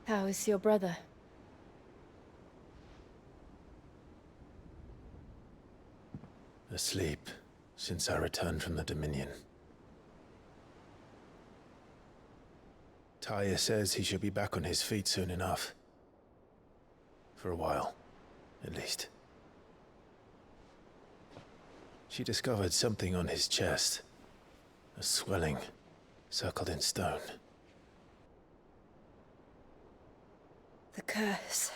How is your brother? Asleep since I returned from the Dominion. Taya says he should be back on his feet soon enough. For a while, at least. She discovered something on his chest. A swelling, circled in stone. The curse.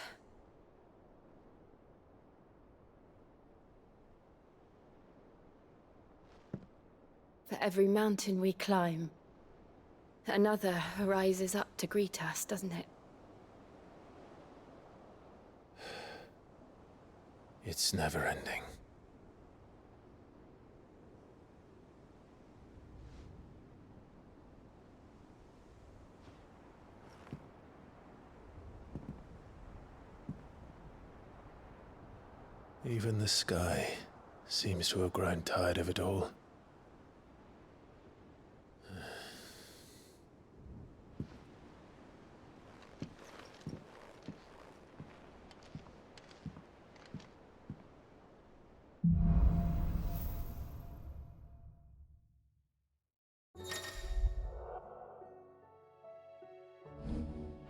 For every mountain we climb, another rises up to greet us, doesn't it? It's never ending. Even the sky seems to have grown tired of it all.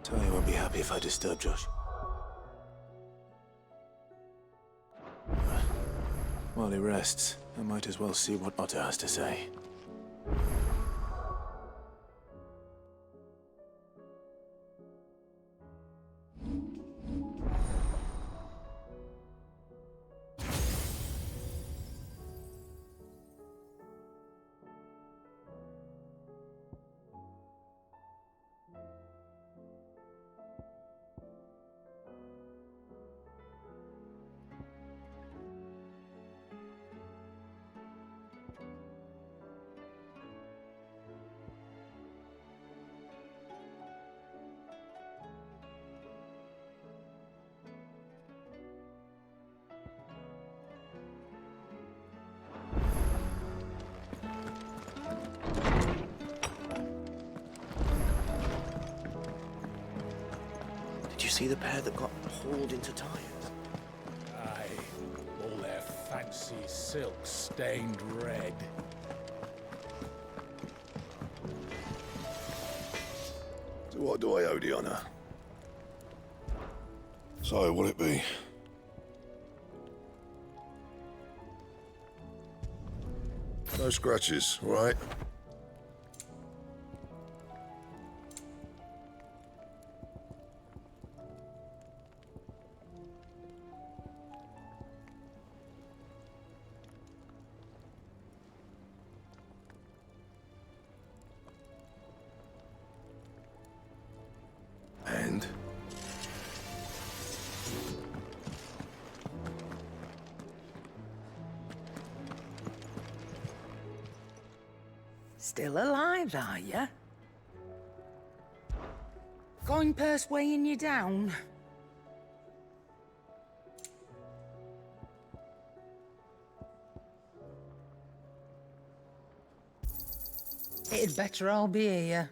Tony won't be happy if I disturb Josh. While he rests, I might as well see what Otto has to say. Did you see the pair that got hauled into tires? Aye, all their fancy silks stained red. So what do I owe the honour? So, will it be? No scratches, right? And? Still alive, are you? Going purse weighing you down? It'd better all be here.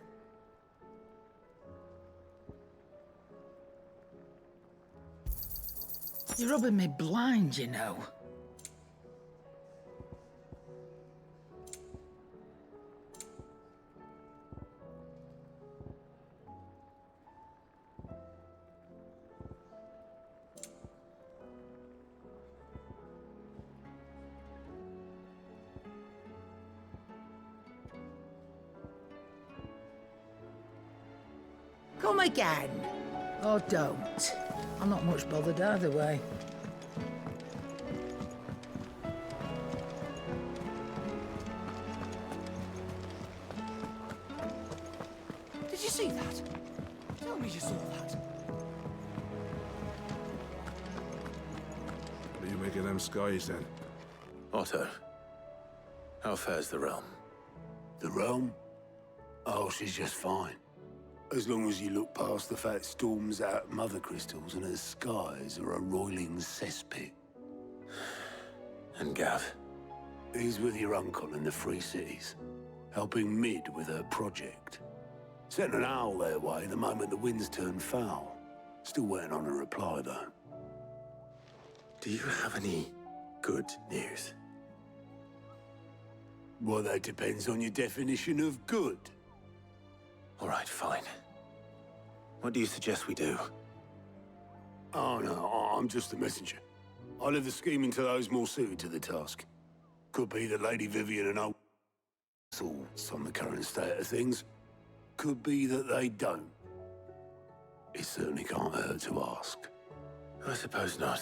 You're rubbing me blind, you know. Come again. Or don't. I'm not much bothered either way. Did you see that? Tell me you saw that. What are you making them skies then? Otto, how fares the realm? The realm? Oh, she's just fine. As long as you look past the fat storms out mother crystals and her skies are a roiling cesspit. And Gav? He's with your uncle in the Free Cities, helping Mid with her project. Sent an owl their way the moment the winds turned foul. Still waiting on a reply, though. Do you have any good news? Well, that depends on your definition of good. All right, fine. What do you suggest we do? Oh, no, I'm just a messenger. I'll leave the scheming to those more suited to the task. Could be that Lady Vivian and old thoughts on the current state of things. Could be that they don't. It certainly can't hurt to ask. I suppose not.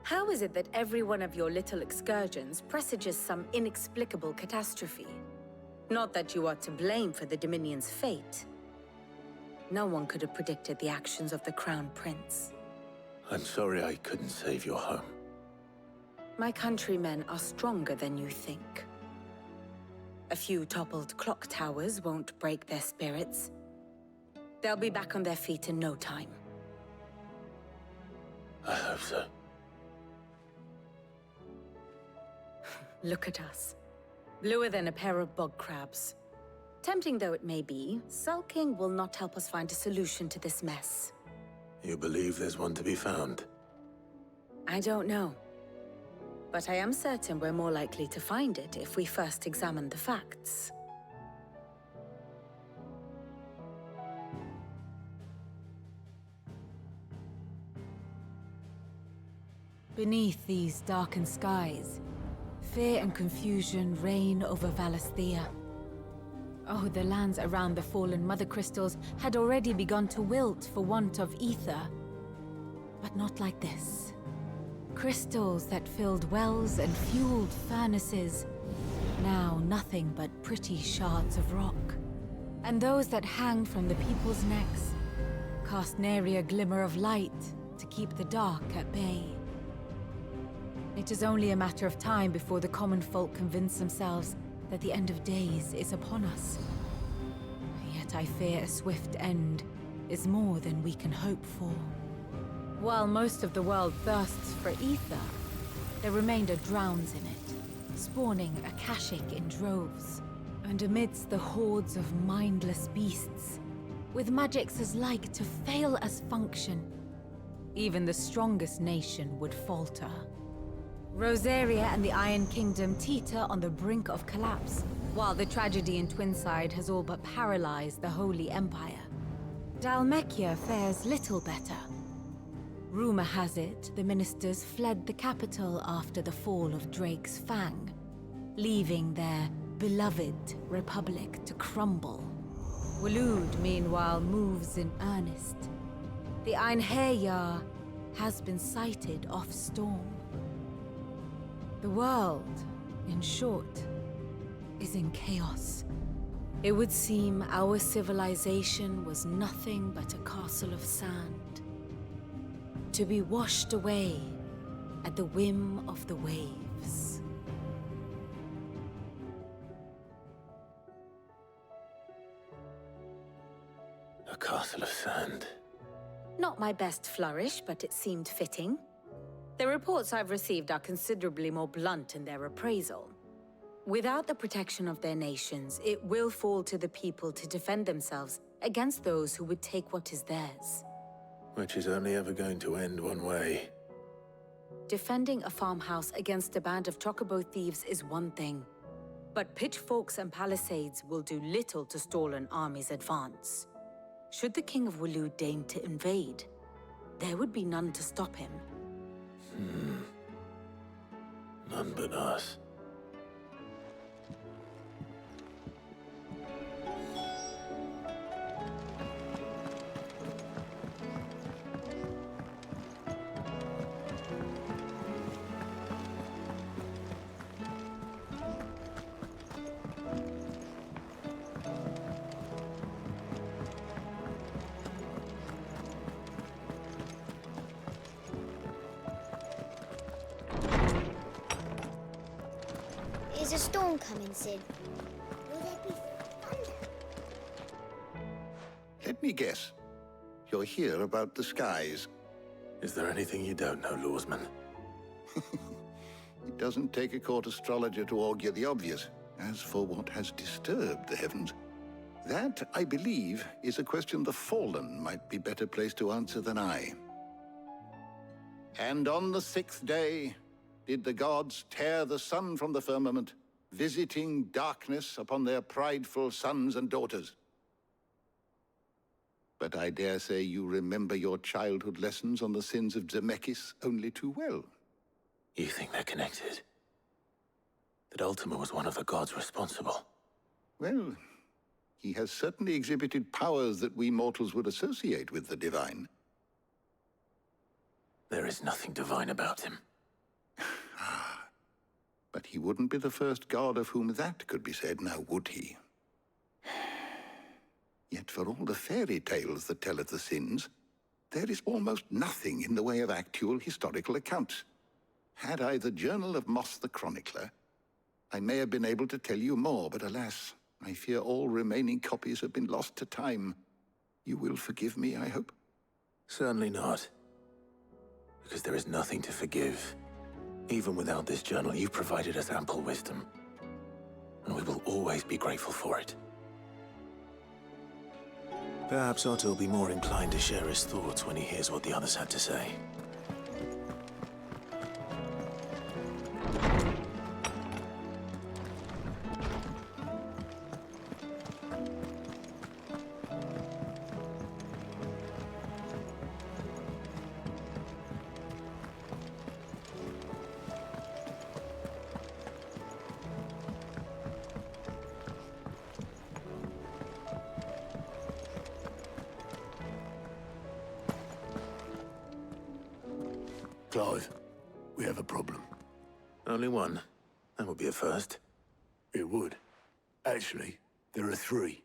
How is it that every one of your little excursions presages some inexplicable catastrophe? Not that you are to blame for the Dominion's fate. No one could have predicted the actions of the Crown Prince. I'm sorry I couldn't save your home. My countrymen are stronger than you think. A few toppled clock towers won't break their spirits. They'll be back on their feet in no time. I hope so. Look at us. Bluer than a pair of bog crabs. Tempting though it may be, sulking will not help us find a solution to this mess. You believe there's one to be found? I don't know. But I am certain we're more likely to find it if we first examine the facts. Beneath these darkened skies, fear and confusion reign over Valisthea. Oh, the lands around the fallen Mother Crystals had already begun to wilt for want of ether. But not like this. Crystals that filled wells and fueled furnaces, now nothing but pretty shards of rock. And those that hang from the people's necks cast nary a glimmer of light to keep the dark at bay. It is only a matter of time before the common folk convince themselves that the end of days is upon us. Yet I fear a swift end is more than we can hope for. While most of the world thirsts for ether, the remainder drowns in it, spawning Akashic in droves. And amidst the hordes of mindless beasts, with magics as like to fail as function, even the strongest nation would falter. Rosaria and the Iron Kingdom teeter on the brink of collapse, while the tragedy in Twinside has all but paralyzed the Holy Empire. Dalmekia fares little better. Rumor has it the ministers fled the capital after the fall of Drake's Fang, leaving their beloved republic to crumble. Waloed, meanwhile, moves in earnest. The Einherjar has been sighted off-storm. The world, in short, is in chaos. It would seem our civilization was nothing but a castle of sand, to be washed away at the whim of the waves. A castle of sand. Not my best flourish, but it seemed fitting. The reports I've received are considerably more blunt in their appraisal. Without the protection of their nations, it will fall to the people to defend themselves against those who would take what is theirs. Which is only ever going to end one way. Defending a farmhouse against a band of chocobo thieves is one thing, but pitchforks and palisades will do little to stall an army's advance. Should the King of Waloed deign to invade, there would be none to stop him. None but us. Is a storm coming soon? Will there be thunder? Let me guess. You're here about the skies. Is there anything you don't know, Lawsman? It doesn't take a court astrologer to augur the obvious. As for what has disturbed the heavens, that, I believe, is a question the Fallen might be better placed to answer than I. And on the 6th day did the gods tear the sun from the firmament, visiting darkness upon their prideful sons and daughters. But I dare say you remember your childhood lessons on the sins of Zemeckis only too well. You think they're connected? That Ultima was one of the gods responsible? Well, he has certainly exhibited powers that we mortals would associate with the divine. There is nothing divine about him. But he wouldn't be the first god of whom that could be said, now would he? Yet for all the fairy tales that tell of the sins, there is almost nothing in the way of actual historical accounts. Had I the Journal of Moss the Chronicler, I may have been able to tell you more, but alas, I fear all remaining copies have been lost to time. You will forgive me, I hope? Certainly not. Because there is nothing to forgive. Even without this journal, you've provided us ample wisdom. And we will always be grateful for it. Perhaps Otto will be more inclined to share his thoughts when he hears what the others had to say. Clive, we have a problem. Only one. That would be a first. It would. Actually, there are 3.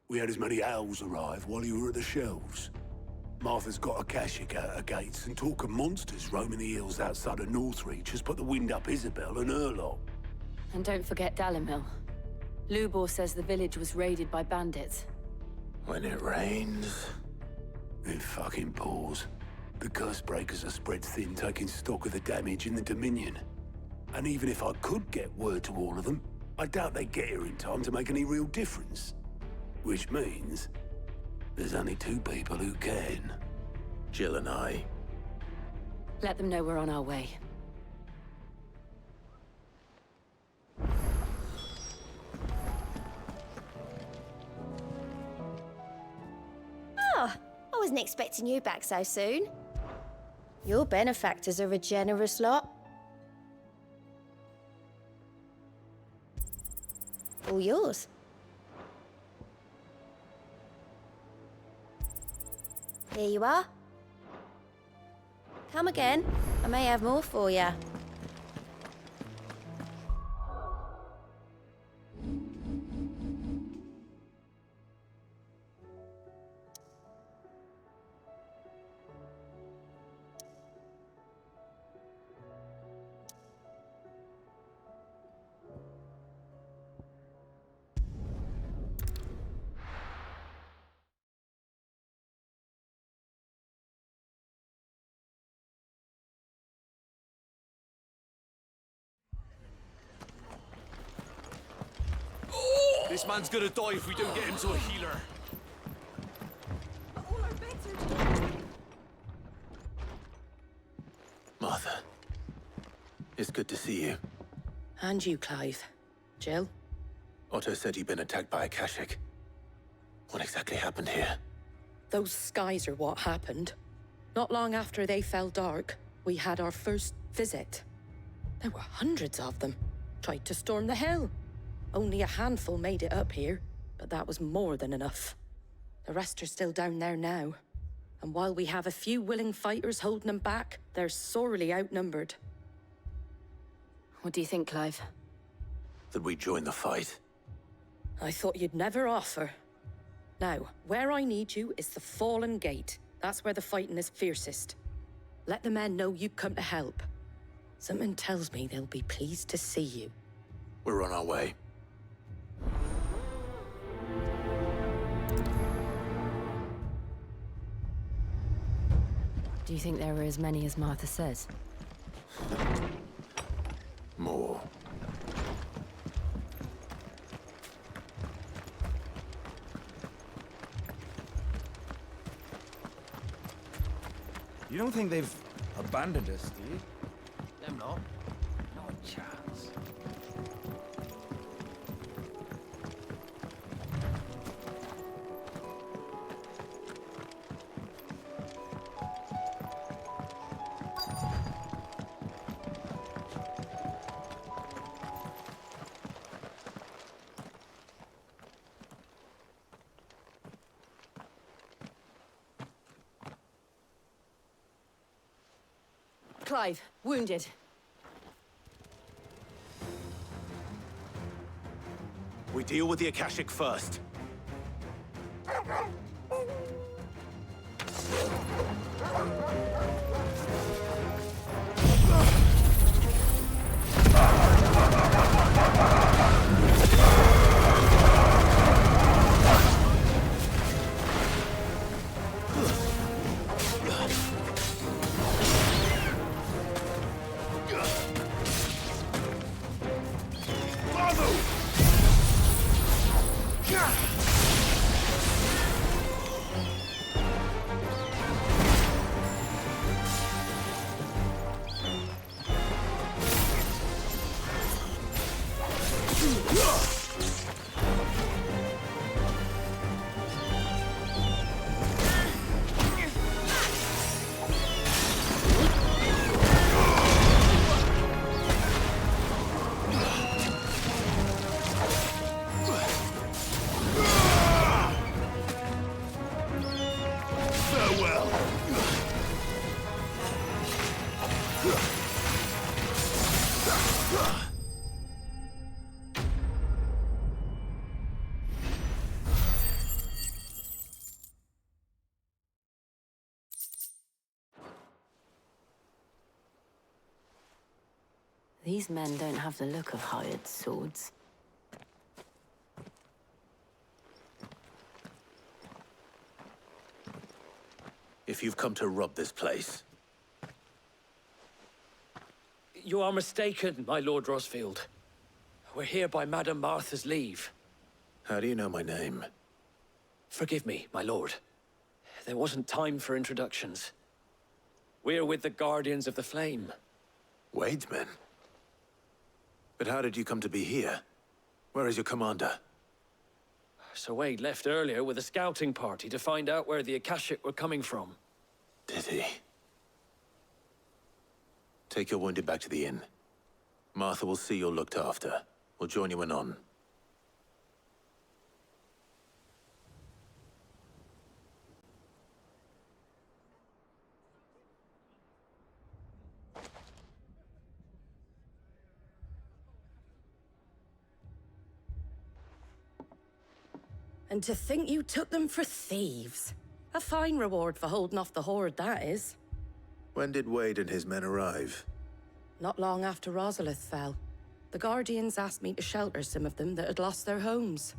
We had as many owls arrive while you were at the shelves. Martha's got a Akashic out her gates, and talk of monsters roaming the hills outside of Northreach has put the wind up Isabel and her lot. And don't forget Dalimil. Lubor says the village was raided by bandits. When it rains... It fucking pours. The curse breakers are spread thin, taking stock of the damage in the Dominion. And even if I could get word to all of them, I doubt they'd get here in time to make any real difference. Which means there's only 2 people who can. Jill and I. Let them know we're on our way. Oh, I wasn't expecting you back so soon. Your benefactors are a generous lot. All yours. Here you are. Come again. I may have more for you. This man's gonna die if we don't get him to a healer. Martha. It's good to see you. And you, Clive. Jill? Otto said you'd been attacked by Akashic. What exactly happened here? Those skies are what happened. Not long after they fell dark, we had our first visit. There were hundreds of them. Tried to storm the hill. Only a handful made it up here, but that was more than enough. The rest are still down there now. And while we have a few willing fighters holding them back, they're sorely outnumbered. What do you think, Clive? That we join the fight? I thought you'd never offer. Now, where I need you is the Fallen Gate. That's where the fighting is fiercest. Let the men know you come to help. Something tells me they'll be pleased to see you. We're on our way. Do you think there are as many as Martha says? More. You don't think they've abandoned us, do you? Them not. Not a chance. Clive, wounded. We deal with the Akashic first. These men don't have the look of hired swords. If you've come to rob this place, You are mistaken, my Lord Rosfield. We're here by Madame Martha's leave. how do you know my name? Forgive me, my lord. There wasn't time for introductions. We're with the Guardians of the Flame. Wade's men? But how did you come to be here? Where is your commander? Sir Wade left earlier with a scouting party to find out where the Akashic were coming from. Did he? Take your wounded back to the inn. Martha will see you're looked after. We'll join you anon. And to think you took them for thieves. A fine reward for holding off the horde, that is. When did Wade and his men arrive? Not long after Rosalith fell. The Guardians asked me to shelter some of them that had lost their homes.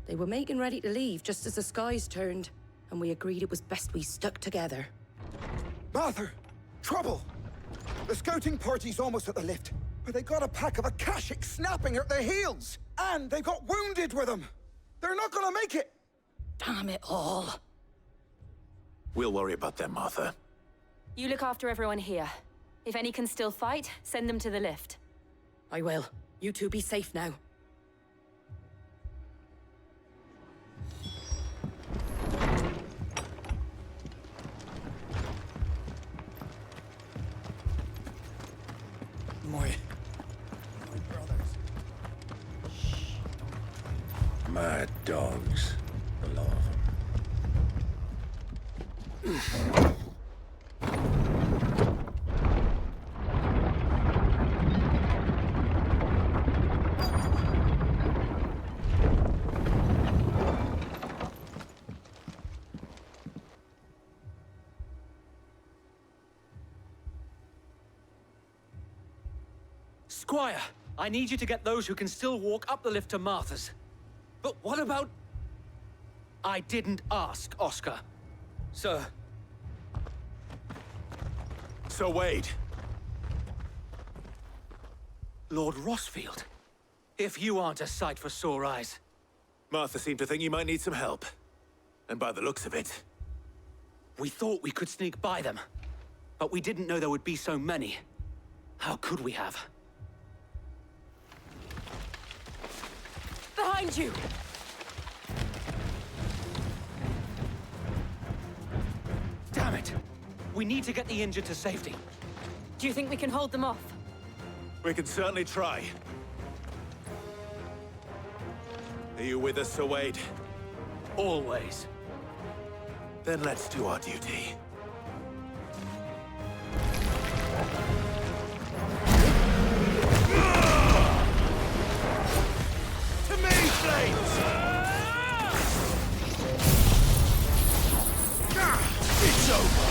They were making ready to leave just as the skies turned, and we agreed it was best we stuck together. Martha! Trouble! The scouting party's almost at the lift, but they got a pack of Akashic snapping at their heels! And they got wounded with them! They're not gonna make it! Damn it all. We'll worry about them, Martha. You look after everyone here. If any can still fight, send them to the lift. I will. You two be safe now. My brothers. Mad dogs. A lot of them. Squire! I need you to get those who can still walk up the lift to Martha's. But what about... I didn't ask, Oscar. Sir. Sir Wade. Lord Rossfield. If you aren't a sight for sore eyes. Martha seemed to think you might need some help. And by the looks of it... We thought we could sneak by them. But we didn't know there would be so many. How could we have? Behind you! Damn it! We need to get the injured to safety. Do you think we can hold them off? We can certainly try. Are you with us, Sir Wade? Always. Then let's do our duty. To me, Flames! It's over!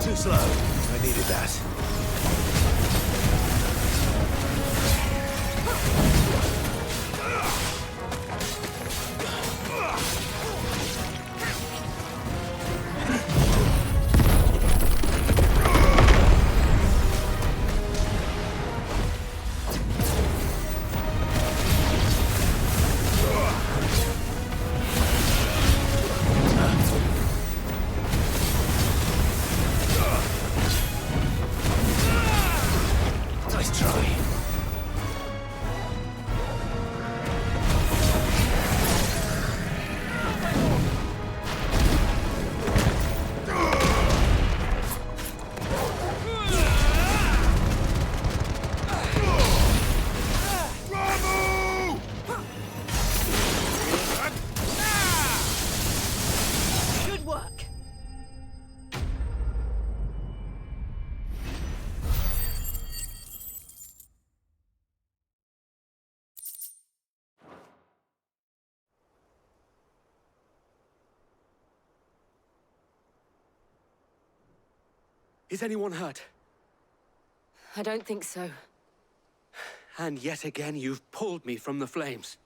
Too slow. I needed that. Nice try. Good work. Is anyone hurt? I don't think so. And yet again, you've pulled me from the flames.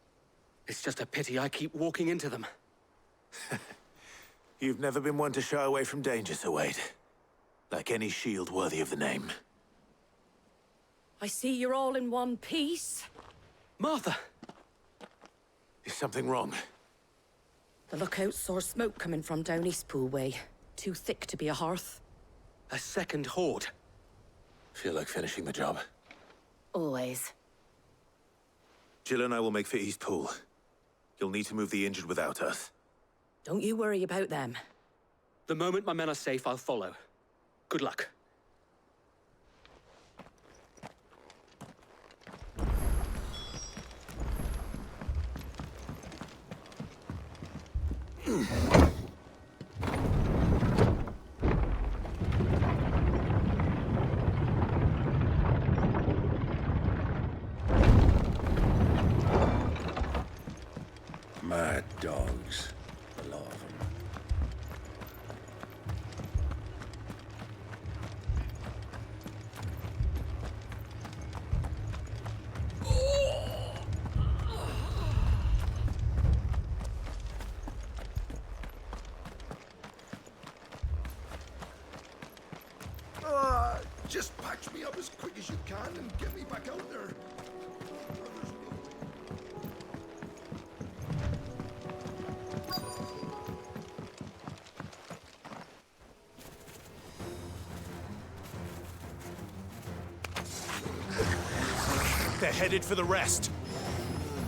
It's just a pity I keep walking into them. You've never been one to shy away from danger, Sir Wade. Like any shield worthy of the name. I see you're all in one piece. Martha! Is something wrong? The lookout saw smoke coming from down Eastpool way. Too thick to be a hearth. A second horde. Feel like finishing the job. Always. Jill and I will make for Eastpool. You'll need to move the injured without us. Don't you worry about them. The moment my men are safe, I'll follow. Good luck. Mad dogs, a lot of them. Just patch me up as quick as you can and get me back out there. They're headed for the rest.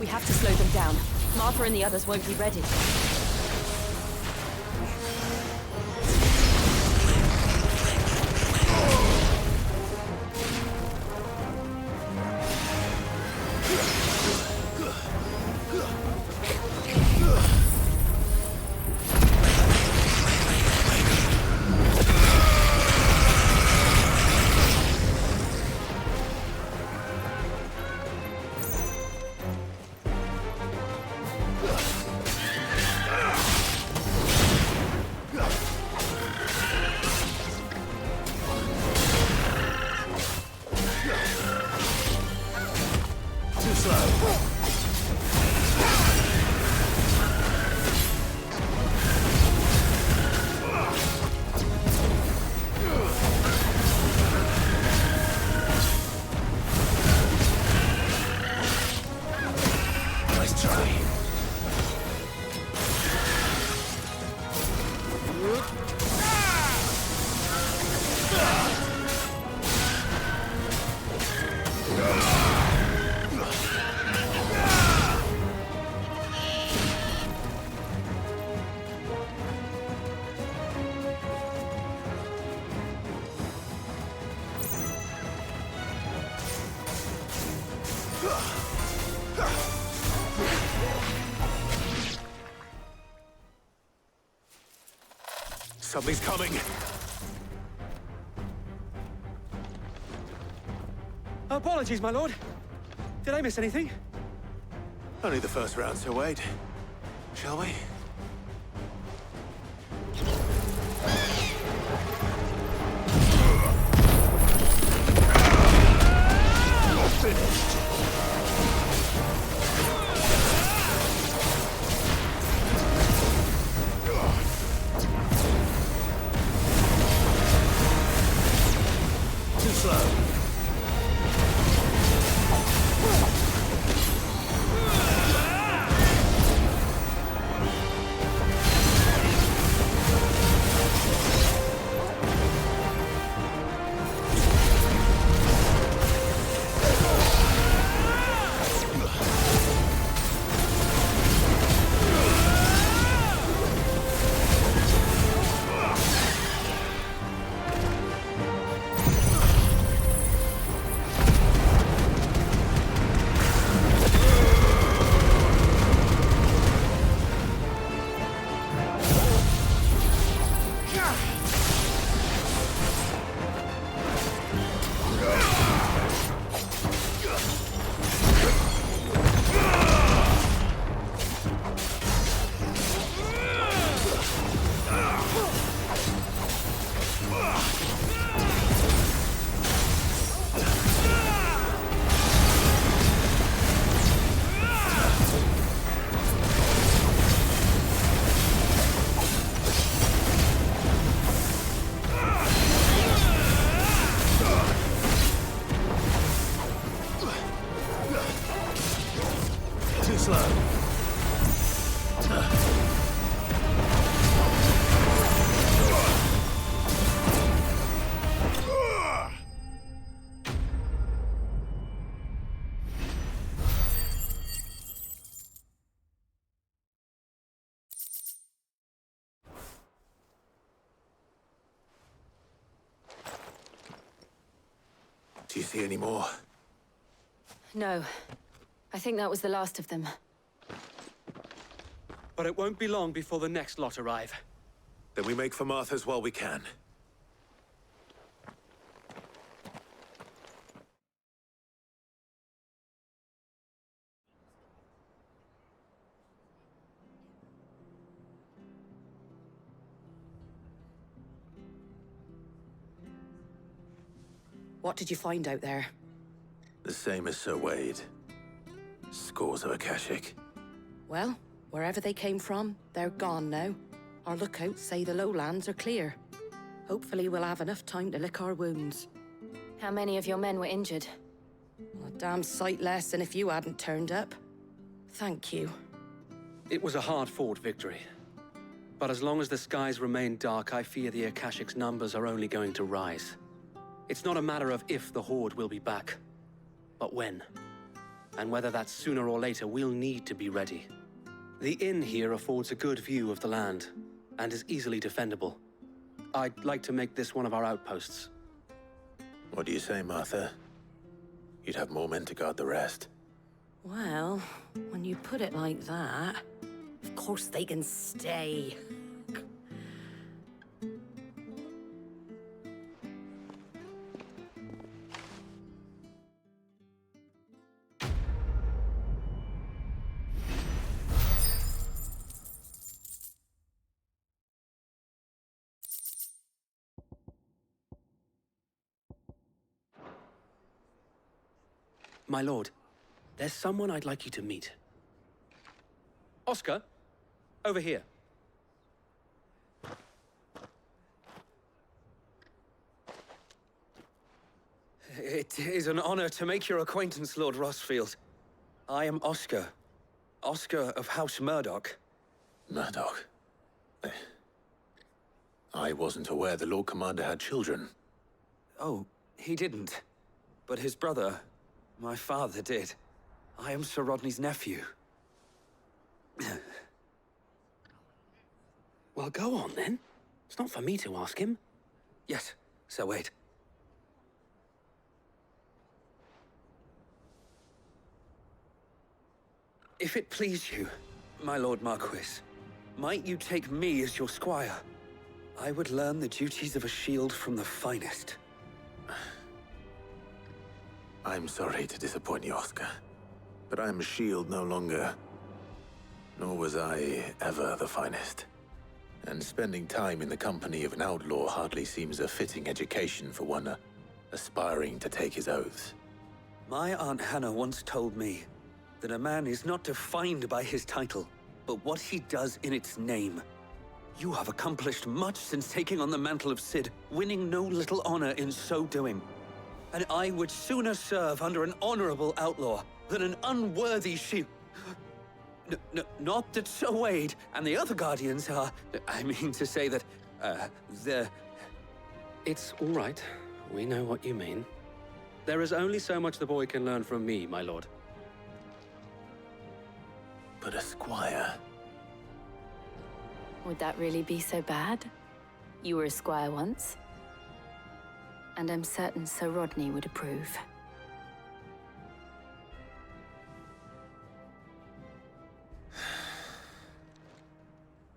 We have to slow them down. Martha and the others won't be ready. Something's coming. Apologies, my lord. Did I miss anything? Only the first round, Sir Wade. Shall we? You're finished. Too slow. Do you see any more? No. I think that was the last of them. But it won't be long before the next lot arrive. Then we make for Martha's while we can. What did you find out there? The same as Sir Wade. Scores of Akashic. Well, wherever they came from, they're gone now. Our lookouts say the lowlands are clear. Hopefully we'll have enough time to lick our wounds. How many of your men were injured? A damn sight less than if you hadn't turned up. Thank you. It was a hard-fought victory. But as long as the skies remain dark, I fear the Akashic's numbers are only going to rise. It's not a matter of if the Horde will be back, but when. And whether that's sooner or later, we'll need to be ready. The inn here affords a good view of the land, and is easily defendable. I'd like to make this one of our outposts. What do you say, Martha? You'd have more men to guard the rest. Well, when you put it like that, of course they can stay. My lord, there's someone I'd like you to meet. Oscar, over here. It is an honor to make your acquaintance, Lord Rossfield. I am Oscar. Oscar of House Murdoch. Murdoch? I wasn't aware the Lord Commander had children. Oh, he didn't. But his brother, my father, did. I am Sir Rodney's nephew. Well, go on, then. It's not for me to ask him. Yes, Sir Wade. If it please you, my Lord Marquis, might you take me as your squire? I would learn the duties of a shield from the finest. I'm sorry to disappoint you, Oscar, but I'm a shield no longer. Nor was I ever the finest. And spending time in the company of an outlaw hardly seems a fitting education for one aspiring to take his oaths. My Aunt Hannah once told me that a man is not defined by his title, but what he does in its name. You have accomplished much since taking on the mantle of Cid, winning no little honor in so doing. And I would sooner serve under an honorable outlaw than an unworthy shield. Not that Sir Wade and the other Guardians are... I mean to say that, they're... It's all right. We know what you mean. There is only so much the boy can learn from me, my lord. But a squire... Would that really be so bad? You were a squire once. And I'm certain Sir Rodney would approve.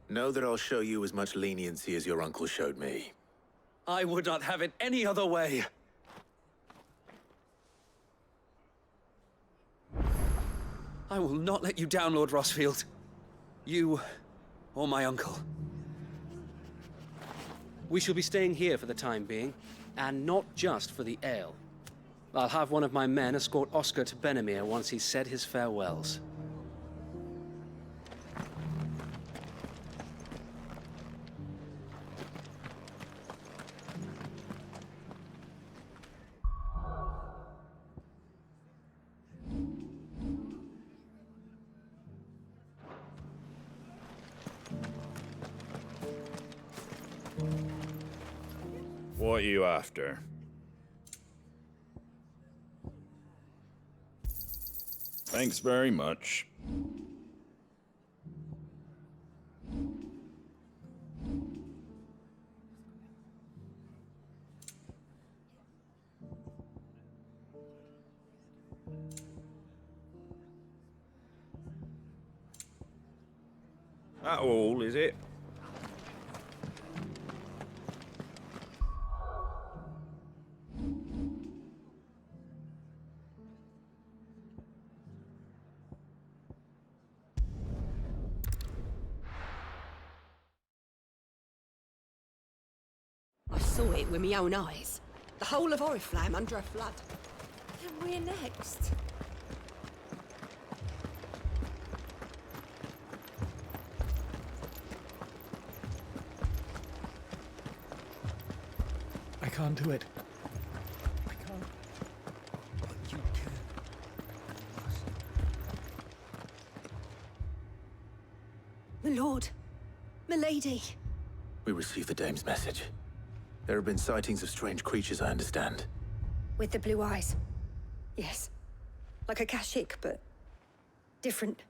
Know that I'll show you as much leniency as your uncle showed me. I would not have it any other way. I will not let you down, Lord Rossfield. You, or my uncle. We shall be staying here for the time being, and not just for the ale. I'll have one of my men escort Oscar to Benimir once he's said his farewells. What are you after? Thanks very much. that all, is it? I saw it with my own eyes. The whole of Oriflamme under a flood. And we're next. I can't do it. I can't. But you can. My lord. My lady. We received the dame's message. There have been sightings of strange creatures, I understand. With the blue eyes. Yes. Like a Kashik, but different.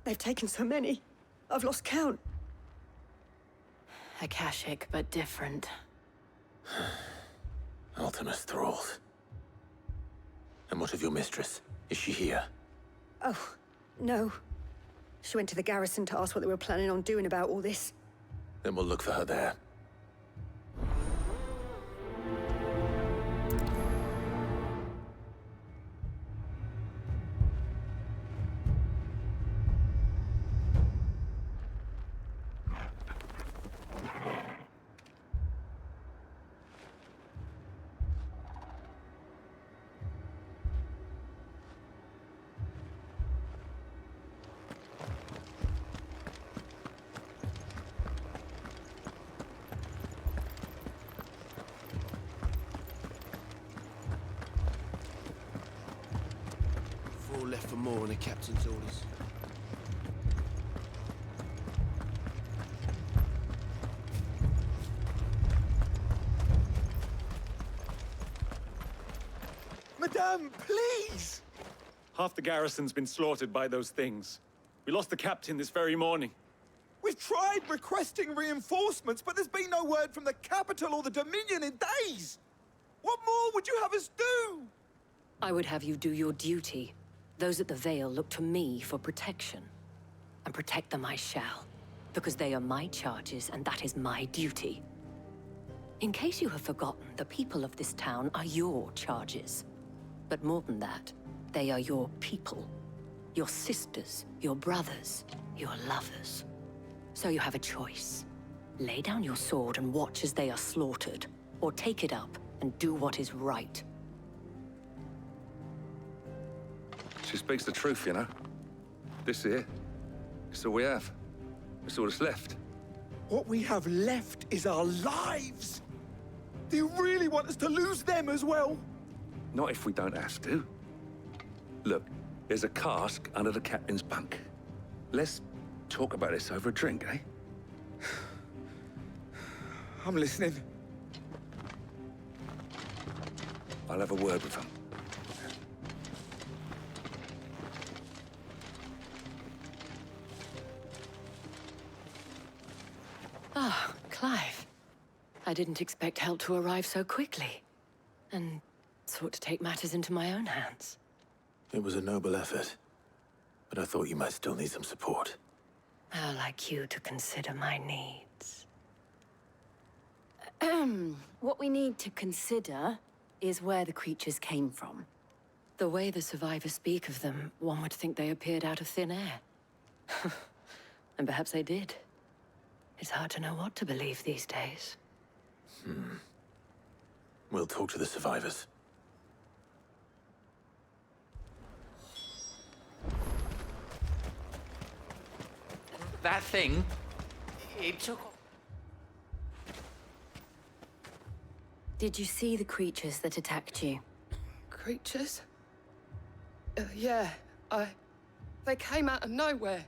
They've taken so many. I've lost count. Akashic, but different. Ultimus thralls. And what of your mistress? Is she here? Oh, no. She went to the garrison to ask what they were planning on doing about all this. Then we'll look for her there. Four left for more on the captain's orders. Madame, please! Half the garrison's been slaughtered by those things. We lost the captain this very morning. We've tried requesting reinforcements, but there's been no word from the capital or the Dominion in days! What more would you have us do? I would have you do your duty. Those at the Vale look to me for protection. And protect them I shall, because they are my charges and that is my duty. In case you have forgotten, the people of this town are your charges. But more than that, they are your people. Your sisters, your brothers, your lovers. So you have a choice. Lay down your sword and watch as they are slaughtered, or take it up and do what is right. She speaks the truth, you know. This here, it's all we have. It's all that's left. What we have left is our lives! Do you really want us to lose them as well? Not if we don't have to. Look, there's a cask under the captain's bunk. Let's talk about this over a drink, eh? I'm listening. I'll have a word with him. Ah, Clive. I didn't expect help to arrive so quickly. And sought to take matters into my own hands. It was a noble effort. But I thought you might still need some support. How like you to consider my needs. What we need to consider is where the creatures came from. The way the survivors speak of them, one would think they appeared out of thin air. And perhaps they did. It's hard to know what to believe these days. We'll talk to the survivors. That thing, it took... Did you see the creatures that attacked you? Creatures? Yeah, they came out of nowhere.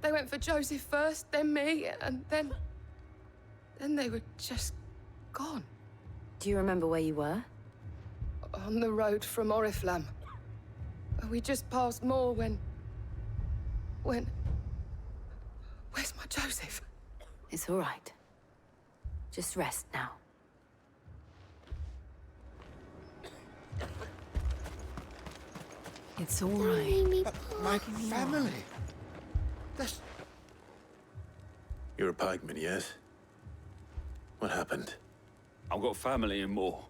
They went for Joseph first, then me, and then they were just gone. Do you remember where you were? On the road from Oriflamme. We just passed Moor when... Where's my Joseph? It's all right. Just rest now. It's all right. My family. You're a pikeman, yes? What happened? I've got family in Moor.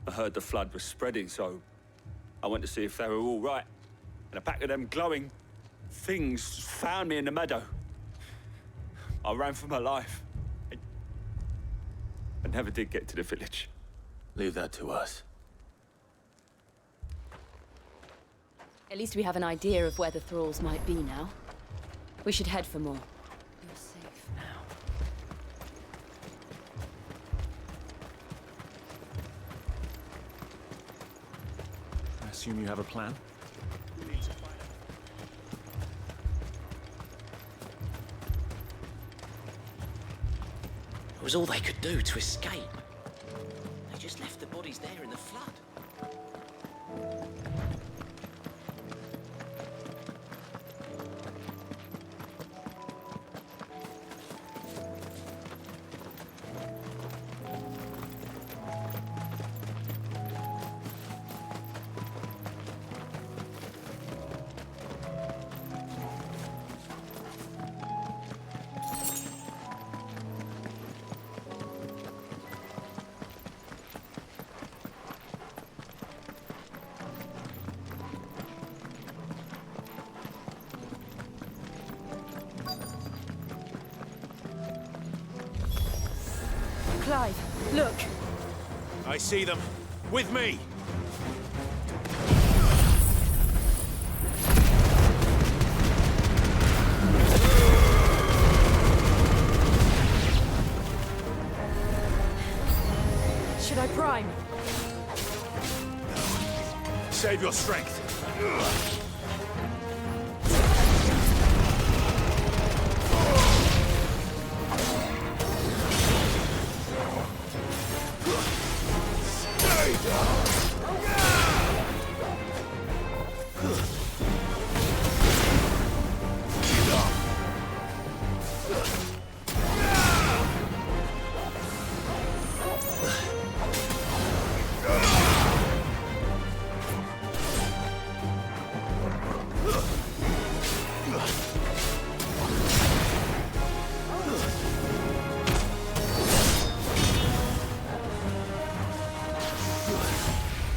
I heard the flood was spreading, so I went to see if they were all right. And a pack of them glowing things found me in the meadow. I ran for my life. I never did get to the village. Leave that to us. At least we have an idea of where the thralls might be now. We should head for more. You're safe now. I assume you have a plan? It was all they could do to escape. They just left the bodies there in the flood. Clive, look! I see them. With me! Should I prime? Save your strength.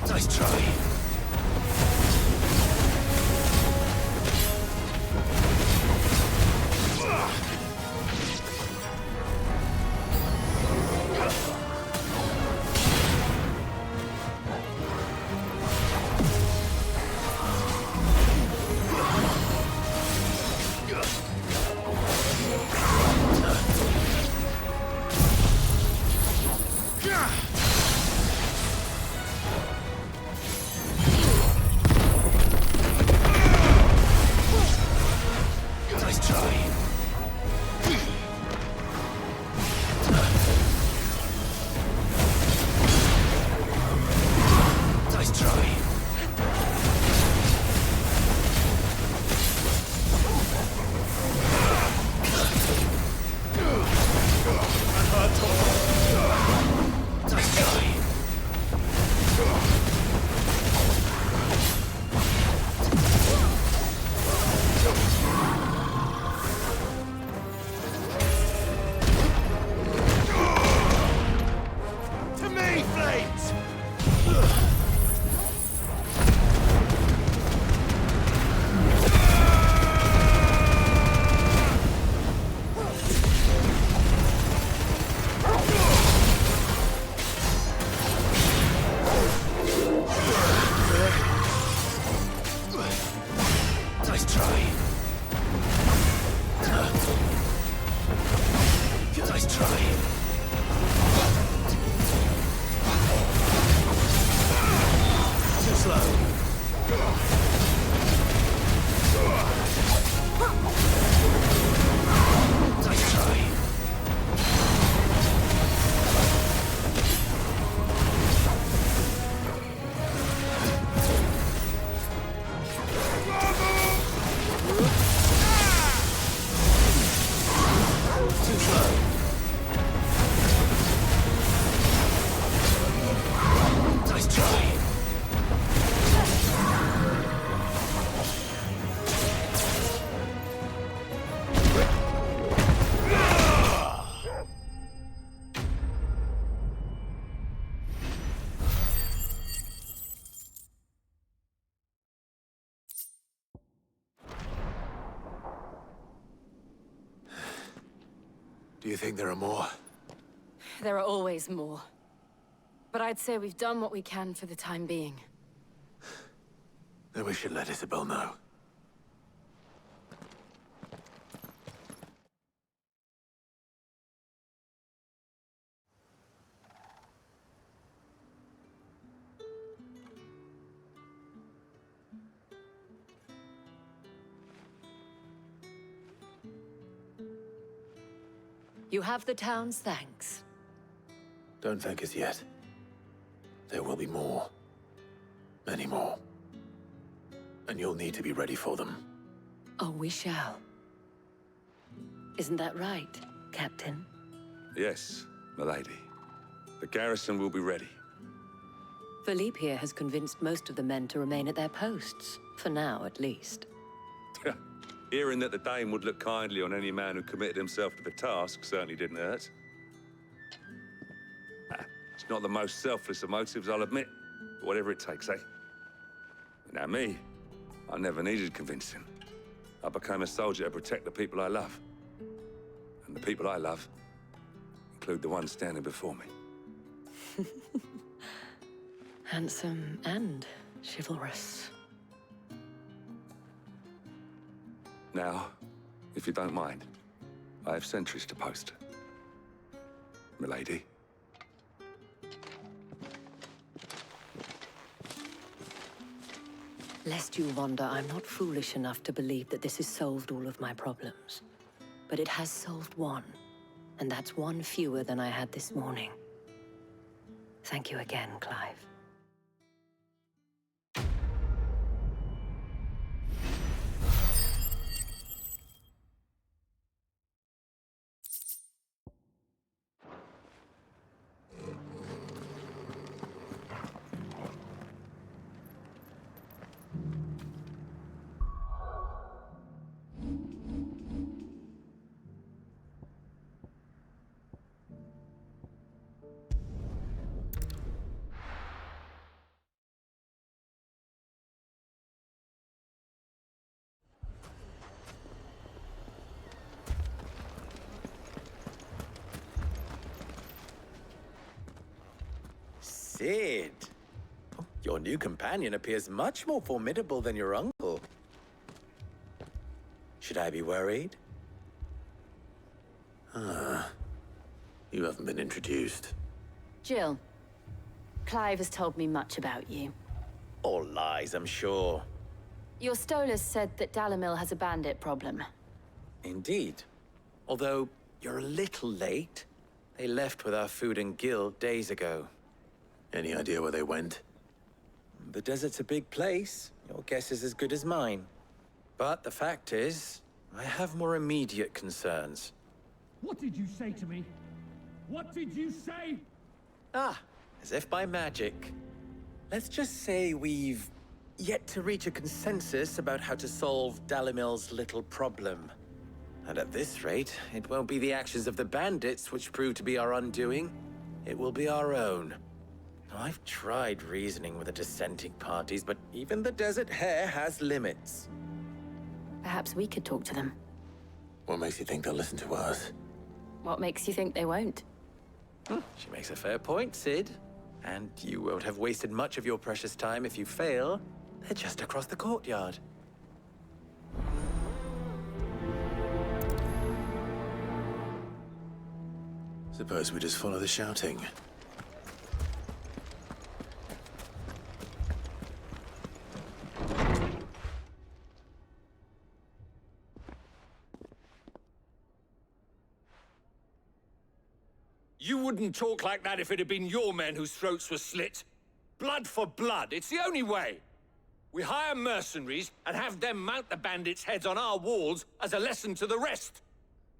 Nice try. Do you think there are more? There are always more. But I'd say we've done what we can for the time being. Then we should let Isabel know. You have the town's thanks. Don't thank us yet. There will be more. Many more. And you'll need to be ready for them. Oh, we shall. Isn't that right, Captain? Yes, milady. The garrison will be ready. Philippe here has convinced most of the men to remain at their posts. For now, at least. Hearing that the Dane would look kindly on any man who committed himself to the task certainly didn't hurt. It's not the most selfless of motives, I'll admit. But whatever it takes, eh? Now me, I never needed convincing. I became a soldier to protect the people I love. And the people I love include the ones standing before me. Handsome and chivalrous. Now, if you don't mind, I have sentries to post. Milady. Lest you wonder, I'm not foolish enough to believe that this has solved all of my problems. But it has solved one, and that's one fewer than I had this morning. Thank you again, Clive. Sid! Your new companion appears much more formidable than your uncle. Should I be worried? You haven't been introduced. Jill, Clive has told me much about you. All lies, I'm sure. Your Stolas said that Dalimil has a bandit problem. Indeed. Although, you're a little late. They left with our food and guild days ago. Any idea where they went? The desert's a big place. Your guess is as good as mine. But the fact is, I have more immediate concerns. What did you say to me? What did you say? Ah, as if by magic. Let's just say we've yet to reach a consensus about how to solve Dalimil's little problem. And at this rate, it won't be the actions of the bandits which prove to be our undoing. It will be our own. I've tried reasoning with the dissenting parties, but even the Desert Hare has limits. Perhaps we could talk to them. What makes you think they'll listen to us? What makes you think they won't? She makes a fair point, Sid. And you won't have wasted much of your precious time if you fail. They're just across the courtyard. Suppose we just follow the shouting. You wouldn't talk like that if it had been your men whose throats were slit. Blood for blood, it's the only way. We hire mercenaries and have them mount the bandits' heads on our walls as a lesson to the rest.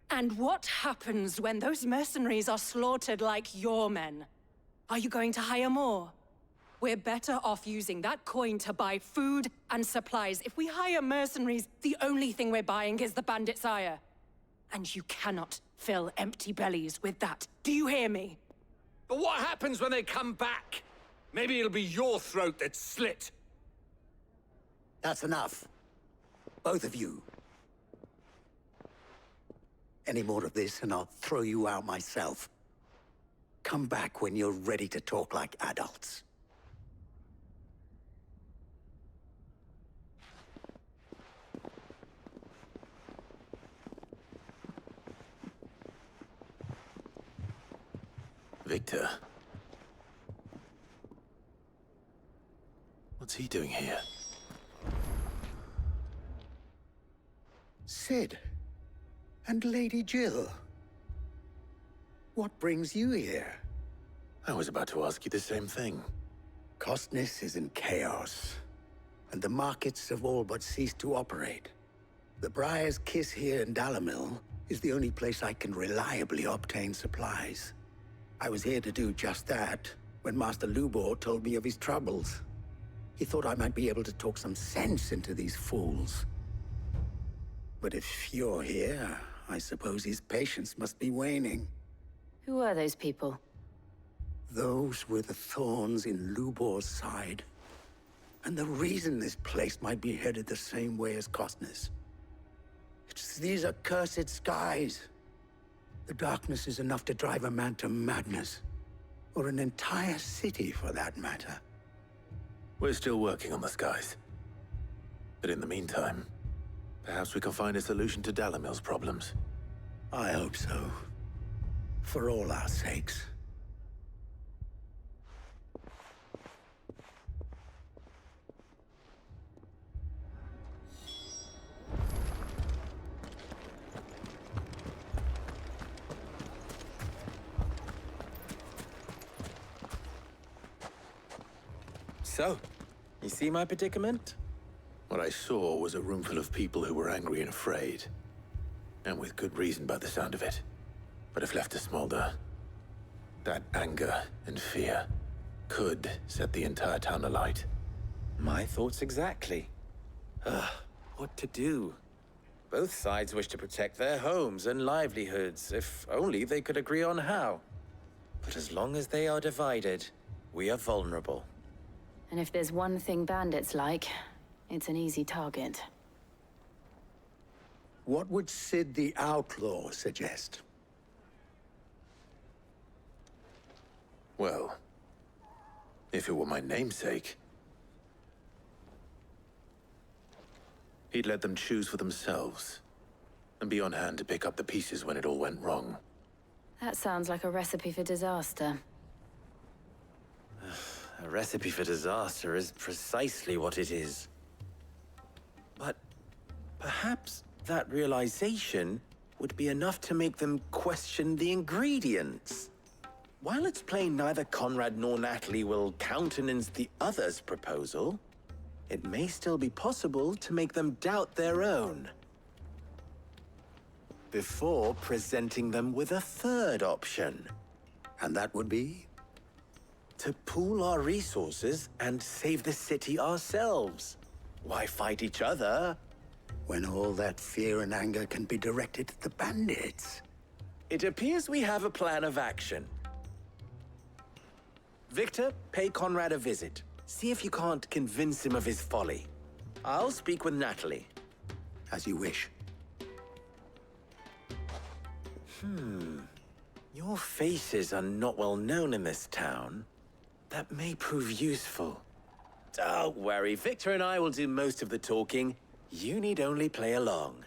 And what happens when those mercenaries are slaughtered like your men? Are you going to hire more? We're better off using that coin to buy food and supplies. If we hire mercenaries, the only thing we're buying is the bandits' ire. And you cannot fill empty bellies with that. Do you hear me? But what happens when they come back? Maybe it'll be your throat that's slit. That's enough. Both of you. Any more of this and I'll throw you out myself. Come back when you're ready to talk like adults. Victor. What's he doing here? Sid. And Lady Jill. What brings you here? I was about to ask you the same thing. Costness is in chaos, and the markets have all but ceased to operate. The Briar's Kiss here in Dalimil is the only place I can reliably obtain supplies. I was here to do just that when Master Lubor told me of his troubles. He thought I might be able to talk some sense into these fools. But if you're here, I suppose his patience must be waning. Who are those people? Those were the thorns in Lubor's side. And the reason this place might be headed the same way as Costness. It's these accursed skies. The darkness is enough to drive a man to madness. Or an entire city, for that matter. We're still working on the skies. But in the meantime, perhaps we can find a solution to Dalimil's problems. I hope so. For all our sakes. So, you see my predicament? What I saw was a room full of people who were angry and afraid. And with good reason by the sound of it. But if left to smolder, that anger and fear could set the entire town alight. My thoughts exactly. What to do? Both sides wish to protect their homes and livelihoods, if only they could agree on how. But as long as they are divided, we are vulnerable. And if there's one thing bandits like, it's an easy target. What would Sid the Outlaw suggest? Well, if it were my namesake, he'd let them choose for themselves, and be on hand to pick up the pieces when it all went wrong. That sounds like a recipe for disaster. A recipe for disaster is precisely what it is. But perhaps that realization would be enough to make them question the ingredients. While it's plain neither Conrad nor Natalie will countenance the other's proposal, it may still be possible to make them doubt their own. Before presenting them with a third option. And that would be? To pool our resources and save the city ourselves. Why fight each other? When all that fear and anger can be directed at the bandits. It appears we have a plan of action. Victor, pay Conrad a visit. See if you can't convince him of his folly. I'll speak with Natalie. As you wish. Your faces are not well known in this town. That may prove useful. Don't worry, Victor and I will do most of the talking. You need only play along.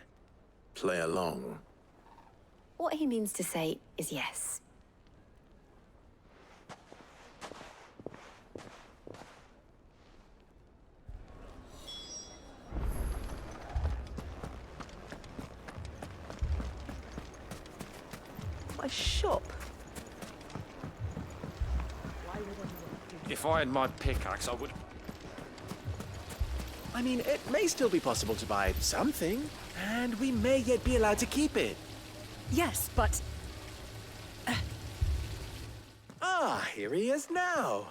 Play along? What he means to say is yes. My shop. If I had my pickaxe, I would... I mean, it may still be possible to buy something, and we may yet be allowed to keep it. Yes, but... Here he is now.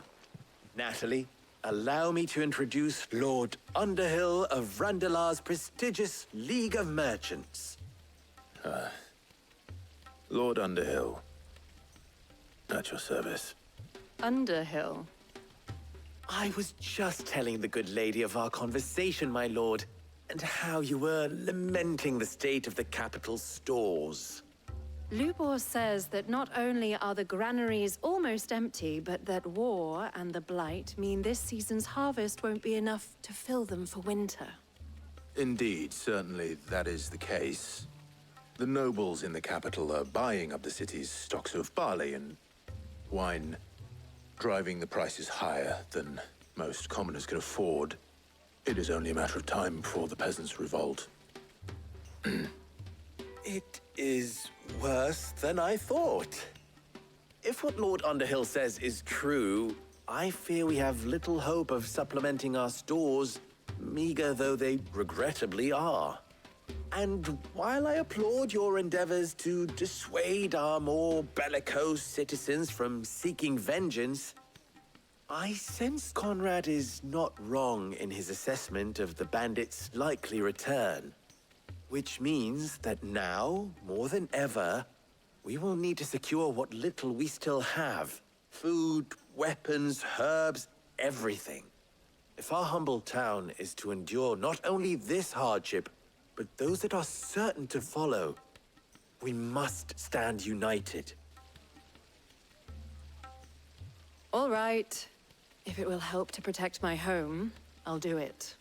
Natalie, allow me to introduce Lord Underhill of Randalar's prestigious League of Merchants. Lord Underhill. At your service. Underhill? I was just telling the good lady of our conversation, my lord, and how you were lamenting the state of the capital's stores. Lubor says that not only are the granaries almost empty, but that war and the Blight mean this season's harvest won't be enough to fill them for winter. Indeed, certainly that is the case. The nobles in the capital are buying up the city's stocks of barley and wine, driving the prices higher than most commoners can afford. It is only a matter of time before the peasants revolt. It is worse than I thought. If what Lord Underhill says is true, I fear we have little hope of supplementing our stores, meager though they regrettably are. And while I applaud your endeavors to dissuade our more bellicose citizens from seeking vengeance, I sense Conrad is not wrong in his assessment of the bandits' likely return. Which means that now, more than ever, we will need to secure what little we still have. Food, weapons, herbs, everything. If our humble town is to endure not only this hardship, but those that are certain to follow, we must stand united. All right. If it will help to protect my home, I'll do it.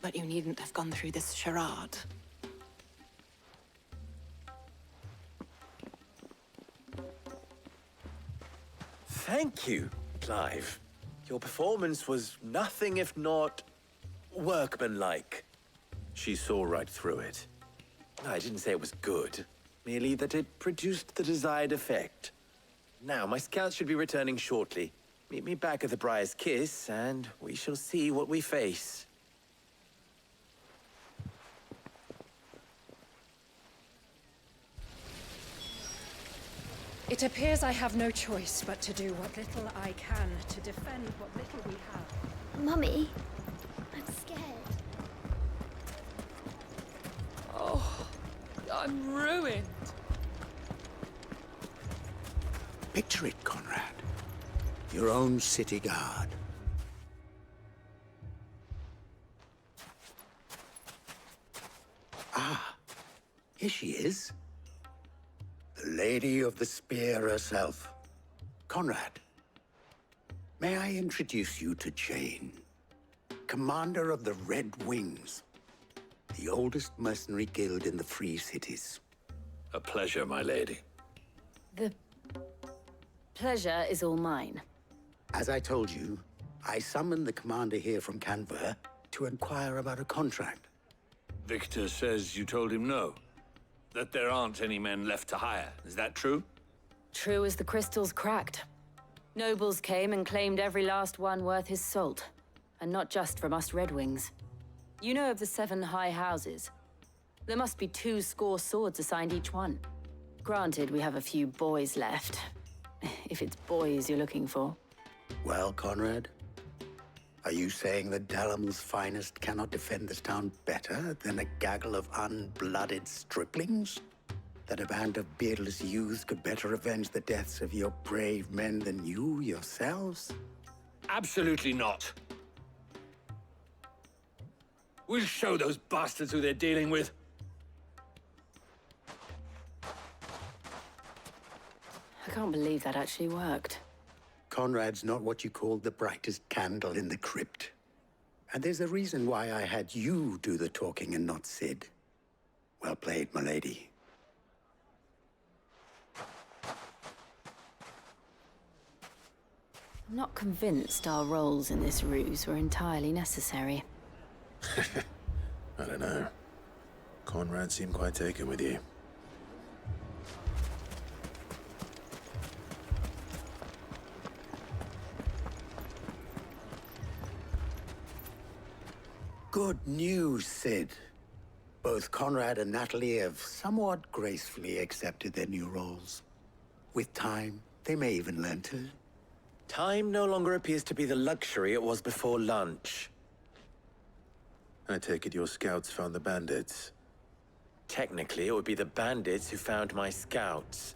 But you needn't have gone through this charade. Thank you, Clive. Your performance was nothing if not workmanlike. She saw right through it. I didn't say it was good, merely that it produced the desired effect. Now, my scouts should be returning shortly. Meet me back at the Briar's Kiss, and we shall see what we face. It appears I have no choice but to do what little I can to defend what little we have. Mummy, I'm scared. Oh, I'm ruined. Picture it, Conrad. Your own city guard. Ah, here she is. The Lady of the Spear herself. Conrad, may I introduce you to Jane, commander of the Red Wings, the oldest mercenary guild in the Free Cities. A pleasure, my lady. The pleasure is all mine. As I told you, I summoned the commander here from Canver to inquire about a contract. Victor says you told him no. That there aren't any men left to hire. Is that true? True as the crystals cracked. Nobles came and claimed every last one worth his salt. And not just from us Red Wings. You know of the 7 high houses. There must be 2 swords assigned each one. Granted, we have a few boys left. If it's boys you're looking for. Well, Conrad, are you saying that Dalamil's finest cannot defend this town better than a gaggle of unblooded striplings? That a band of beardless youths could better avenge the deaths of your brave men than you yourselves? Absolutely not. We'll show those bastards who they're dealing with. I can't believe that actually worked. Conrad's not what you call the brightest candle in the crypt. And there's a reason why I had you do the talking and not Sid. Well played, my lady. I'm not convinced our roles in this ruse were entirely necessary. I don't know. Conrad seemed quite taken with you. Good news, Sid. Both Conrad and Natalie have somewhat gracefully accepted their new roles. With time, they may even learn to. Time no longer appears to be the luxury it was before lunch. I take it your scouts found the bandits. Technically, it would be the bandits who found my scouts.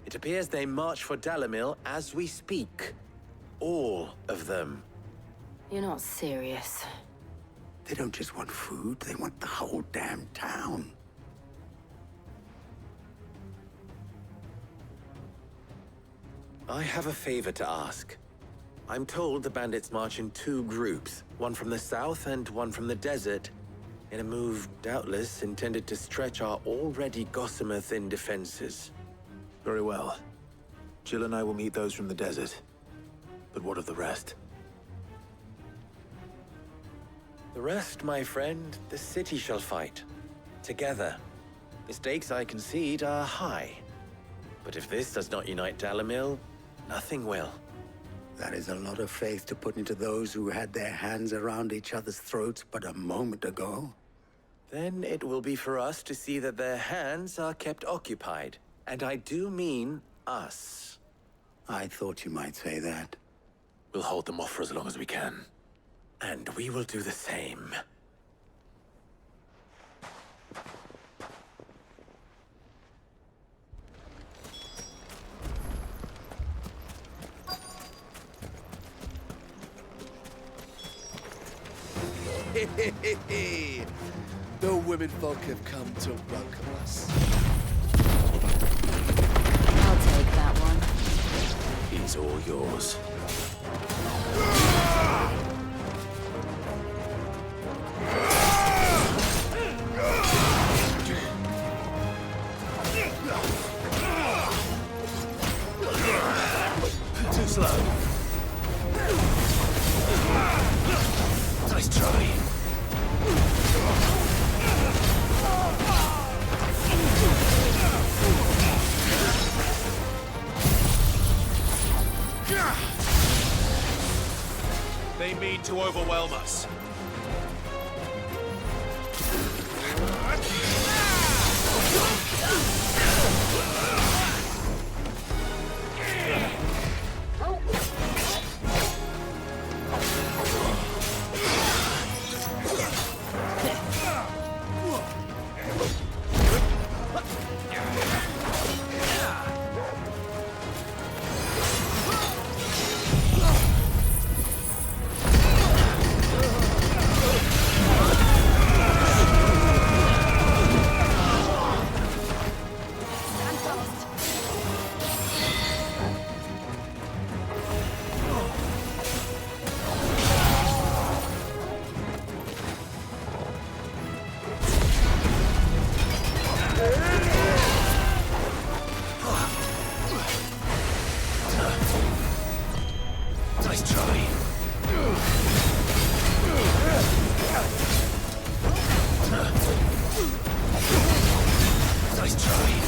It appears they march for Dalamil as we speak. All of them. You're not serious. They don't just want food, they want the whole damn town. I have a favor to ask. I'm told the bandits march in 2 groups, one from the south and one from the desert, in a move doubtless intended to stretch our already gossamer-thin defenses. Very well. Jill and I will meet those from the desert. But what of the rest? The rest, my friend, the city shall fight. Together. The stakes, I concede, are high. But if this does not unite Dalimil, nothing will. That is a lot of faith to put into those who had their hands around each other's throats but a moment ago. Then it will be for us to see that their hands are kept occupied. And I do mean us. I thought you might say that. We'll hold them off for as long as we can. And we will do the same. The women folk have come to welcome us. I'll take that one. He's all yours. Too slow. Nice try. They mean to overwhelm us. Nice try. Nice try.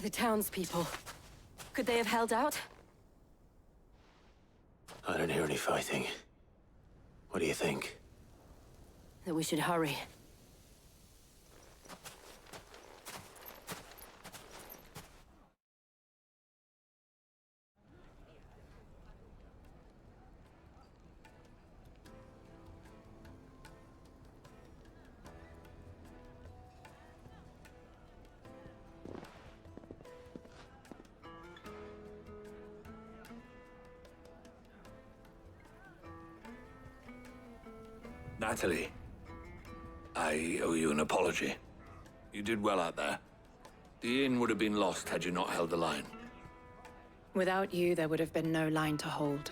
The townspeople. Could they have held out? I don't hear any fighting. What do you think? That we should hurry. Natalie, I owe you an apology. You did well out there. The inn would have been lost had you not held the line. Without you, there would have been no line to hold.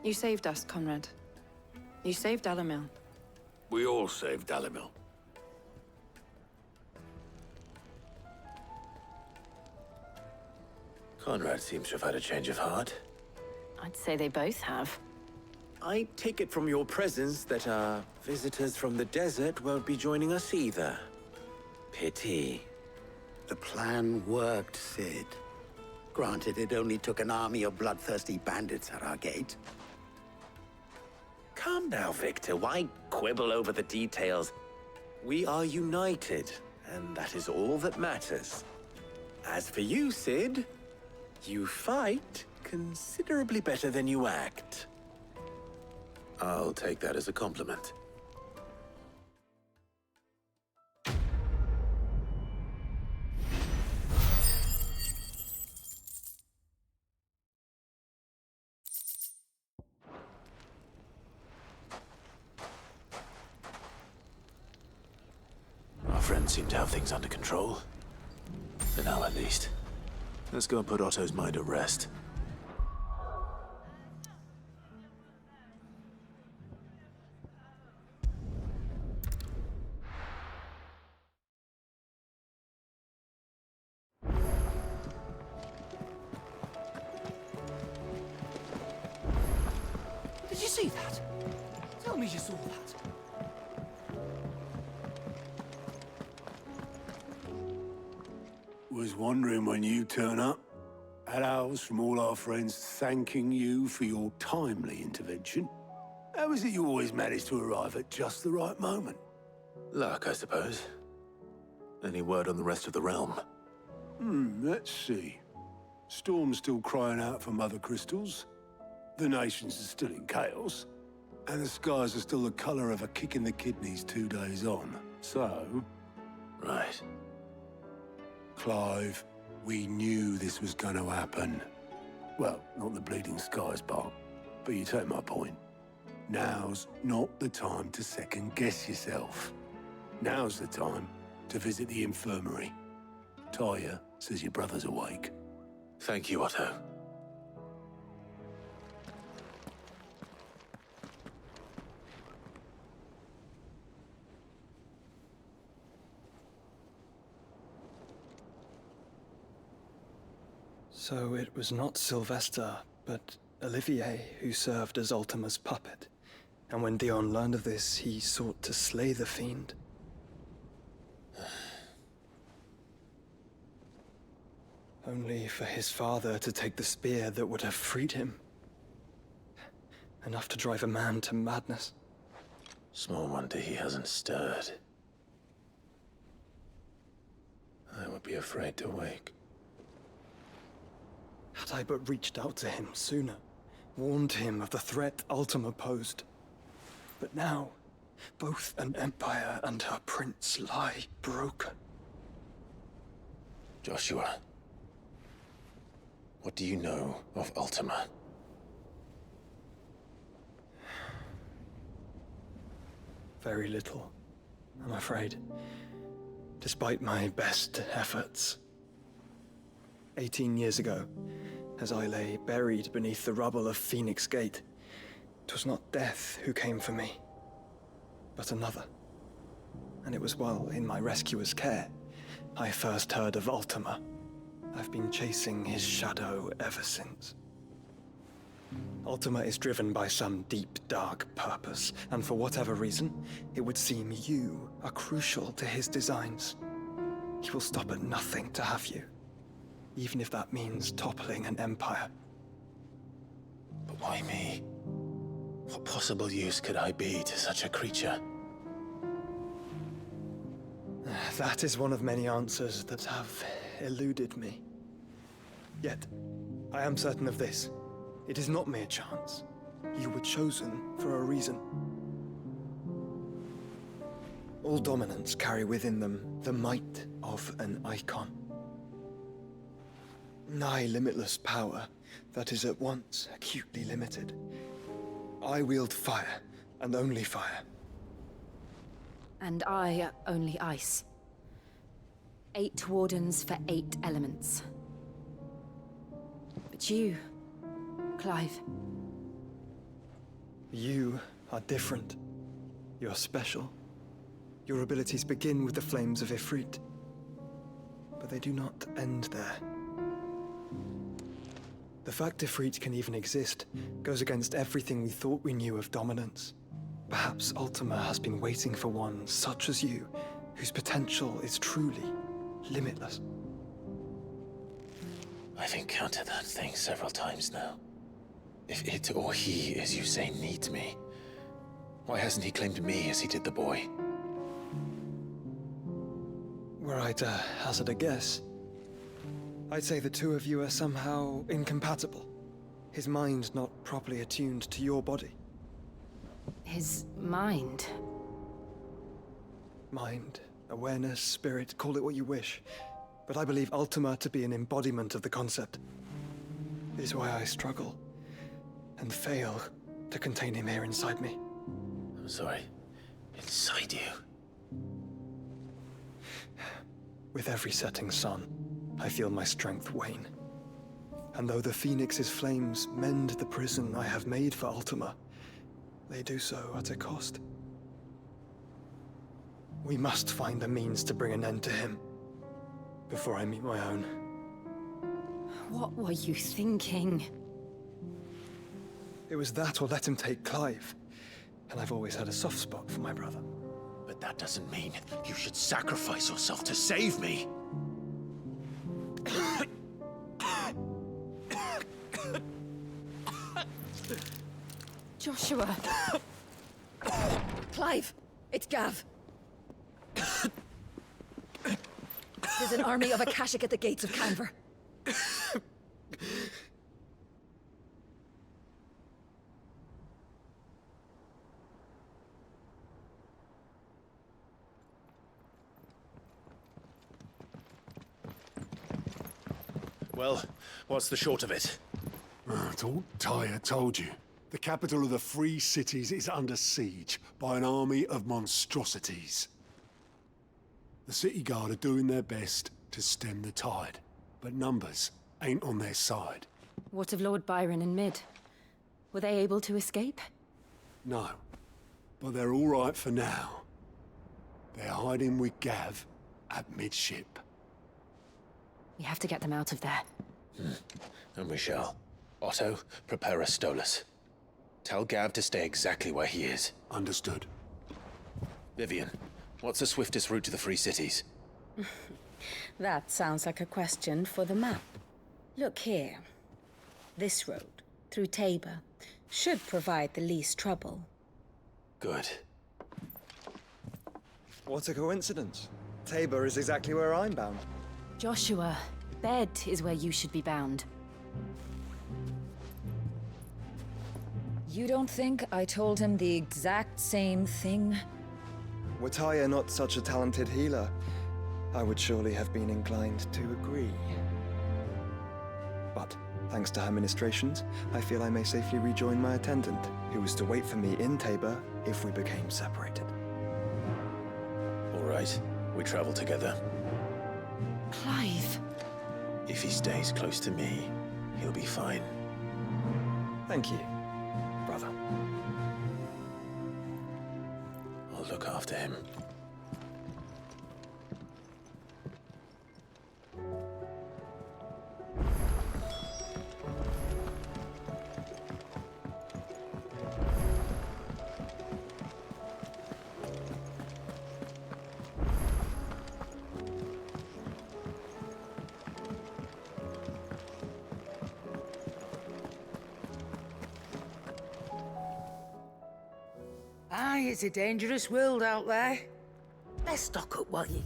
You saved us, Conrad. You saved Dalimil. We all saved Dalimil. Conrad seems to have had a change of heart. I'd say they both have. I take it from your presence that our visitors from the desert won't be joining us either. Pity. The plan worked, Sid. Granted, it only took an army of bloodthirsty bandits at our gate. Calm now, Victor. Why quibble over the details? We are united, and that is all that matters. As for you, Sid, you fight considerably better than you act. I'll take that as a compliment. Our friends seem to have things under control. For now, at least. Let's go and put Otto's mind at rest. Did you see that? Tell me you saw that. Was wondering when you turn up. Had ours from all our friends thanking you for your timely intervention. How is it you always manage to arrive at just the right moment? Luck, I suppose. Any word on the rest of the realm? Let's see. Storm's still crying out for Mother Crystals. The nations are still in chaos. And the skies are still the color of a kick in the kidneys 2 days on. So... Right. Clive, we knew this was going to happen. Well, not the bleeding skies part, but you take my point. Now's not the time to second-guess yourself. Now's the time to visit the infirmary. Talia says your brother's awake. Thank you, Otto. So it was not Sylvester, but Olivier who served as Ultima's puppet. And when Dion learned of this, he sought to slay the fiend. Only for his father to take the spear that would have freed him. Enough to drive a man to madness. Small wonder he hasn't stirred. I would be afraid to wake. Had I but reached out to him sooner, warned him of the threat Ultima posed. But now, both an empire and her prince lie broken. Joshua, what do you know of Ultima? Very little, I'm afraid. Despite my best efforts. 18 years ago, as I lay buried beneath the rubble of Phoenix Gate, 'twas not death who came for me, but another. And it was while in my rescuer's care, I first heard of Ultima. I've been chasing his shadow ever since. Ultima is driven by some deep, dark purpose, and for whatever reason, it would seem you are crucial to his designs. He will stop at nothing to have you. even if that means toppling an empire. But why me? What possible use could I be to such a creature? That is one of many answers that have eluded me. Yet, I am certain of this. It is not mere chance. You were chosen for a reason. All dominants carry within them the might of an icon. Nigh limitless power that is at once acutely limited. I wield fire, and only fire. And I only ice. 8 wardens for 8 elements. But you, Clive. You are different. You're special. Your abilities begin with the flames of Ifrit. But they do not end there. The fact Ifrit can even exist goes against everything we thought we knew of dominance. Perhaps Ultima has been waiting for one such as you, whose potential is truly limitless. I've encountered that thing several times now. If it or he, as you say, needs me, why hasn't he claimed me as he did the boy? Were I to hazard a guess, I'd say the two of you are somehow incompatible. His mind not properly attuned to your body. His mind? Mind, awareness, spirit, call it what you wish. But I believe Ultima to be an embodiment of the concept. It is why I struggle and fail to contain him here inside me. I'm sorry. Inside you? With every setting sun, I feel my strength wane. And though the Phoenix's flames mend the prison I have made for Ultima, they do so at a cost. We must find a means to bring an end to him before I meet my own. What were you thinking? It was that or let him take Clive. And I've always had a soft spot for my brother. But that doesn't mean you should sacrifice yourself to save me. Joshua! Clive! It's Gav! There's an army of Akashic at the gates of Canver. Well, what's the short of it? Thought Tyre told you. The capital of the Free Cities is under siege by an army of monstrosities. The city guard are doing their best to stem the tide, but numbers ain't on their side. What of Lord Byron and Mid? Were they able to escape? No, but they're all right for now. They're hiding with Gav at midship. We have to get them out of there. And we shall. Otto, prepare a Stolas. Tell Gav to stay exactly where he is. Understood. Vivian, what's the swiftest route to the Free Cities? That sounds like a question for the map. Look here. This road, through Tabor, should provide the least trouble. Good. What a coincidence. Tabor is exactly where I'm bound. Joshua, bed is where you should be bound. You don't think I told him the exact same thing? Were Tyre not such a talented healer, I would surely have been inclined to agree. But, thanks to her ministrations, I feel I may safely rejoin my attendant, who was to wait for me in Tabor if we became separated. All right, we travel together. Clive! If he stays close to me, he'll be fine. Thank you, brother. I'll look after him. Aye, it's a dangerous world out there. Let's stock up while you...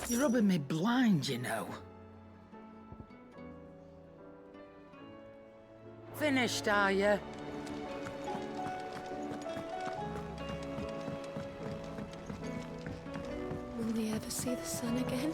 You're rubbing me blind, you know. Finished, are you? Will we ever see the sun again?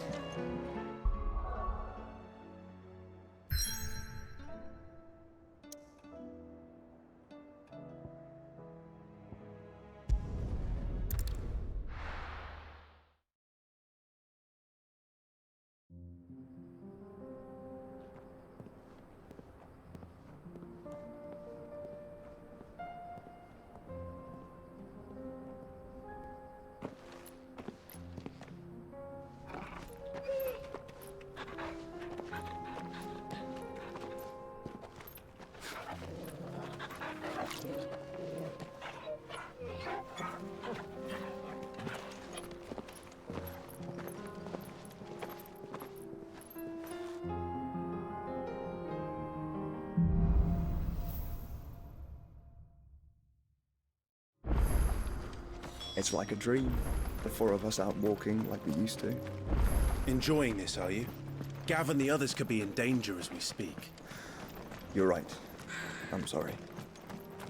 It's like a dream. The four of us out walking like we used to. Enjoying this, are you? Gav and the others could be in danger as we speak. You're right. I'm sorry.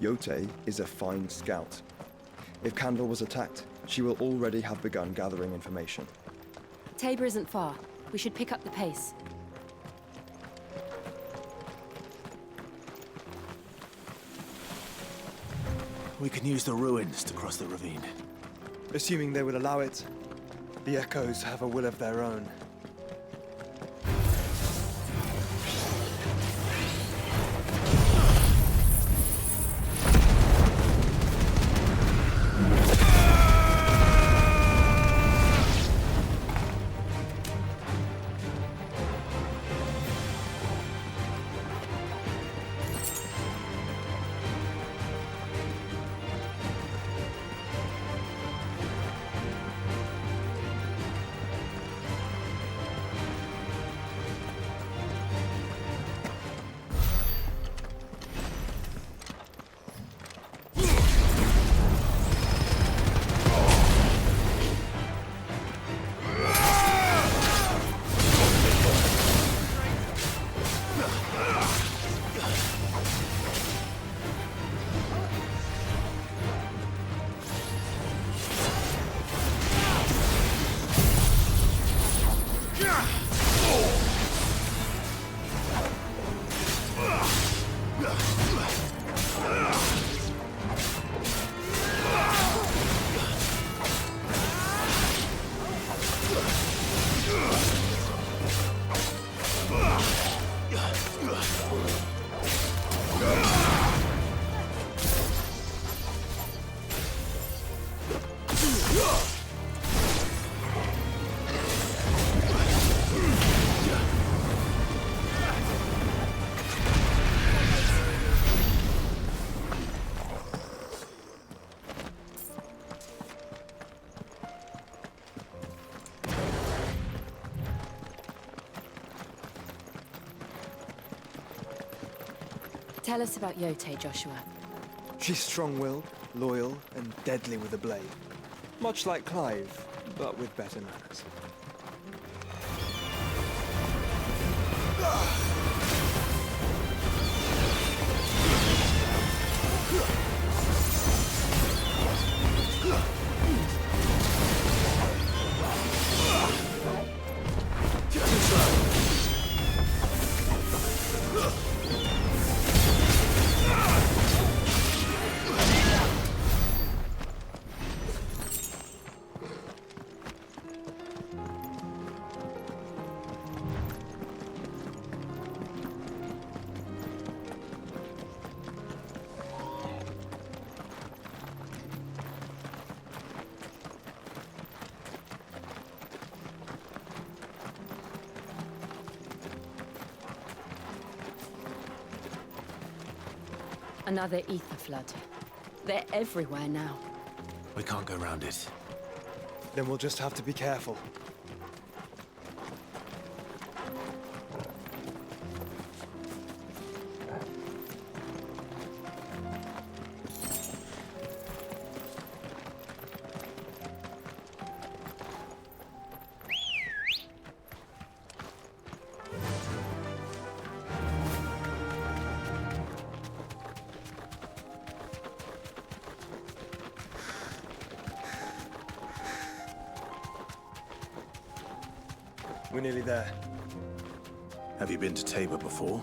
Yote is a fine scout. If Candle was attacked, she will already have begun gathering information. Tabor isn't far. We should pick up the pace. We can use the ruins to cross the ravine. Assuming they will allow it. The Echoes have a will of their own. Tell us about Yote, Joshua. She's strong-willed, loyal, and deadly with a blade. Much like Clive, but with better manners. Another ether flood. They're everywhere now. We can't go round it. Then we'll just have to be careful. We're nearly there. Have you been to Tabor before?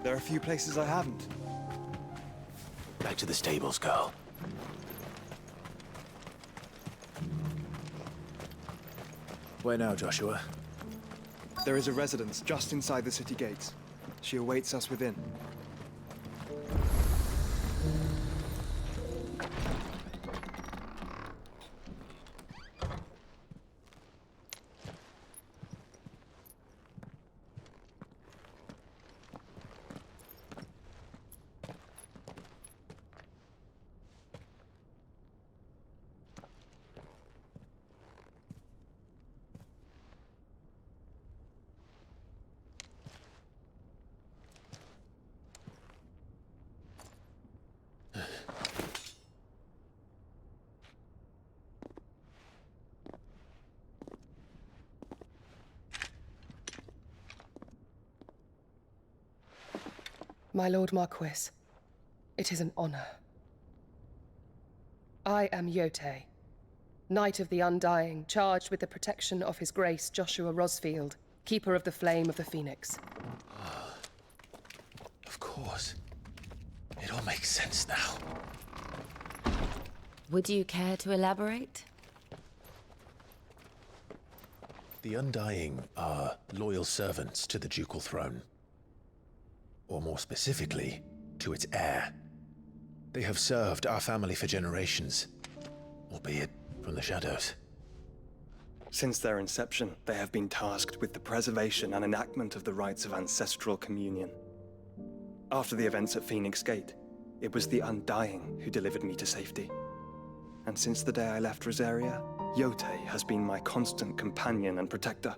There are a few places I haven't. Back to the stables, girl. Where now, Joshua? There is a residence just inside the city gates. She awaits us within. My Lord Marquis, it is an honor. I am Yote, Knight of the Undying, charged with the protection of His Grace Joshua Rosfield, Keeper of the Flame of the Phoenix. Of course. It all makes sense now. Would you care to elaborate? The Undying are loyal servants to the ducal throne. Or more specifically, to its heir. They have served our family for generations, albeit from the shadows. Since their inception, they have been tasked with the preservation and enactment of the rites of ancestral communion. After the events at Phoenix Gate, it was the Undying who delivered me to safety. And since the day I left Rosaria, Yote has been my constant companion and protector.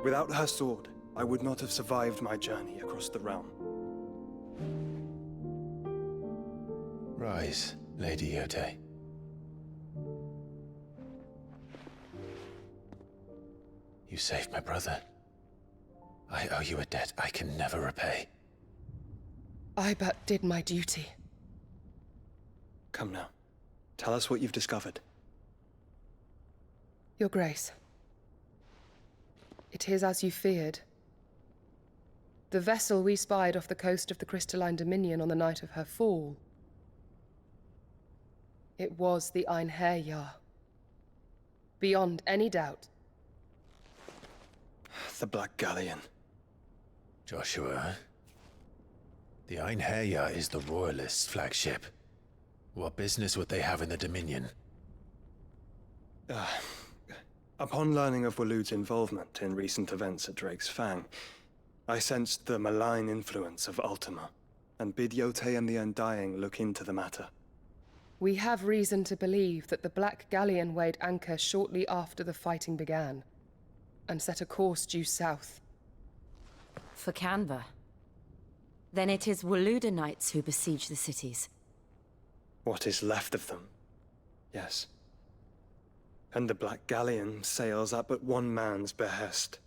Without her sword, I would not have survived my journey across the realm. Rise, Lady Yote. You saved my brother. I owe you a debt I can never repay. I but did my duty. Come now. Tell us what you've discovered. Your Grace. It is as you feared. The vessel we spied off the coast of the Crystalline Dominion on the night of her fall. It was the Einherjar. Beyond any doubt. The Black Galleon. Joshua, the Einherjar is the Royalists' flagship. What business would they have in the Dominion? Upon learning of Waloed's involvement in recent events at Drake's Fang, I sensed the malign influence of Ultima, and bid Yote and the Undying look into the matter. We have reason to believe that the Black Galleon weighed anchor shortly after the fighting began, and set a course due south. For Canva. Then it is Waloed knights who besiege the cities. What is left of them? Yes. And the Black Galleon sails at but one man's behest.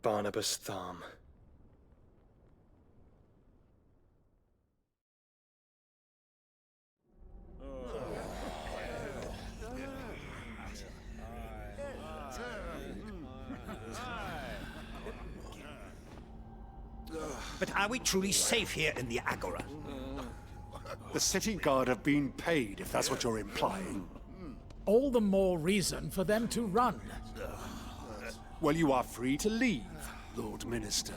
Barnabas Tharm. But are we truly safe here in the Agora? The city guard have been paid, if that's what you're implying. All the more reason for them to run. Well, you are free to leave, Lord Minister.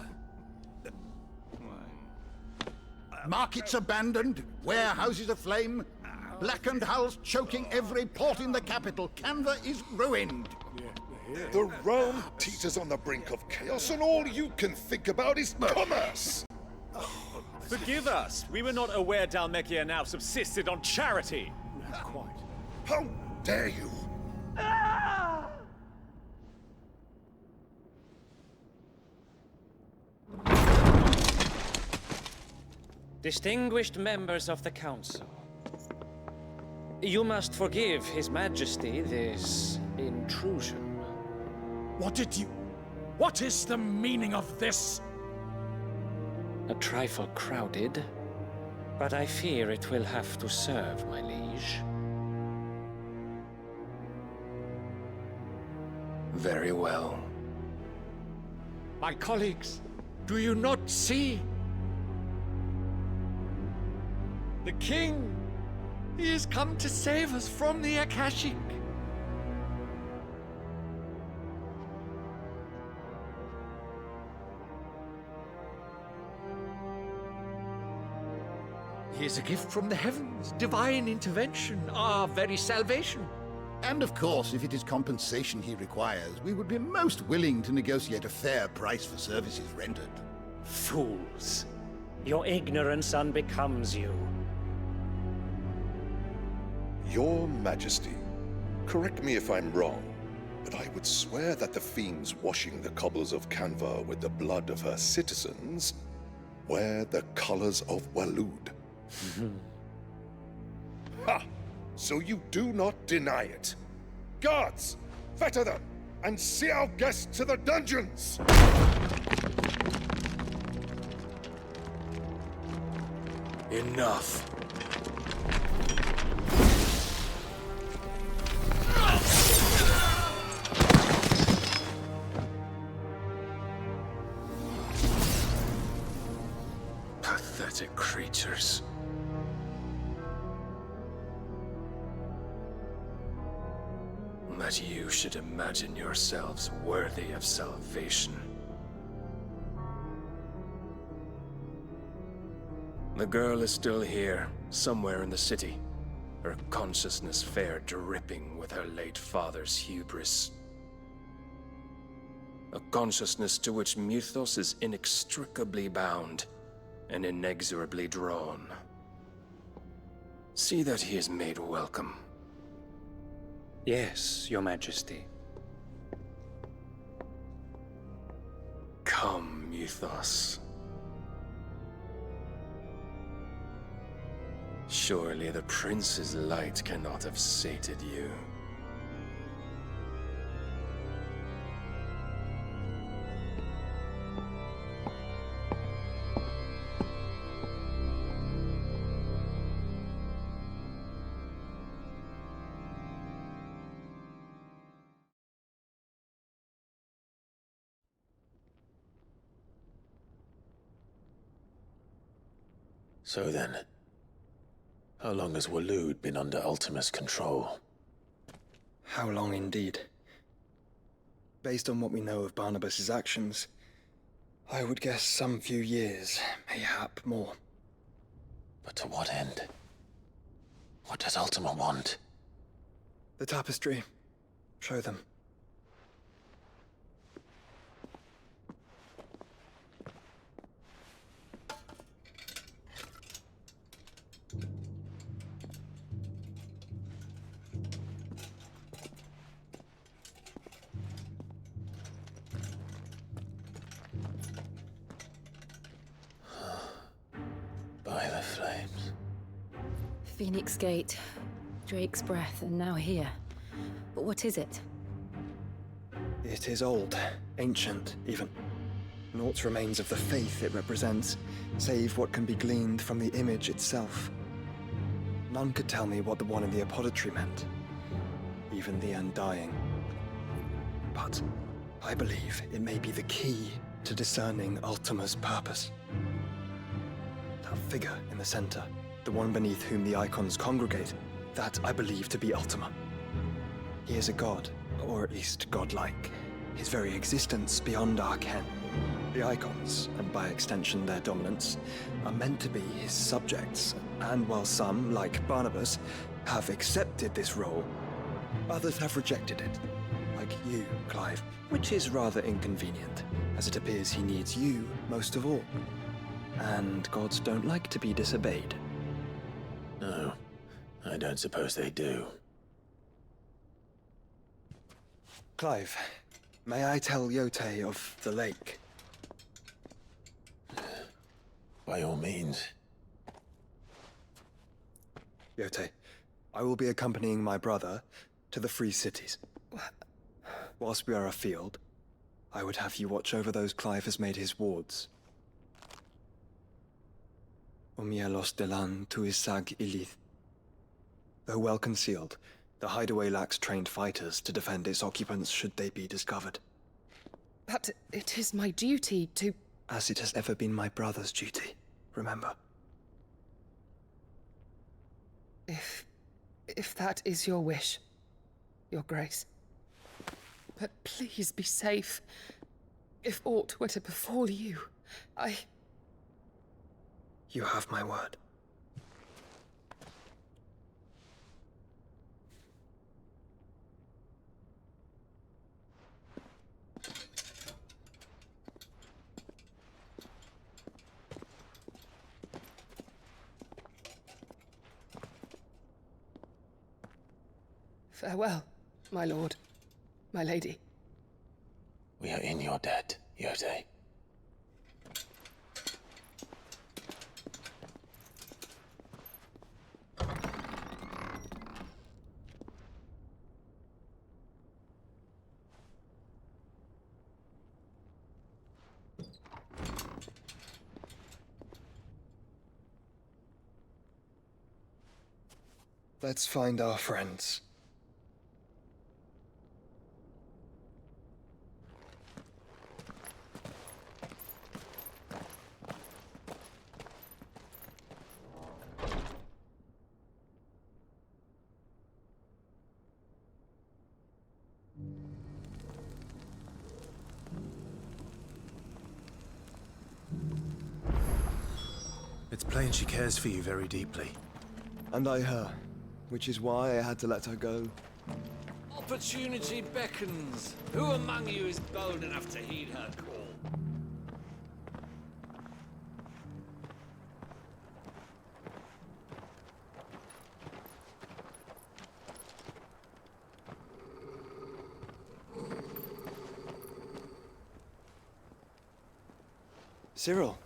Markets abandoned, warehouses aflame, blackened hulls choking every port in the capital. Canva is ruined. The realm teeters on the brink of chaos, and all you can think about is commerce! Forgive us! We were not aware Dhalmekia now subsisted on charity! Not quite. How dare you! Distinguished members of the Council, you must forgive His Majesty this intrusion. What is the meaning of this? A trifle crowded, but I fear it will have to serve, my liege. Very well. My colleagues, do you not see? The king! He has come to save us from the Akashic! He is a gift from the heavens, divine intervention, our very salvation. And of course, if it is compensation he requires, we would be most willing to negotiate a fair price for services rendered. Fools! Your ignorance unbecomes you. Your Majesty, correct me if I'm wrong, but I would swear that the fiends washing the cobbles of Canva with the blood of her citizens wear the colors of Waloed. Ha! So you do not deny it. Guards, fetter them, and see our guests to the dungeons! Enough. Pathetic creatures. That you should imagine yourselves worthy of salvation. The girl is still here, somewhere in the city, her consciousness fair dripping with her late father's hubris. A consciousness to which Mythos is inextricably bound and inexorably drawn. See that he is made welcome. Yes, Your Majesty. Come, Mythos. Surely the prince's light cannot have sated you. So then, how long has Waloed been under Ultima's control? How long indeed? Based on what we know of Barnabas's actions, I would guess some few years, mayhap more. But to what end? What does Ultima want? The tapestry. Show them. By the flames. Phoenix Gate, Drake's Breath, and now here. But what is it? It is old, ancient, even. Naught remains of the faith it represents, save what can be gleaned from the image itself. None could tell me what the one in the apothecary meant, even the Undying. But I believe it may be the key to discerning Ultima's purpose. That figure in the center, the one beneath whom the icons congregate, that I believe to be Ultima. He is a god, or at least godlike, his very existence beyond our ken. The icons, and by extension their dominance, are meant to be his subjects, and while some, like Barnabas, have accepted this role, others have rejected it, like you, Clive, which is rather inconvenient, as it appears he needs you most of all. And gods don't like to be disobeyed. No, I don't suppose they do. Clive, may I tell Yote of the lake? By all means. Yote, I will be accompanying my brother to the Free Cities. Whilst we are afield, I would have you watch over those Clive has made his wards. Omielos delan tu isag ilith. Though well concealed, The hideaway lacks trained fighters to defend its occupants should they be discovered. But it is my duty to... As it has ever been my brother's duty, remember. If that is your wish, Your Grace. But please be safe. If aught were to befall you, You have my word. Farewell, my lord, my lady. We are in your debt, Yotei. Let's find our friends. It's plain she cares for you very deeply. And I her, which is why I had to let her go. Opportunity beckons. Who among you is bold enough to heed her call? Cyril.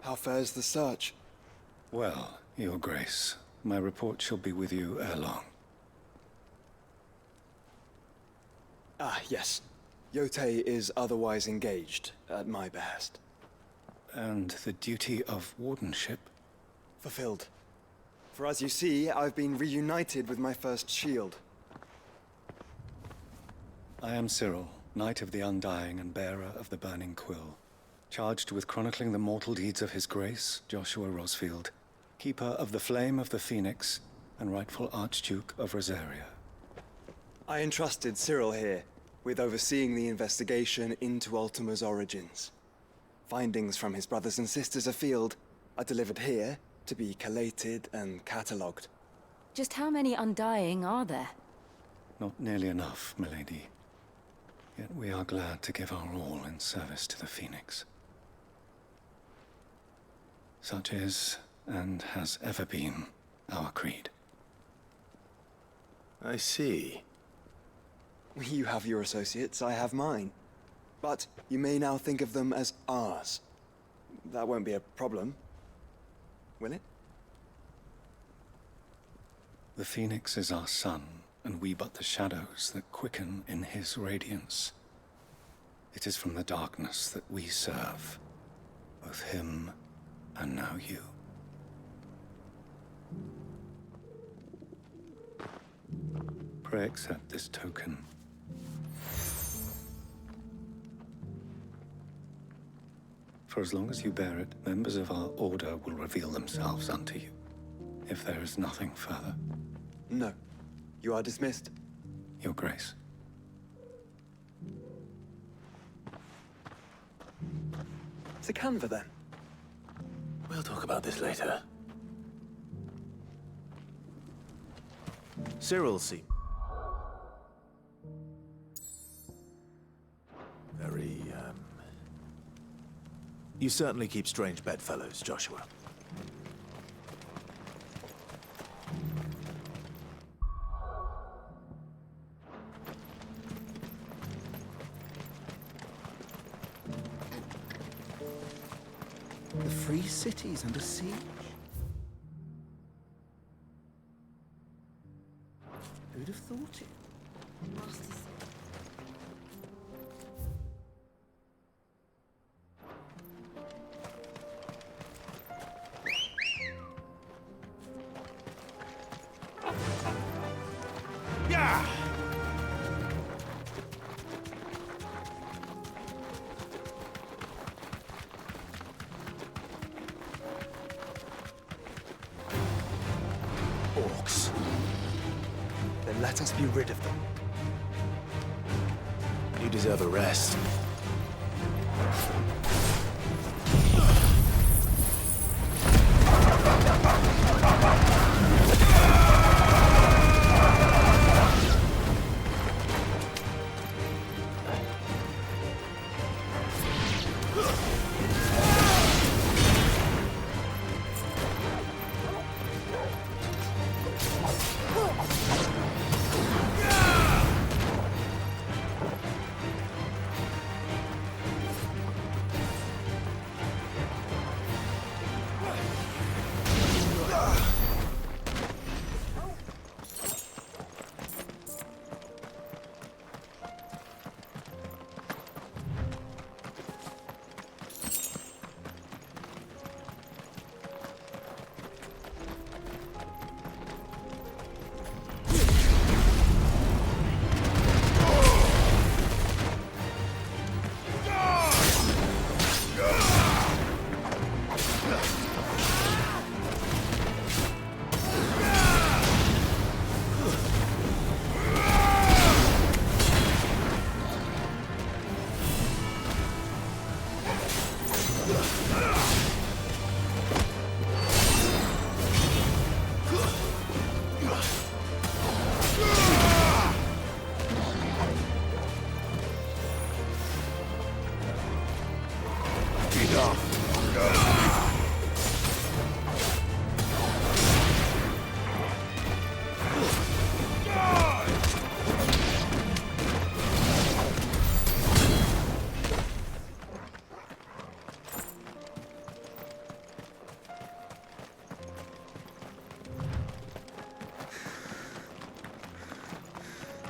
How fares the search? Well, Your Grace, my report shall be with you ere long. Ah, yes. Yotei is otherwise engaged, at my behest. And the duty of wardenship? Fulfilled. For as you see, I've been reunited with my first shield. I am Cyril, Knight of the Undying and bearer of the Burning Quill, charged with chronicling the mortal deeds of His Grace, Joshua Rosfield, Keeper of the Flame of the Phoenix, and rightful Archduke of Rosaria. I entrusted Cyril here with overseeing the investigation into Ultima's origins. Findings from his brothers and sisters afield are delivered here to be collated and catalogued. Just how many Undying are there? Not nearly enough, milady. Yet we are glad to give our all in service to the Phoenix. Such is, and has ever been, our creed. I see. You have your associates, I have mine. But you may now think of them as ours. That won't be a problem, will it? The Phoenix is our sun, and we but the shadows that quicken in his radiance. It is from the darkness that we serve, both him and now you. Pray accept this token. For as long as you bear it, members of our order will reveal themselves unto you, if there is nothing further. No. You are dismissed. Your Grace. To Canva, then. We'll talk about this later. Cyril seems very, You certainly keep strange bedfellows, Joshua. The free city's under siege? Who'd have thought it? let us be rid of them. You deserve a rest.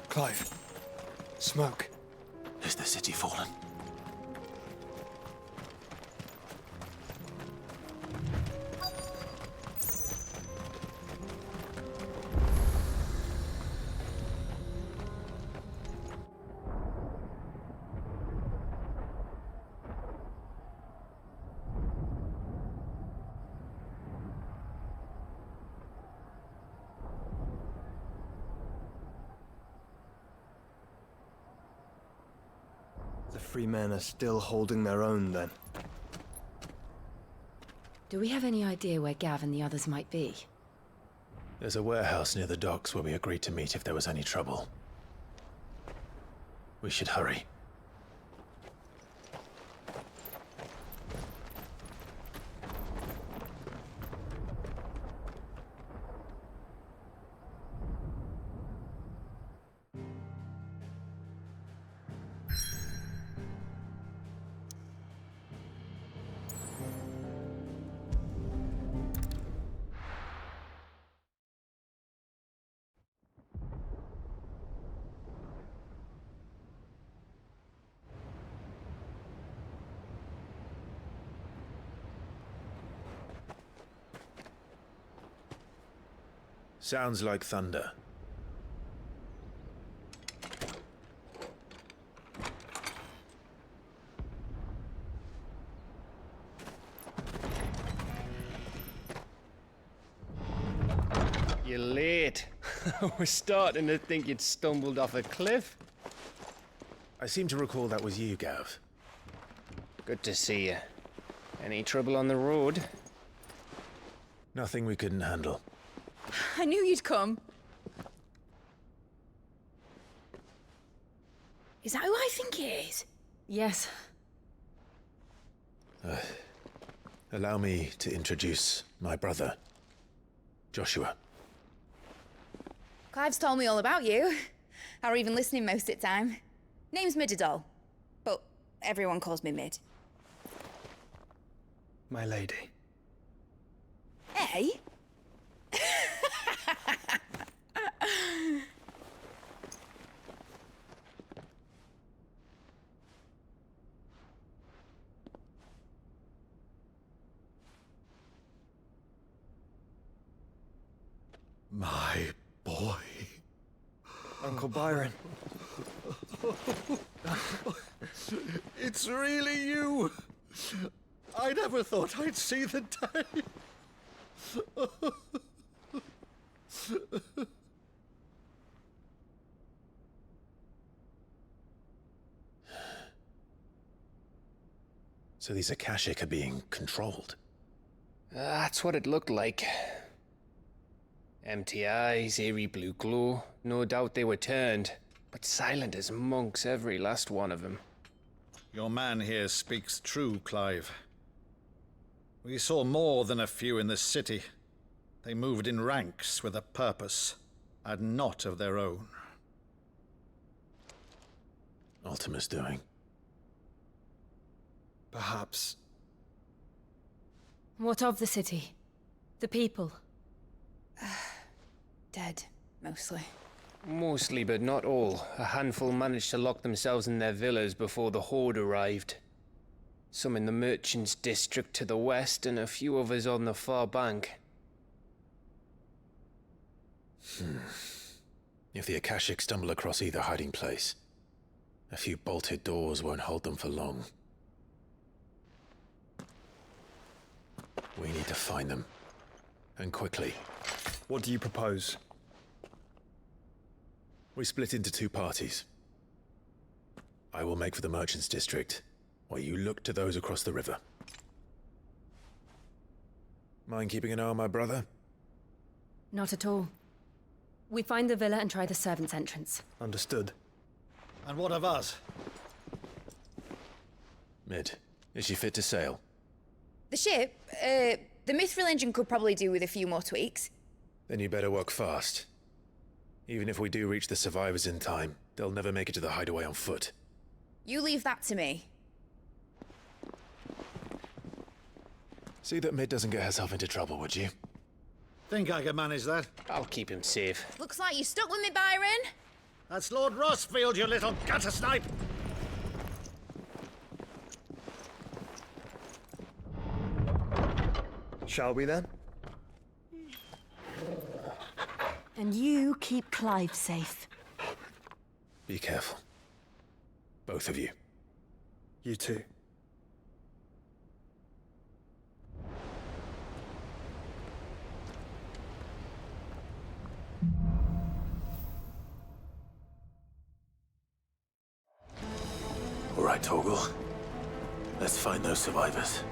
Clive. Smoke. Is the city fallen? The free men are still holding their own, then. Do we have any idea where Gav and the others might be? There's a warehouse near the docks where we agreed to meet if there was any trouble. We should hurry. Sounds like thunder. You're late. We're starting to think you'd stumbled off a cliff. I seem to recall that was you, Gav. Good to see you. Any trouble on the road? Nothing we couldn't handle. I knew you'd come. Is that who I think it is? Yes. Allow me to introduce my brother, Joshua. Clive's told me all about you. Or even listening most of the time. Name's Midadol, but everyone calls me Mid. My lady. Eh? My boy. Uncle Byron. It's really you. I never thought I'd see the day. So these Akashic are being controlled? That's what it looked like. Empty eyes, eerie blue glow. No doubt they were turned, but silent as monks, every last one of them. Your man here speaks true, Clive. We saw more than a few in this city. They moved in ranks with a purpose, and not of their own. Ultima's doing. Perhaps. What of the city? The people? Dead, mostly. Mostly, but not all. A handful managed to lock themselves in their villas before the Horde arrived. Some in the Merchants' District to the west, and a few others on the far bank. If the Akashic stumble across either hiding place, a few bolted doors won't hold them for long. We need to find them. And quickly. What do you propose? We split into two parties. I will make for the Merchants' District, while you look to those across the river. Mind keeping an eye on my brother? Not at all. We find the villa and try the servants' entrance. Understood. And what of us? Mid, is she fit to sail? The ship, the Mithril engine could probably do with a few more tweaks. Then you better work fast. Even if we do reach the survivors in time, they'll never make it to the hideaway on foot. You leave that to me. See that Mid doesn't get herself into trouble, would you? Think I can manage that? I'll keep him safe. Looks like you stuck with me, Byron. That's Lord Rossfield, you little gutter snipe! Shall we then? And you keep Clive safe. Be careful. Both of you. You too. All right, Torgal. Let's find those survivors.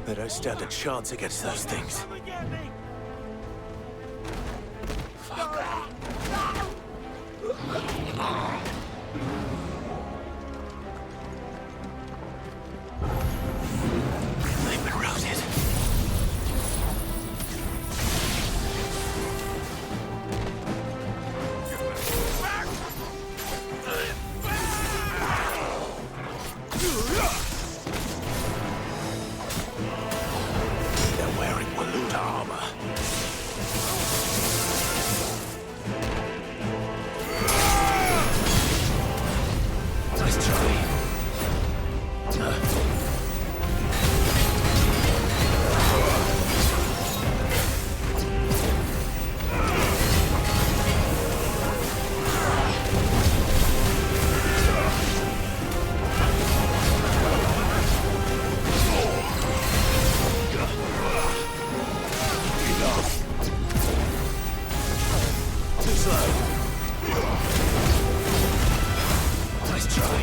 They don't stand a chance against those things. They've been routed. They're wearing Waluta armor. Nice try. Too slow. Nice try.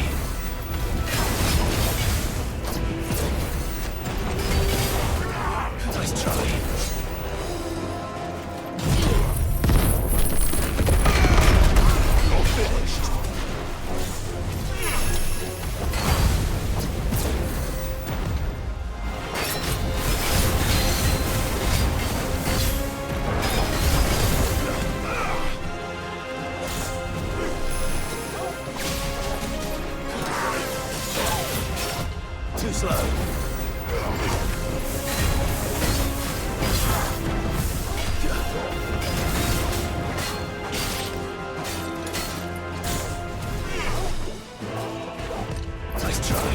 Nice try. You're finished. Too slow. Nice try.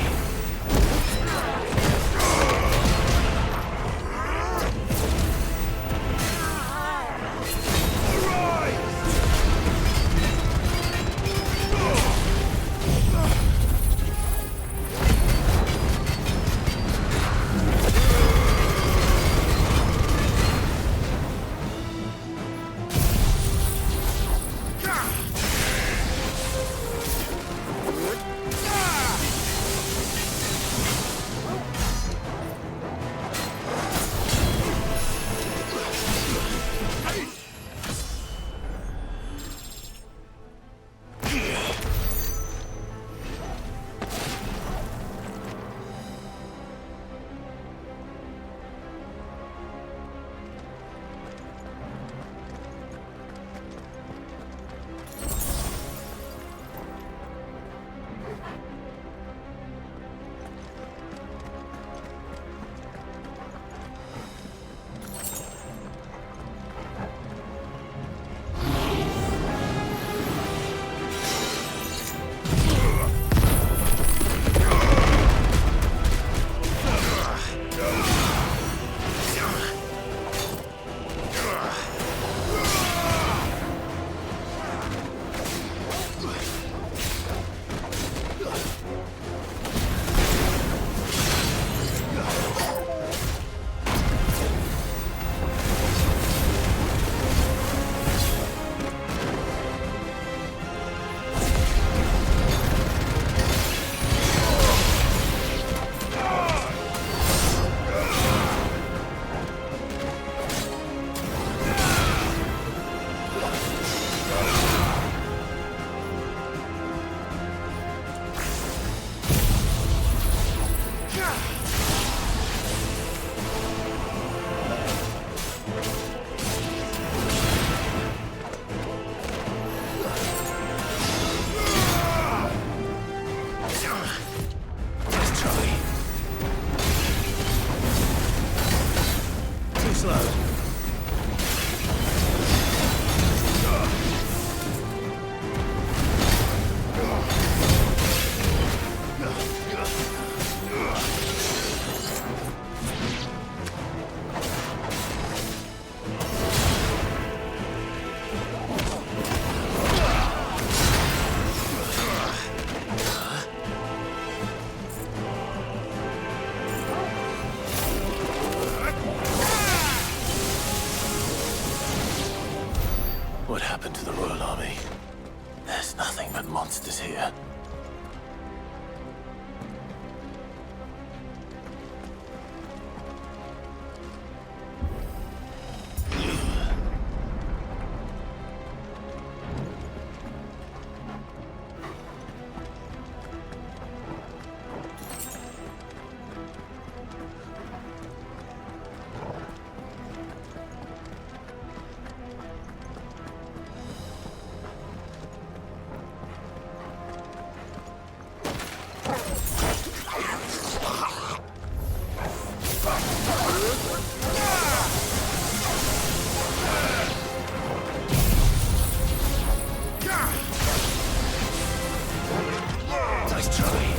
slow. What happened to the Royal Army? There's nothing but monsters here. Nice try.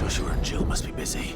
Joshua and Jill must be busy.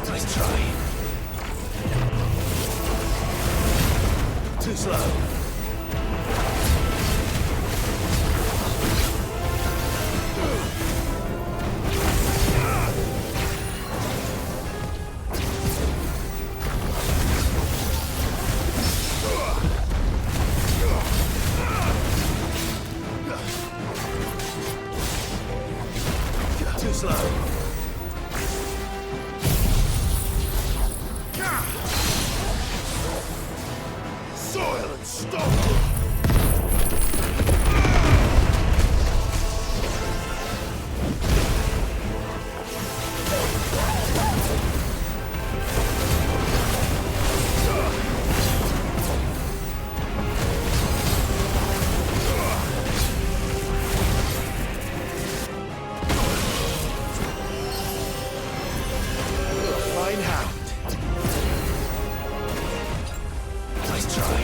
Nice try. Too slow. Too slow. Soil and stone! Fine hound. Nice try.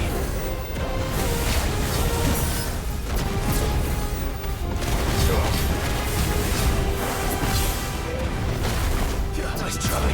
Nice try.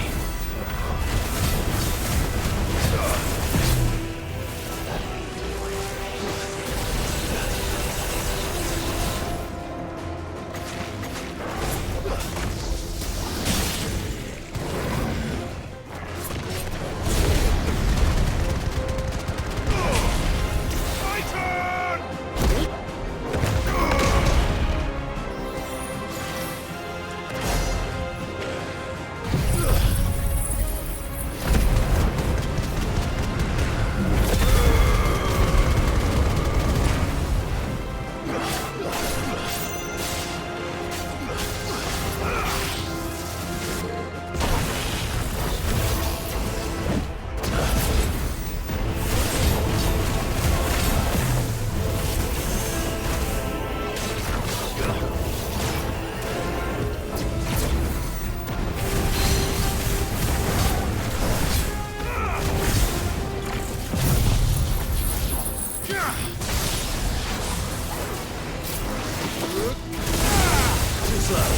Too slow.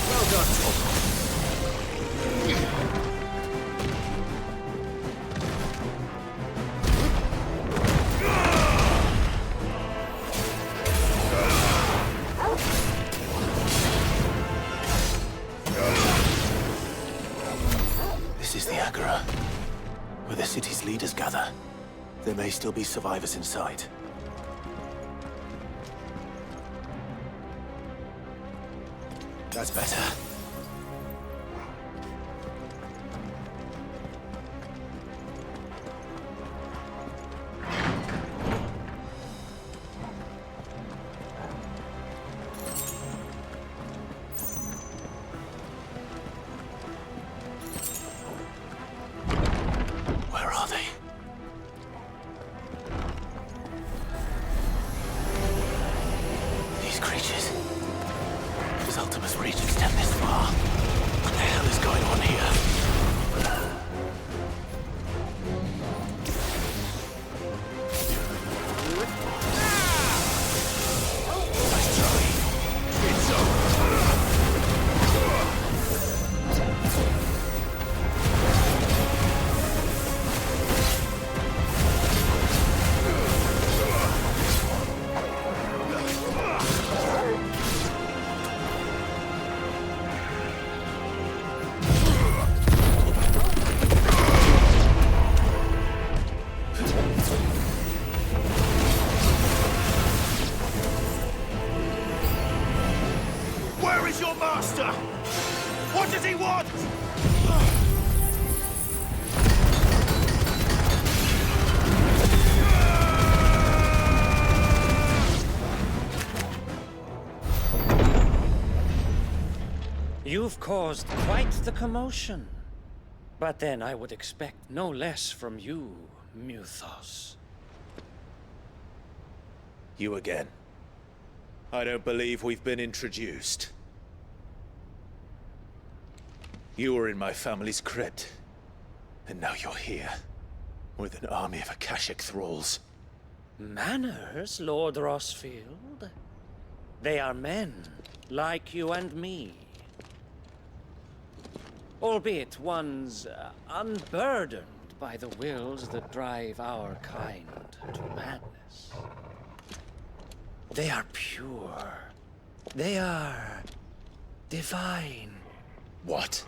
Well done. This is the Agora, where the city's leaders gather. There may still be survivors inside. That's better. Where are they? These creatures. Does Ultima's reach extend this far? What the hell is going on here? Nice try. It's over. Where is your master? What does he want? You've caused quite the commotion. But then I would expect no less from you, Mythos. You again. I don't believe we've been introduced. You were in my family's crypt, and now you're here, with an army of Akashic thralls. Manners, Lord Rosfield? They are men, like you and me. Albeit ones unburdened by the wills that drive our kind to madness. They are pure. They are divine. What?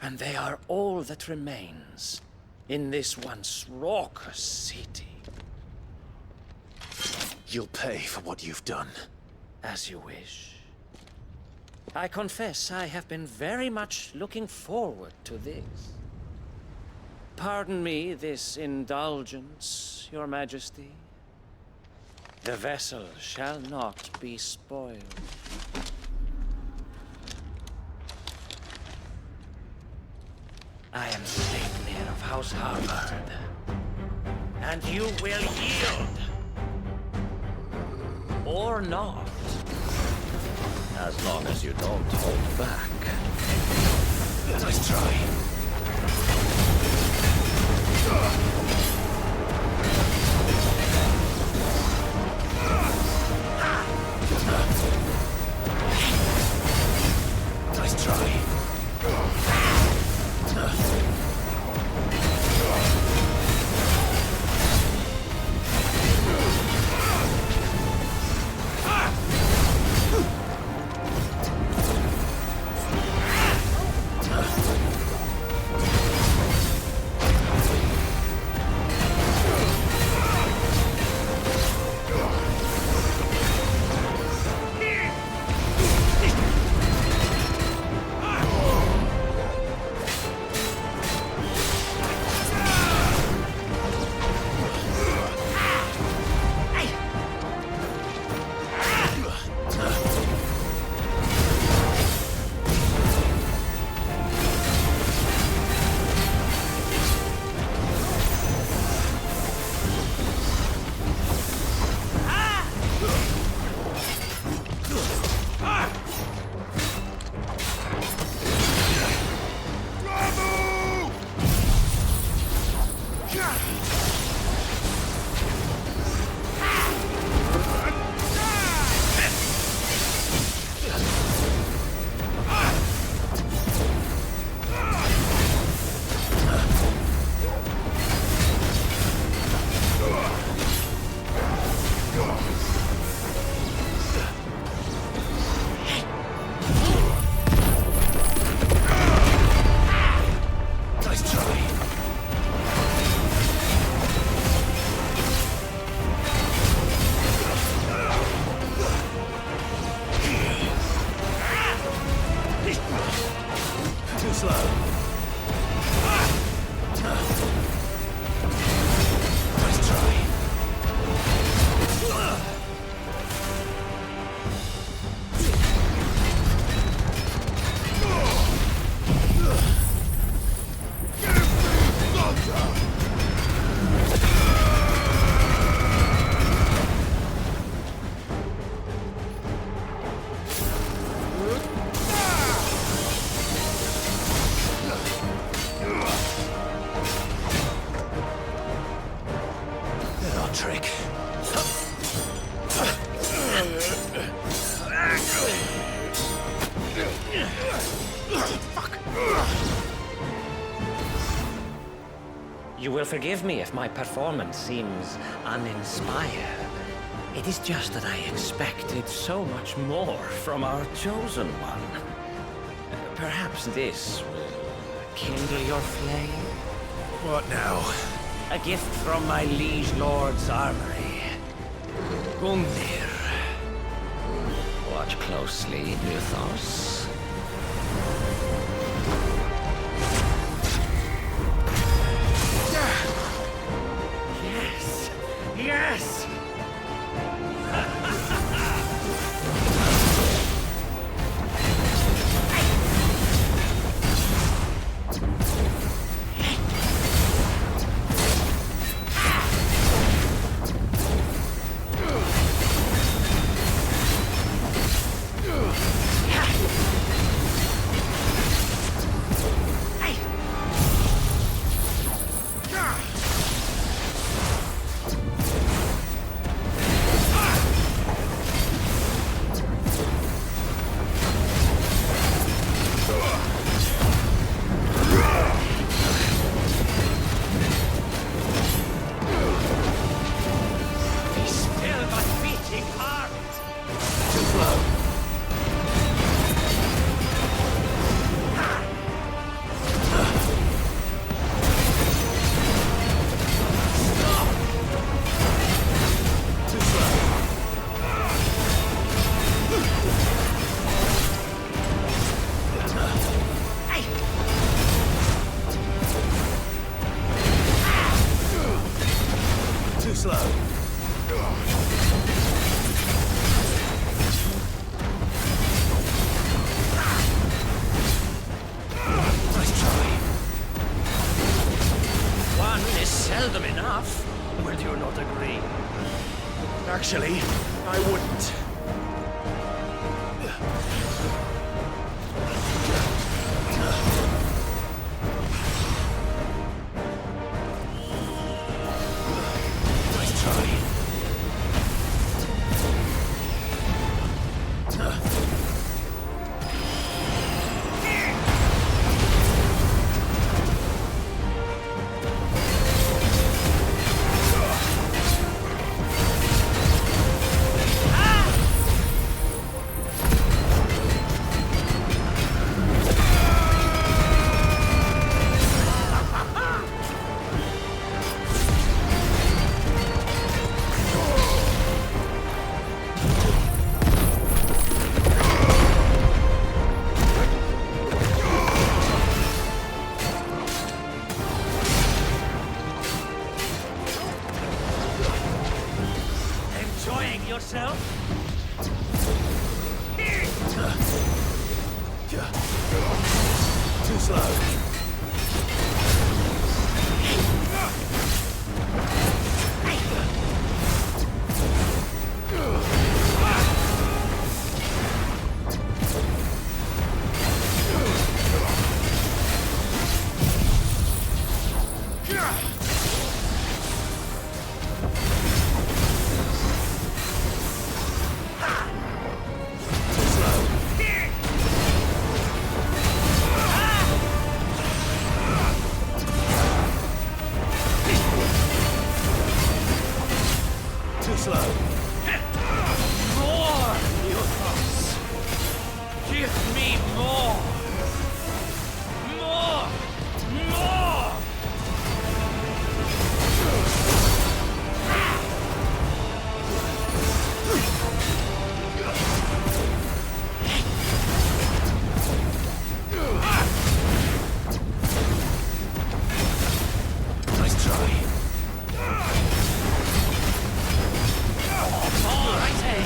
And they are all that remains in this once raucous city. You'll pay for what you've done. As you wish. I confess I have been very much looking forward to this. Pardon me this indulgence, Your Majesty. The vessel shall not be spoiled. I am Sleipnir of House Harvard, and you will yield. Or not. As long as you don't hold back. Nice try. Nice try. You will forgive me if my performance seems uninspired. It is just that I expected so much more from our chosen one. Perhaps this will kindle your flame? What now? A gift from my liege lord's armory. Gungnir. Watch closely, Mythos. Actually, I wouldn't. Nice try. Enjoying yourself? Too slow. Too slow. More, Muthos! Give me more! More! More! Nice try. More, I say!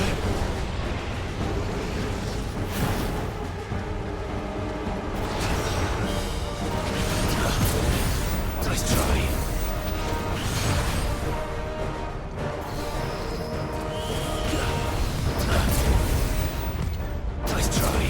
Nice try. Nice try.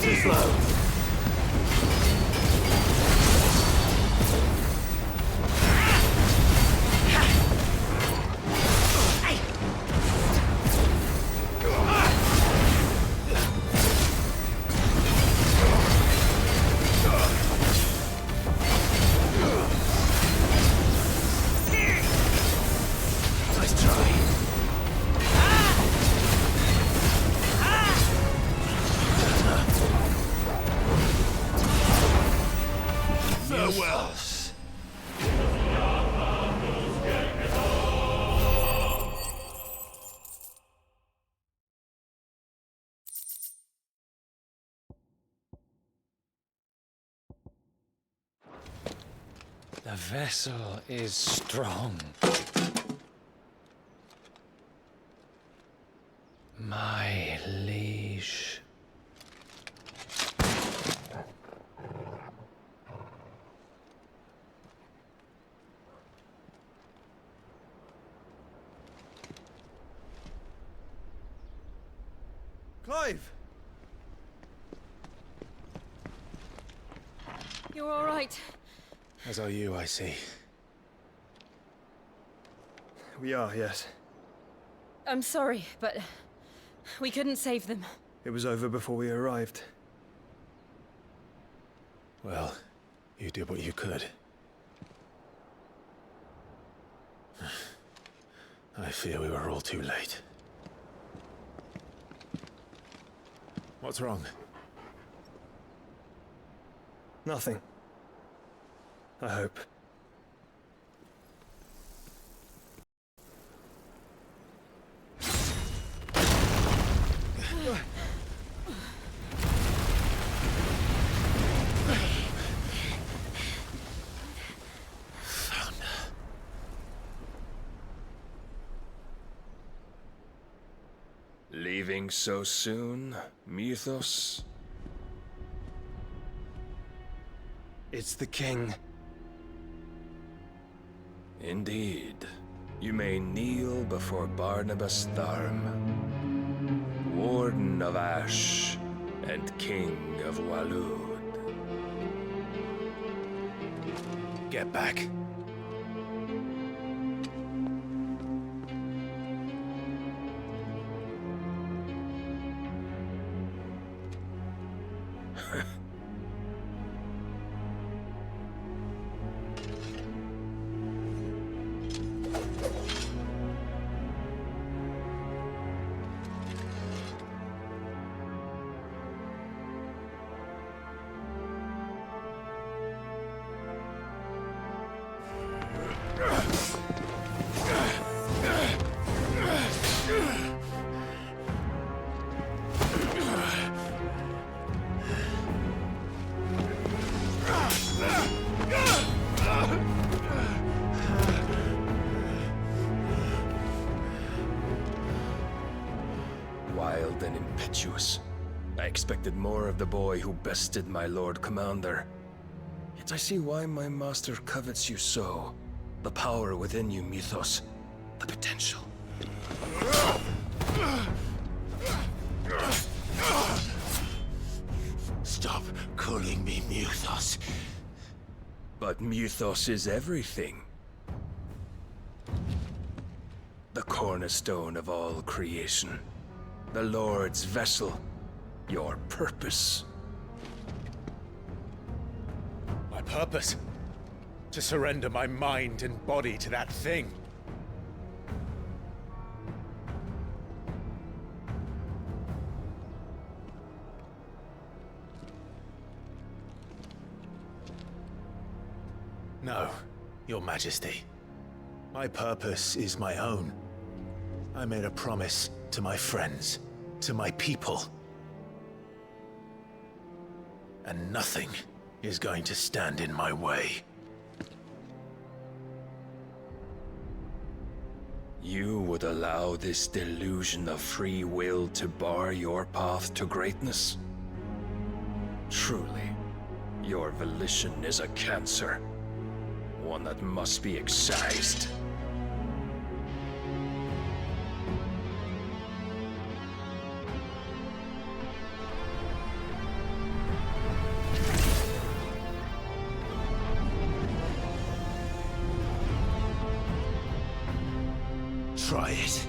Too slow. Nice try. Farewell. The vessel is strong. My liege. Clive! You're all right. As are you, I see. We are, yes. I'm sorry, but we couldn't save them. It was over before we arrived. Well, you did what you could. I fear we were all too late. What's wrong? Nothing. I hope. Leaving so soon, Mythos? It's the king. Indeed. You may kneel before Barnabas Tharm, Warden of Ash and King of Waloed. Get back. Wild and impetuous. I expected more of the boy who bested my Lord Commander. Yet I see why my master covets you so. The power within you, Mythos. The potential. Stop calling me Mythos. But Mythos is everything. The cornerstone of all creation. The Lord's vessel. Your purpose. My purpose? To surrender my mind and body to that thing. No, Your Majesty. My purpose is my own. I made a promise to my friends, to my people. And nothing is going to stand in my way. You would allow this delusion of free will to bar your path to greatness? Truly, your volition is a cancer. One that must be excised. Try it.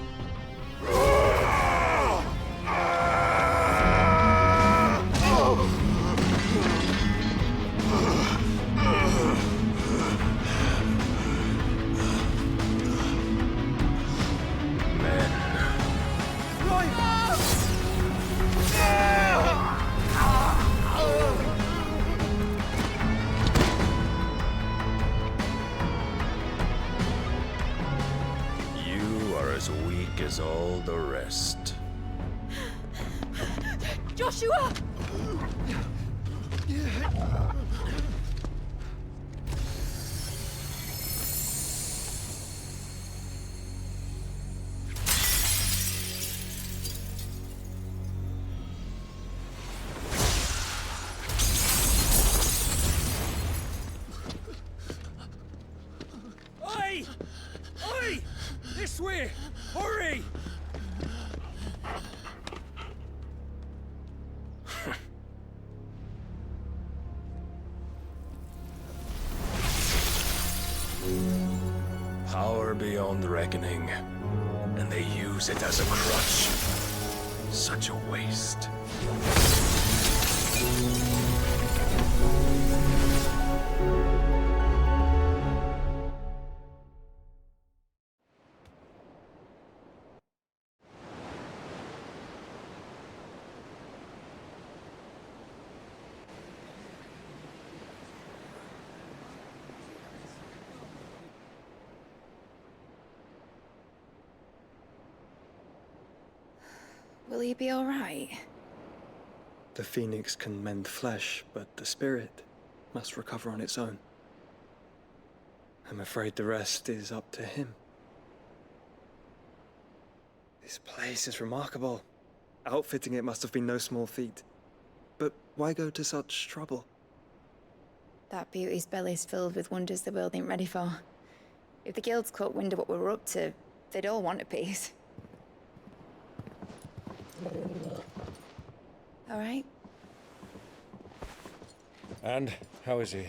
As weak as all the rest. Joshua! Oi! Oi! This way! Hurry! Power beyond reckoning, and they use it as a crutch. Such a waste. Will he be all right? The phoenix can mend flesh, but the spirit must recover on its own. I'm afraid the rest is up to him. This place is remarkable. Outfitting it must have been no small feat. But why go to such trouble? That beauty's belly's filled with wonders the world ain't ready for. If the guilds caught wind of what we were up to, they'd all want a piece. All right? And how is he?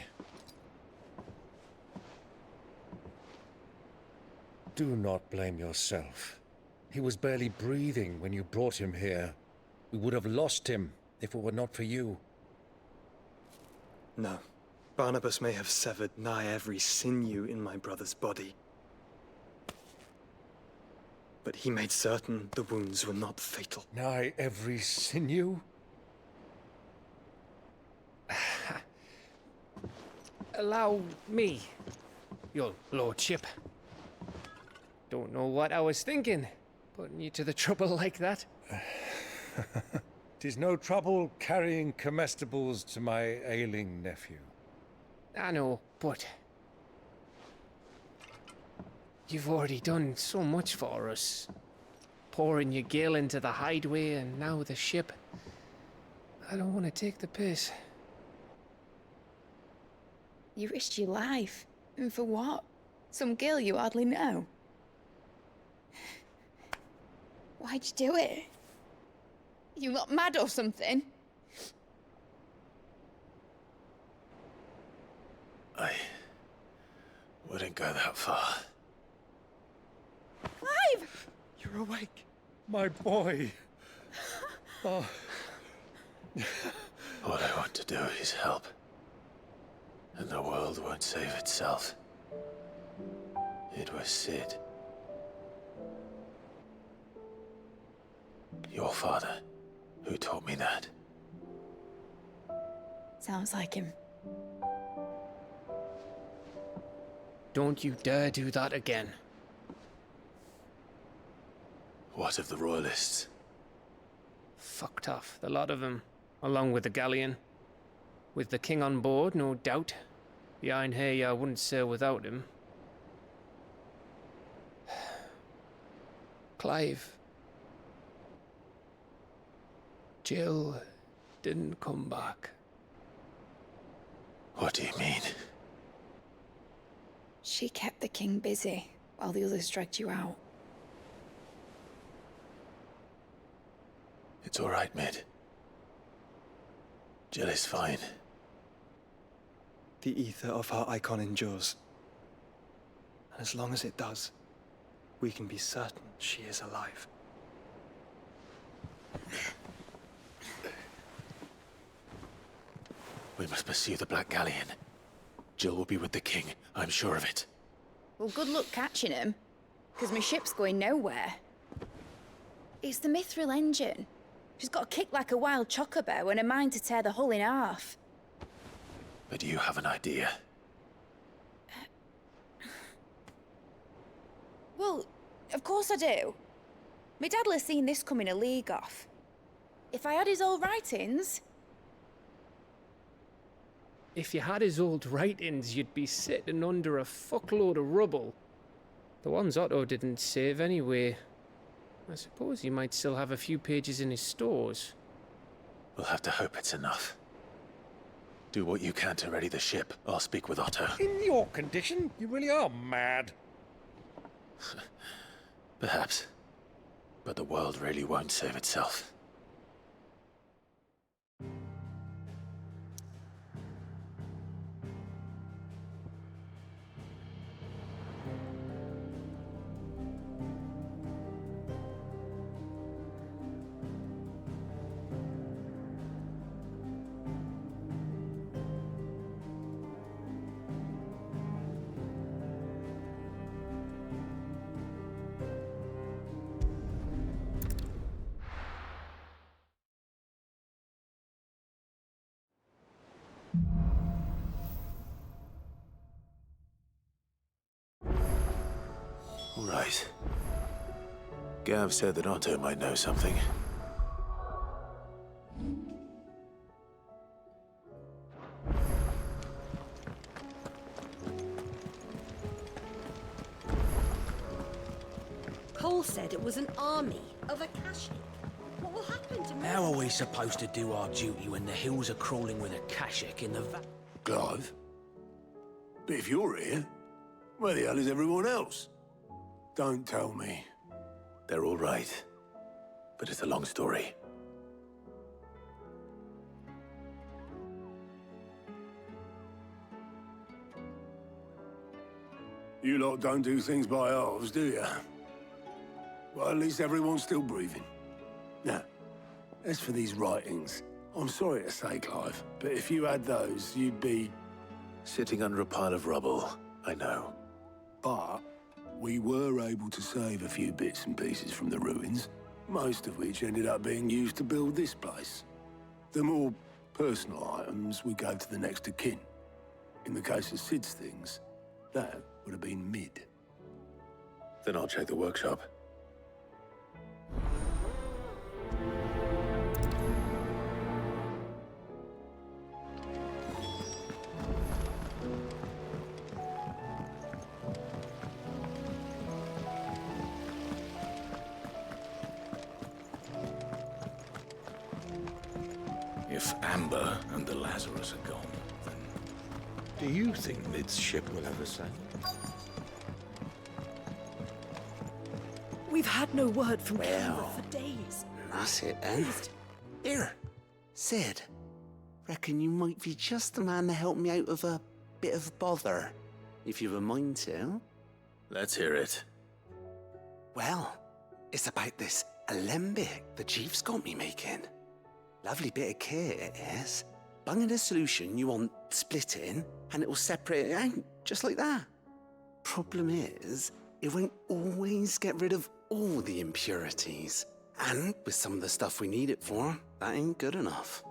Do not blame yourself. He was barely breathing when you brought him here. We would have lost him if it were not for you. No. Barnabas may have severed nigh every sinew in my brother's body. But he made certain the wounds were not fatal. Nigh every sinew? Allow me, your lordship. Don't know what I was thinking, putting you to the trouble like that. 'Tis no trouble carrying comestibles to my ailing nephew. I know, but you've already done so much for us. Pouring your gil into the hideaway and now the ship. I don't want to take the piss. You risked your life. And for what? Some girl you hardly know. Why'd you do it? You lot mad or something? I wouldn't go that far. Clive! You're awake. My boy. Oh. All I want to do is help. And the world won't save itself. It was Sid. Your father, who taught me that. Sounds like him. Don't you dare do that again. What of the Royalists? Fucked off, the lot of them, along with the galleon. With the king on board, no doubt. Behind here, I wouldn't sail without him. Clive. Jill didn't come back. What do you mean? She kept the king busy while the others dragged you out. It's all right, Mid. Jill is fine. The ether of her icon endures. And as long as it does, we can be certain she is alive. We must pursue the Black Galleon. Jill will be with the king, I'm sure of it. Well, good luck catching him, because my ship's going nowhere. It's the Mithril engine. She's got a kick like a wild chocobo and a mind to tear the hull in half. But do you have an idea? Well, of course I do. My dad'll have seen this coming a league off. If I had his old writings... If you had his old writings, you'd be sitting under a fuckload of rubble. The ones Otto didn't save anyway. I suppose he might still have a few pages in his stores. We'll have to hope it's enough. Do what you can to ready the ship. I'll speak with Otto. In your condition, you really are mad. Perhaps. But the world really won't save itself. Right. Gav said that Otto might know something. said it was an army of Akashic. What will happen to me? How are we supposed to do our duty when the hills are crawling with Akashic in the Clive? But if you're here, where the hell is everyone else? Don't tell me. They're all right. But it's a long story. You lot don't do things by halves, do you? Well, at least everyone's still breathing. Now, as for these writings, I'm sorry to say, Clive, but if you had those, you'd be... Sitting under a pile of rubble, I know. But we were able to save a few bits and pieces from the ruins, most of which ended up being used to build this place. The more personal items we gave to the next of kin. In the case of Sid's things, that would have been mid. Then I'll check the workshop. If Amber and the Lazarus are gone, then do you think Mid's ship will ever sail? We've had no word from Canberra for days. That's it then. Here, Sid. Reckon you might be just the man to help me out of a bit of bother, if you've a mind to. Let's hear it. Well, it's about this alembic the chief's got me making. Lovely bit of kit it is. Bunging a solution you want splitting, and it will separate it out, just like that. Problem is, it won't always get rid of all the impurities. And with some of the stuff we need it for, that ain't good enough.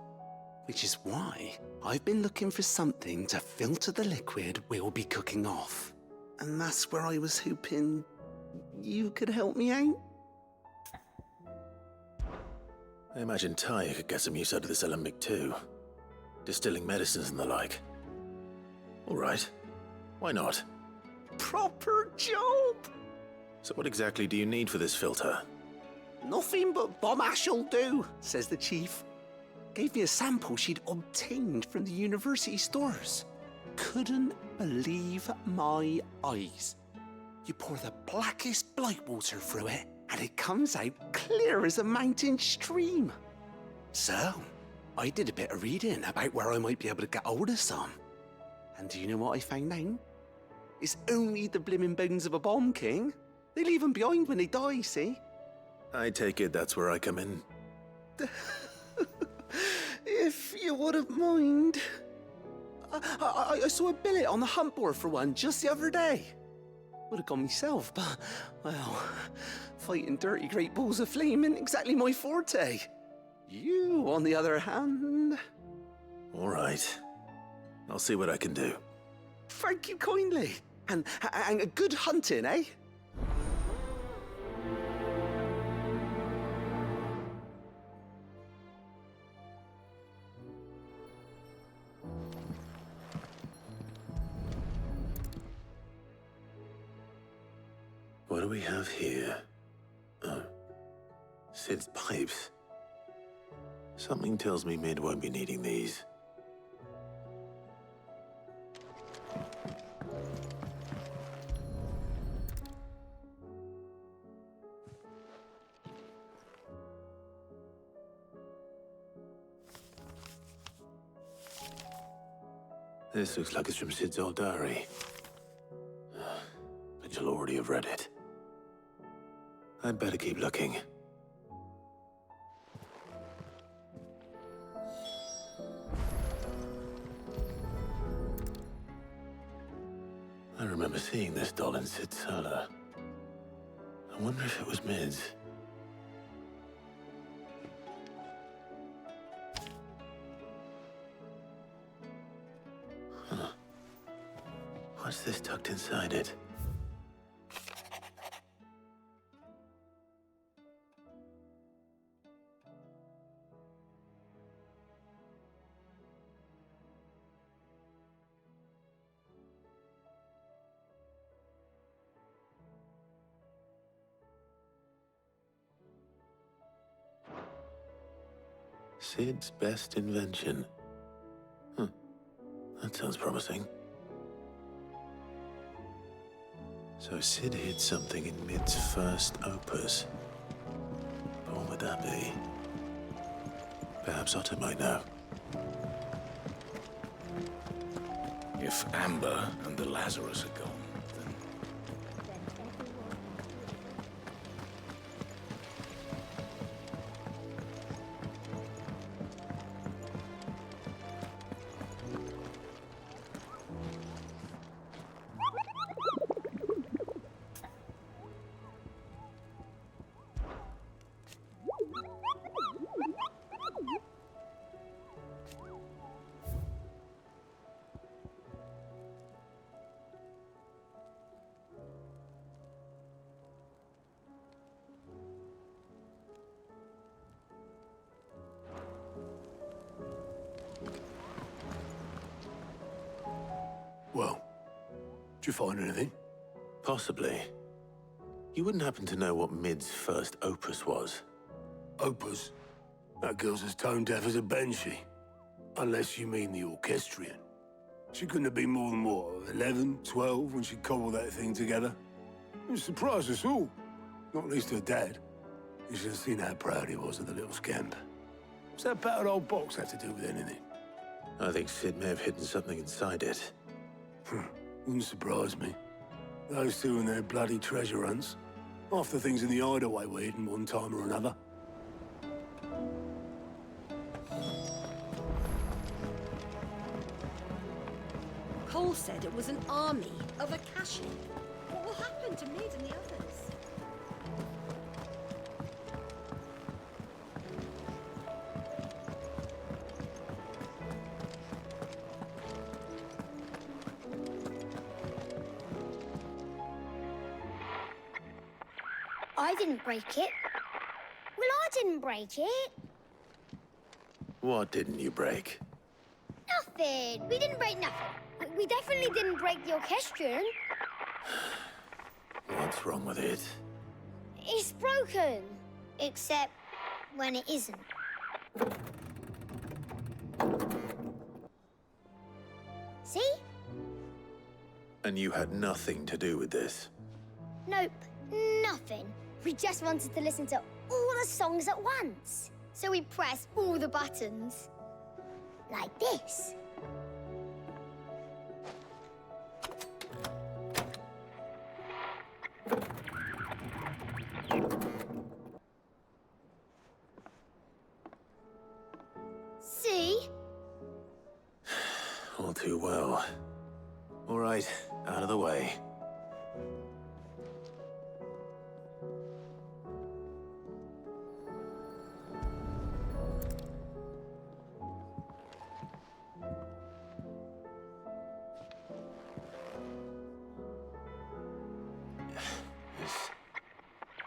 Which is why I've been looking for something to filter the liquid we'll be cooking off. And that's where I was hoping you could help me out. I imagine Ty could get some use out of this alembic too. Distilling medicines and the like. All right. Why not? Proper job! So what exactly do you need for this filter? Nothing but bomb ash'll do, says the chief. Gave me a sample she'd obtained from the university stores. Couldn't believe my eyes. You pour the blackest blight water through it, and it comes out clear as a mountain stream. So, I did a bit of reading about where I might be able to get hold of some. And do you know what I found out? It's only the blimmin' bones of a bomb king. They leave them behind when they die, see? I take it that's where I come in. If you wouldn't mind. I saw a billet on the hunt board for one just the other day. Would have gone myself, but, well, fighting dirty great balls of flame ain't exactly my forte. You, on the other hand... All right. I'll see what I can do. Thank you kindly. And good hunting, eh? What do we have here? Oh. Sid's pipes. Something tells me Mid won't be needing these. This looks like it's from Sid's old diary. But you'll already have read it. I'd better keep looking. I remember seeing this doll in Sid's cellar. I wonder if it was Mid's. Huh. What's this tucked inside it? Sid's best invention. That sounds promising. So Sid hid something in Mid's first opus. But what would that be? Perhaps Otto might know. If Amber and the Lazarus are gone, then... Well, did you find anything? Possibly. You wouldn't happen to know what Mid's first opus was? Opus? That girl's as tone deaf as a banshee. Unless you mean the orchestrion. She couldn't have been more than, what, 11, 12 when she cobbled that thing together? It surprised us all. Not least her dad. You should have seen how proud he was of the little scamp. What's that battered old box have to do with anything? I think Sid may have hidden something inside it. Wouldn't surprise me. Those two and their bloody treasure hunts. Half the things in the hideaway were hidden one time or another. Cole said it was an army of Akashi. What will happen to Mid and the others? I didn't break it. Well, I didn't break it. What didn't you break? Nothing. We didn't break nothing. We definitely didn't break the orchestrion. What's wrong with it? It's broken. Except when it isn't. See? And you had nothing to do with this? Nope, nothing. We just wanted to listen to all the songs at once. So we pressed all the buttons. Like this. See? All too well. All right, out of the way.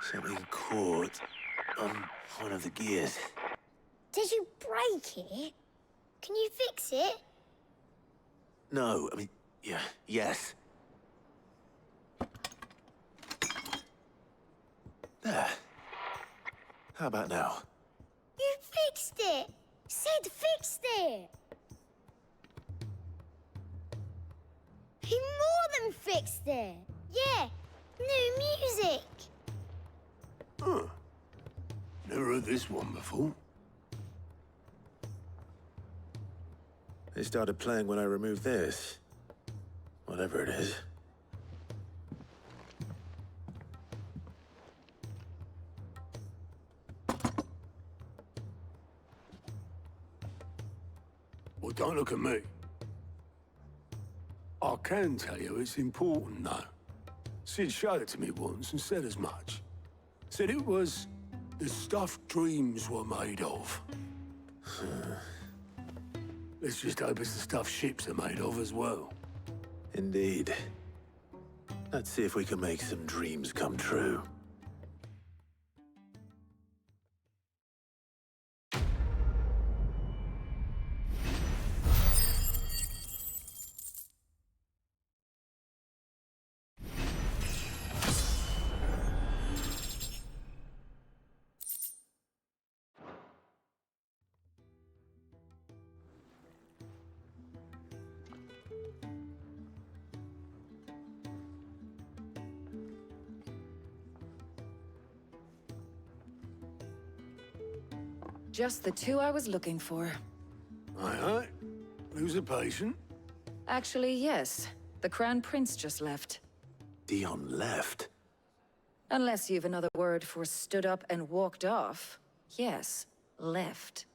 Something caught on one of the gears. Did you break it? Can you fix it? No, I mean, yes. There. How about now? You fixed it! Sid fixed it! He more than fixed it! Yeah, new music! Huh. Never heard this one before. They started playing when I removed this. Whatever it is. Well, don't look at me. I can tell you it's important, though. Sid showed it to me once and said as much. Said it was the stuff dreams were made of. Let's just hope it's the stuff ships are made of as well. Indeed. Let's see if we can make some dreams come true. Just the two I was looking for. Aye. Who's a patient? Actually, yes. The Crown Prince just left. Dion left? Unless you've another word for stood up and walked off. Yes, left.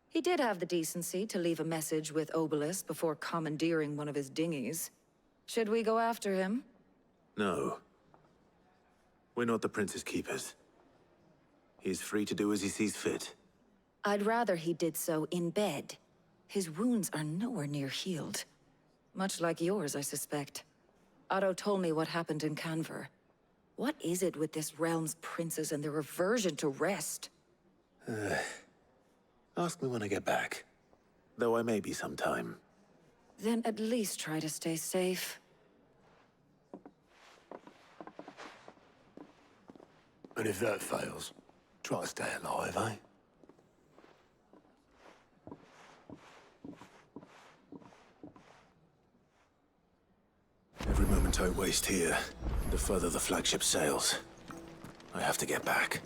He did have the decency to leave a message with Obelisk before commandeering one of his dinghies. Should we go after him? No. We're not the Prince's keepers. He's free to do as he sees fit. I'd rather he did so in bed. His wounds are nowhere near healed. Much like yours, I suspect. Otto told me what happened in Canver. What is it with this realm's princes and their aversion to rest? Ask me when I get back. Though I may be some time. Then at least try to stay safe. And if that fails, try to stay alive, eh? Every moment I waste here, the further the flagship sails. I have to get back.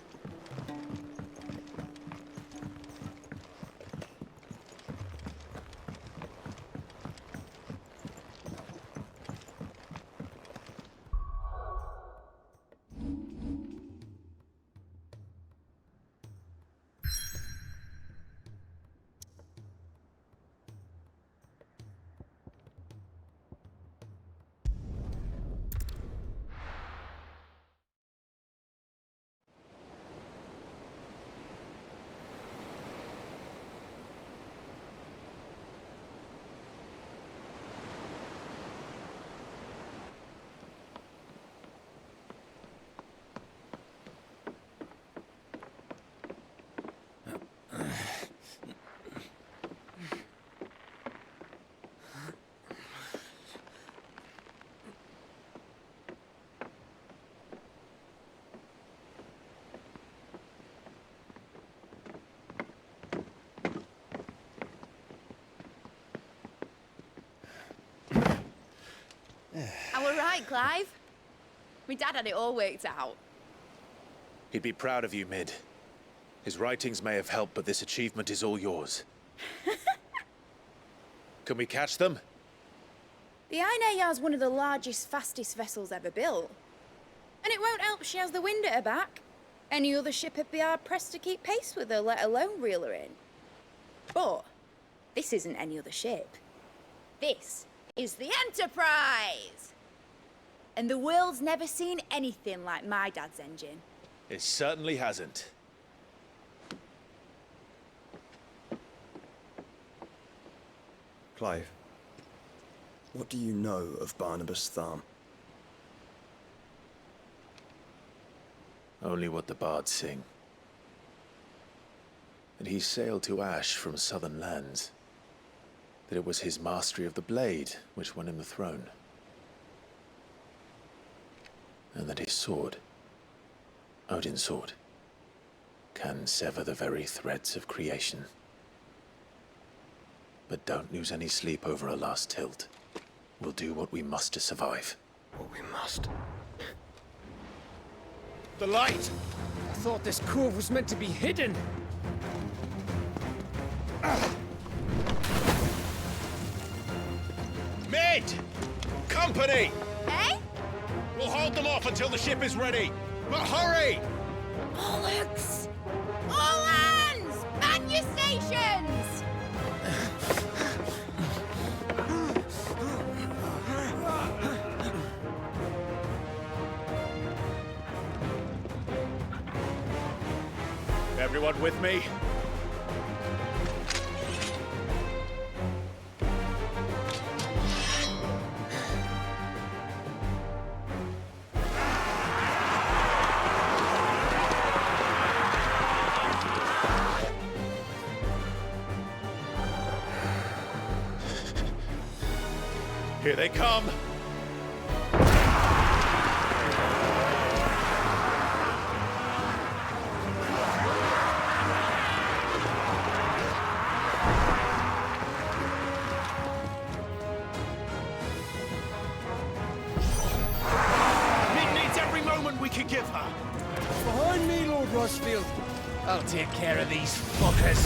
I were right, Clive. My dad had it all worked out. He'd be proud of you, Mid. His writings may have helped, but this achievement is all yours. Can we catch them? The Ainayar's one of the largest, fastest vessels ever built. And it won't help she has the wind at her back. Any other ship would be hard-pressed to keep pace with her, let alone reel her in. But this isn't any other ship. This is the Enterprise! And the world's never seen anything like my dad's engine. It certainly hasn't. Clive, what do you know of Barnabas Tharm? Only what the bards sing. That he sailed to Ash from southern lands. That it was his mastery of the blade which won him the throne. And that his sword, Odin's sword, can sever the very threads of creation. But don't lose any sleep over a last tilt. We'll do what we must to survive. What we must. The light! I thought this cove was meant to be hidden. Mid! Company! Eh? We'll hold them off until the ship is ready. But hurry! Bollocks! All hands! Man your stations! Everyone with me? Here they come! Mid needs every moment we can give her. Behind me, Lord Rushfield. I'll take care of these fuckers.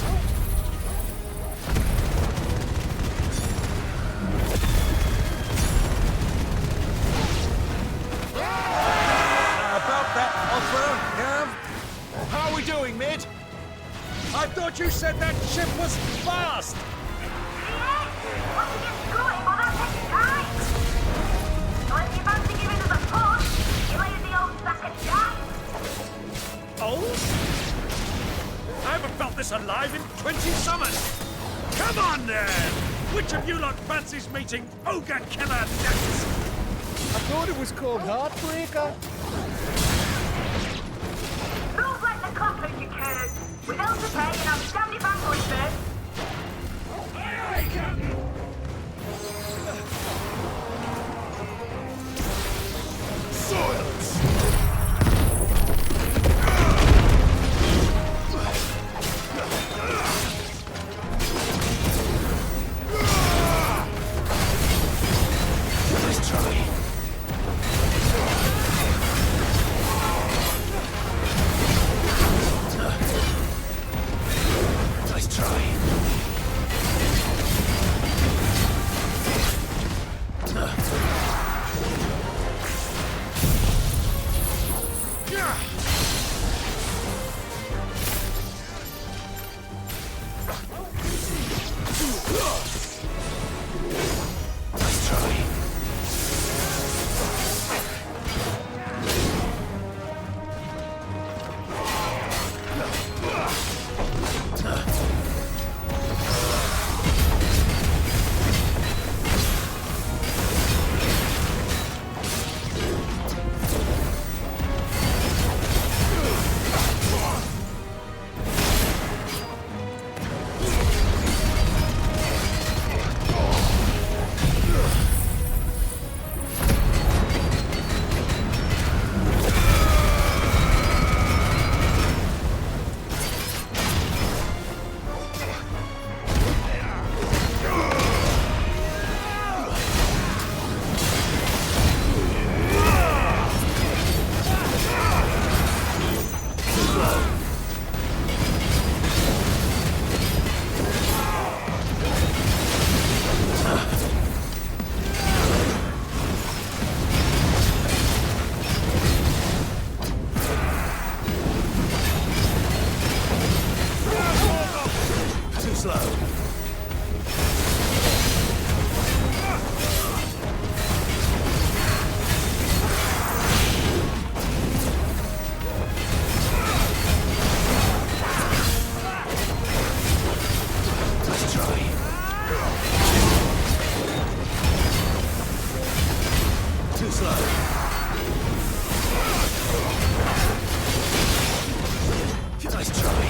About that offer, Gav? How are we doing, mid? I thought you said that ship was fast! Old? I haven't felt this alive in 20 summers! Come on then! Which of you lot fancies meeting Ogre Killer next? I thought it was called Heartbreaker. Rules like the clock as you can. Without the pay and outstanding banquet first. Here I come! Silence! Let's try. Nice try. Nice try. Too slow. Let's try. Too slow. Nice try.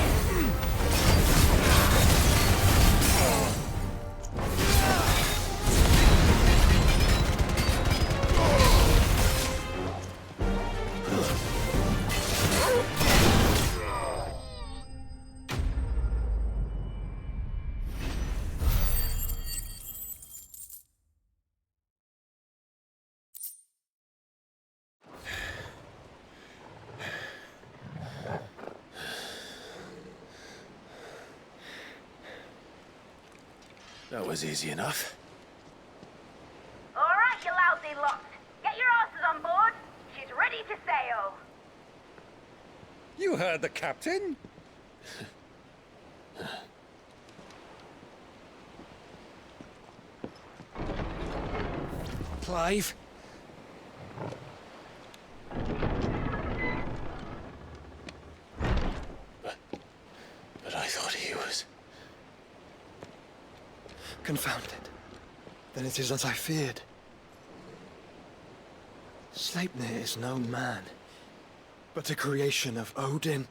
That was easy enough. All right, you lousy lot. Get your asses on board. She's ready to sail. You heard the captain? Clive? But I thought he was... Confounded. Then it is as I feared. Sleipnir is no man, but a creation of Odin.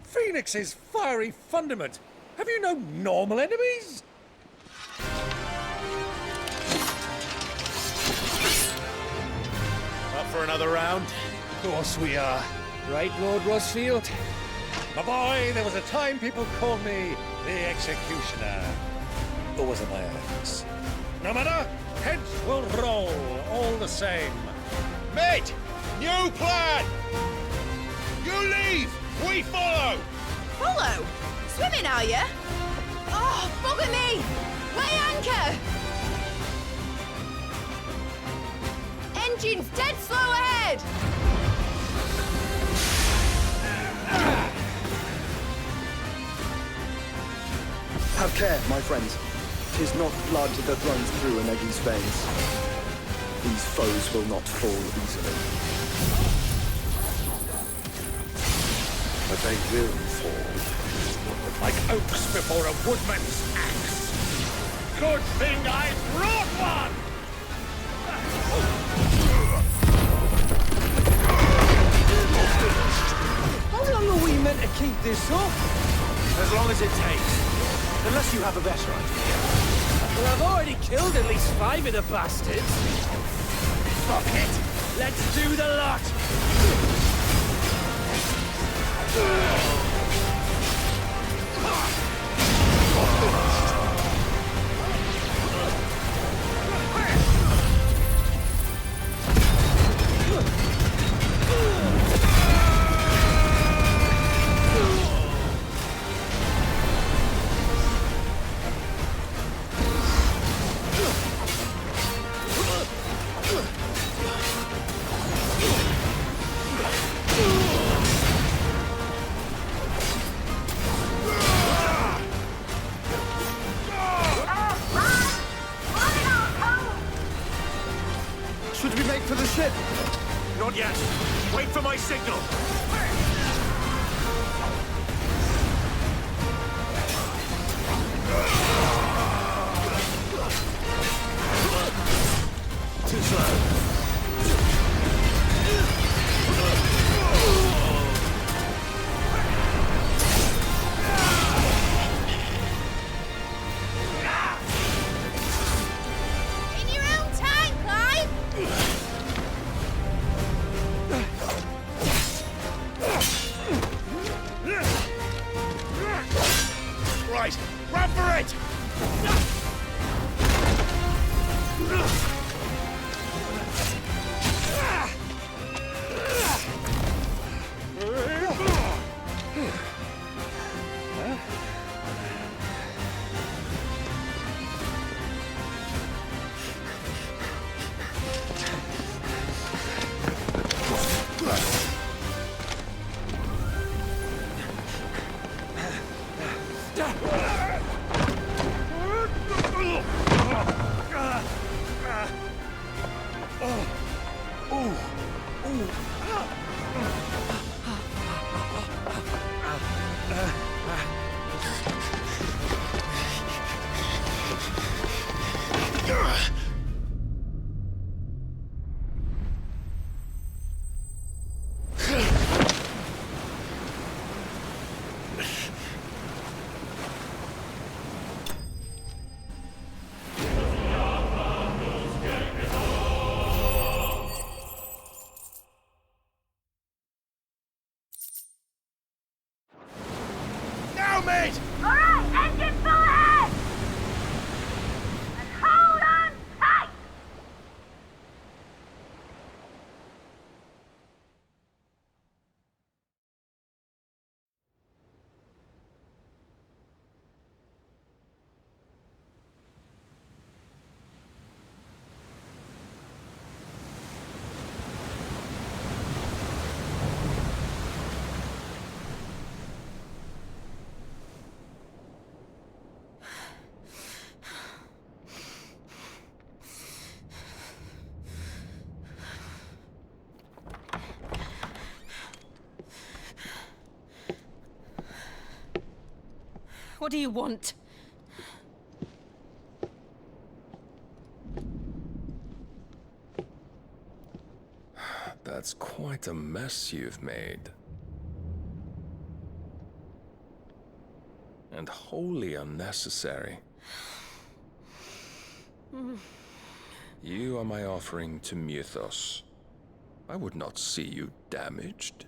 Phoenix's fiery fundament. Have you no normal enemies? Up for another round? Of course we are. Right, Lord Rosfield? My boy, there was a time people called me the Executioner. Or was it my eyes? No matter, heads will roll all the same. Mate! New plan! You leave! We follow! Follow? Swimming, are you? Oh, bugger me! Weigh anchor! Engine's dead slow ahead! Have care, my friends. 'Tis not blood that runs through an Eggie's veins. These foes will not fall easily. But they will fall. Like oaks before a woodman's axe. Good thing I brought one! How long are we meant to keep this up? As long as it takes. Unless you have a better idea. Well, I've already killed at least 5 of the bastards. Fuck it! Let's do the lot! Should we make for the ship? Not yet. Wait for my signal. Too slow. Right, run for it! Mate! Alright, engine full ahead! And hold on tight! What do you want? That's quite a mess you've made. And wholly unnecessary. You are my offering to Mythos. I would not see you damaged.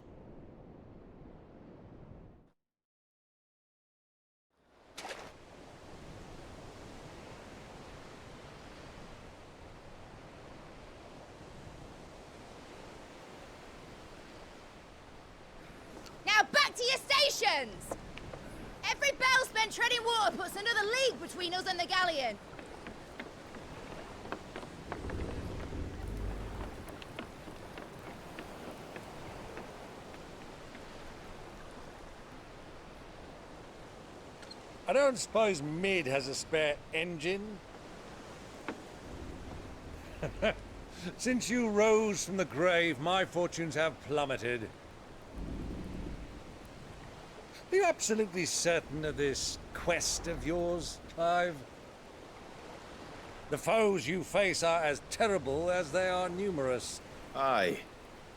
Congratulations! Every bell spent treading water puts another league between us and the galleon. I don't suppose Mid has a spare engine? Since you rose from the grave, my fortunes have plummeted. Are you absolutely certain of this quest of yours, Clive? The foes you face are as terrible as they are numerous. Aye.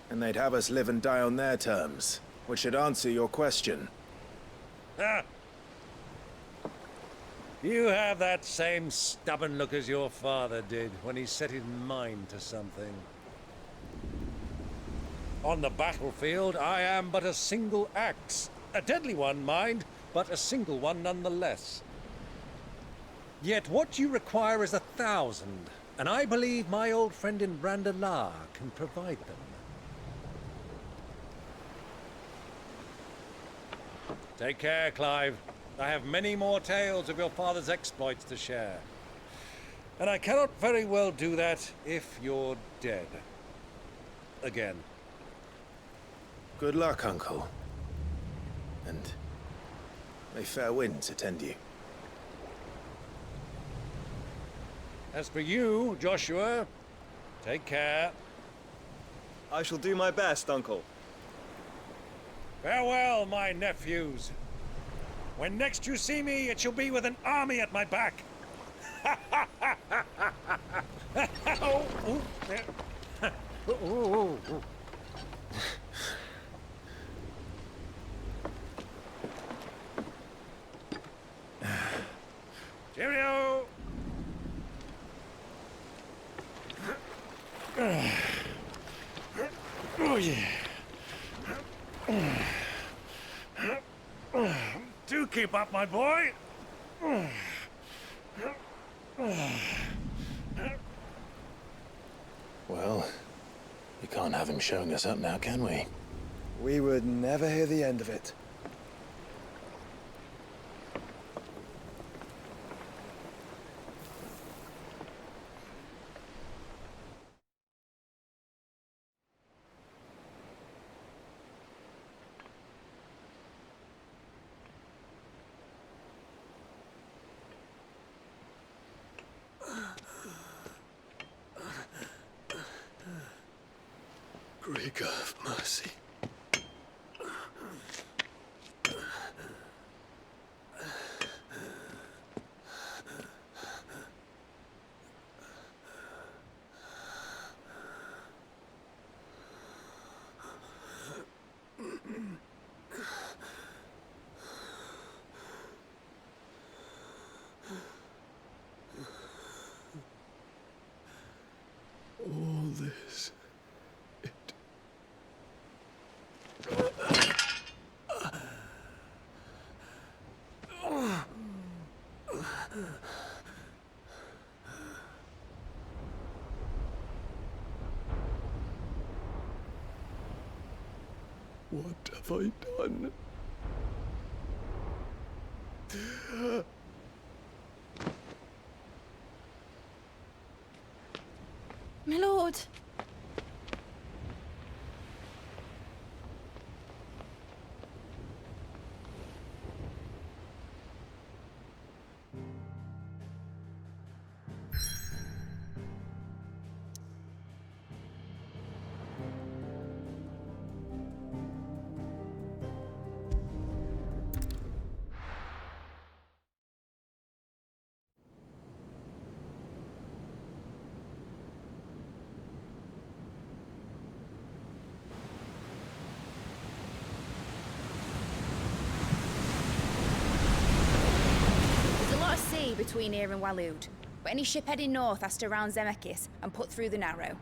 And they'd have us live and die on their terms, which should answer your question. Ha! You have that same stubborn look as your father did when he set his mind to something. On the battlefield, I am but a single axe. A deadly one, mind, but a single one nonetheless. Yet what you require is 1,000, and I believe my old friend in Brandalar can provide them. Take care, Clive. I have many more tales of your father's exploits to share. And I cannot very well do that if you're dead. Again. Good luck, Uncle. And may fair winds attend you. As for you, Joshua, take care. I shall do my best, Uncle. Farewell, my nephews. When next you see me, it shall be with an army at my back. Oh, oh, yeah. Oh, oh, oh. Cheerio! Oh, yeah. Do keep up, my boy. Well, we can't have him showing us up now, can we? We would never hear the end of it. Greek of mercy. All this. What have I done? My lord. Between here and Waloed, but any ship heading north has to round Zemeckis and put through the Narrow.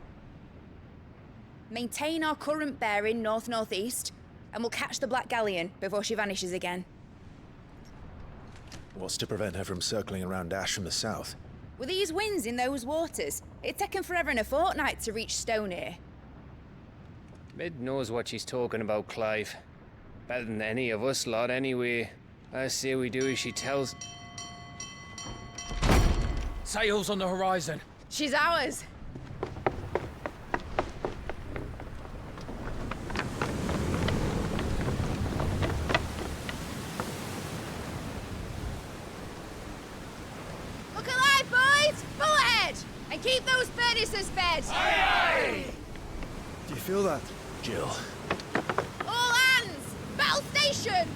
Maintain our current bearing north-northeast, and we'll catch the Black Galleon before she vanishes again. What's to prevent her from circling around Ash from the south? With these winds in those waters, it'd taken forever and a fortnight to reach Stone here. Mid knows what she's talking about, Clive. Better than any of us lot, anyway. I say we do as she tells. Sails on the horizon. She's ours. Look alive, boys! Full ahead! And keep those furnaces fed! Aye, aye! Do you feel that? Jill. All hands! Battle stations!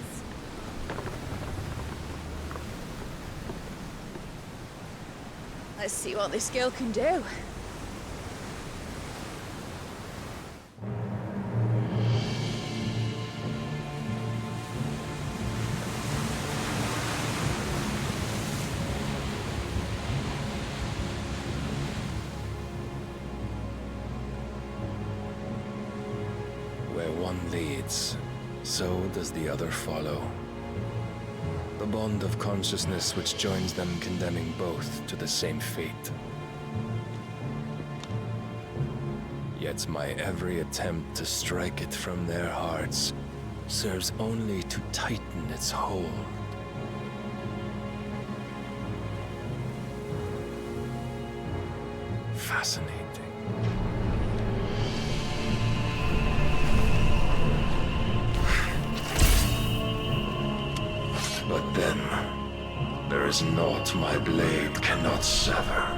Let's see what this girl can do. Where one leads, so does the other follow. The bond of consciousness which joins them condemning both to the same fate. Yet my every attempt to strike it from their hearts serves only to tighten its hold. Fascinating. But then, there is naught my blade cannot sever.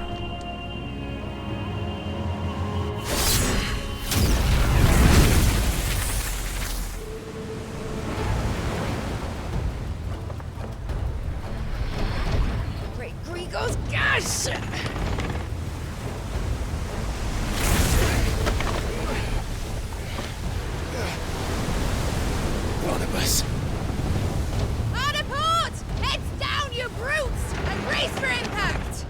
Great Grigos gas! Barnabas. Hard a port! Heads down, you brutes! And brace for impact!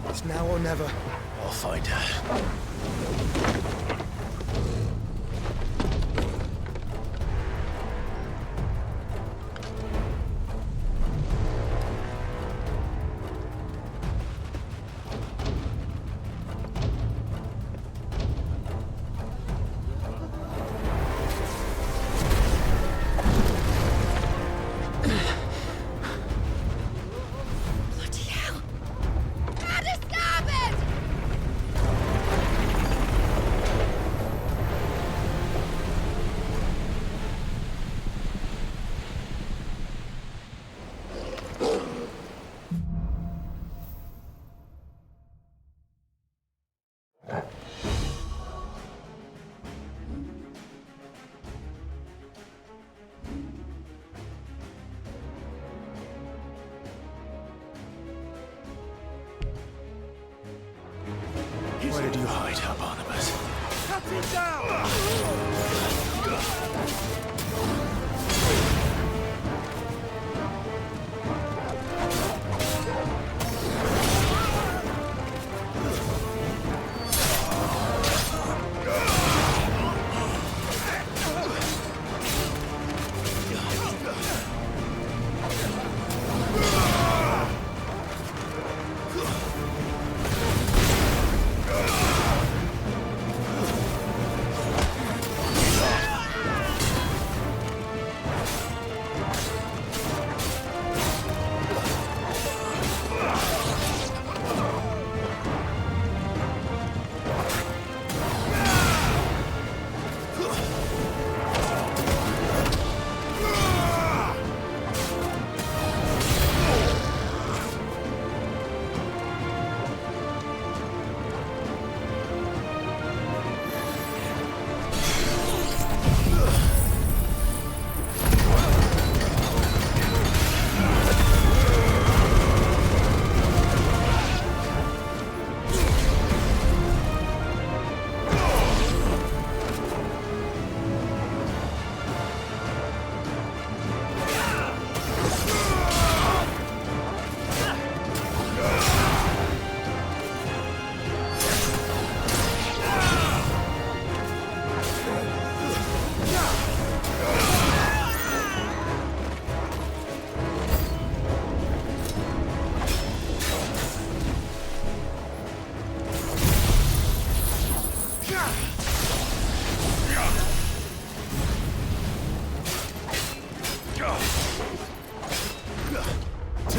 It's now or never. I'll find her. Bloody hell! Out of starboard! Where did you hide her, Barnabas? Cut him down!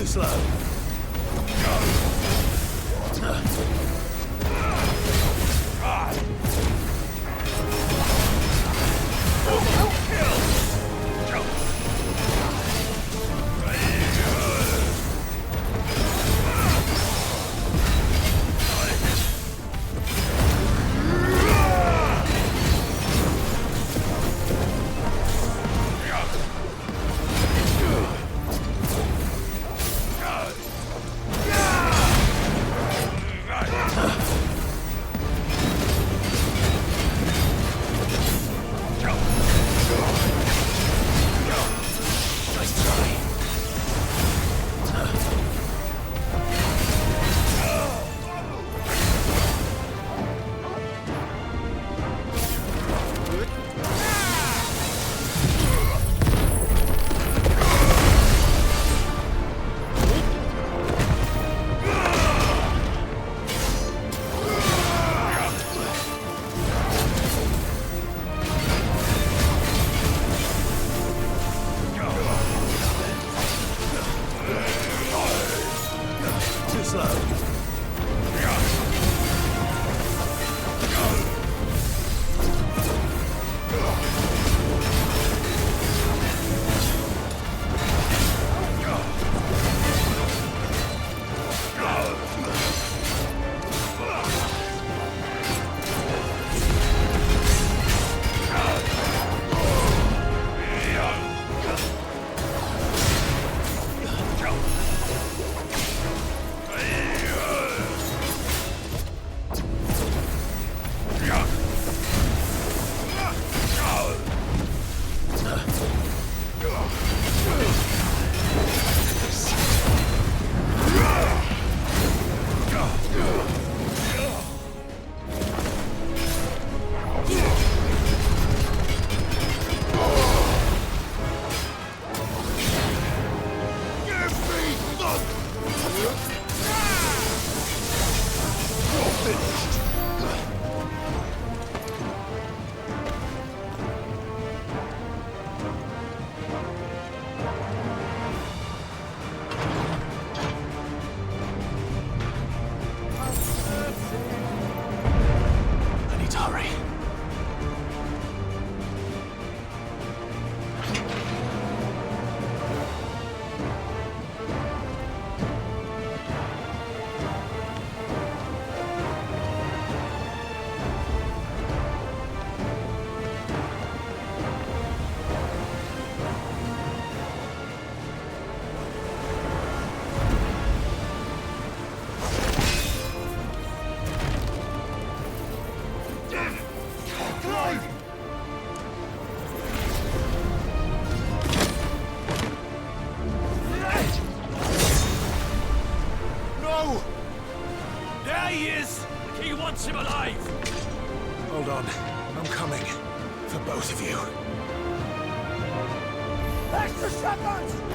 Too slow. Hold on. I'm coming. For both of you. Extra shotguns!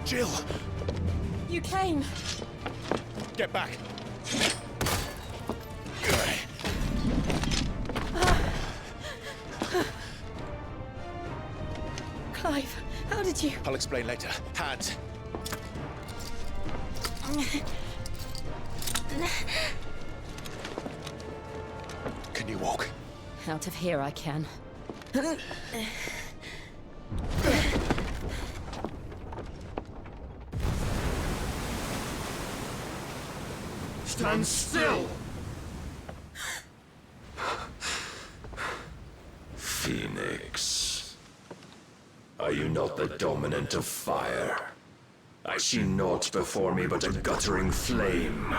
Jill! You came. Get back. Clive, how did you... I'll explain later. Hands. Can you walk? Out of here I can. Stand still! Phoenix. Are you not the dominant of fire? I see naught before me but a guttering flame.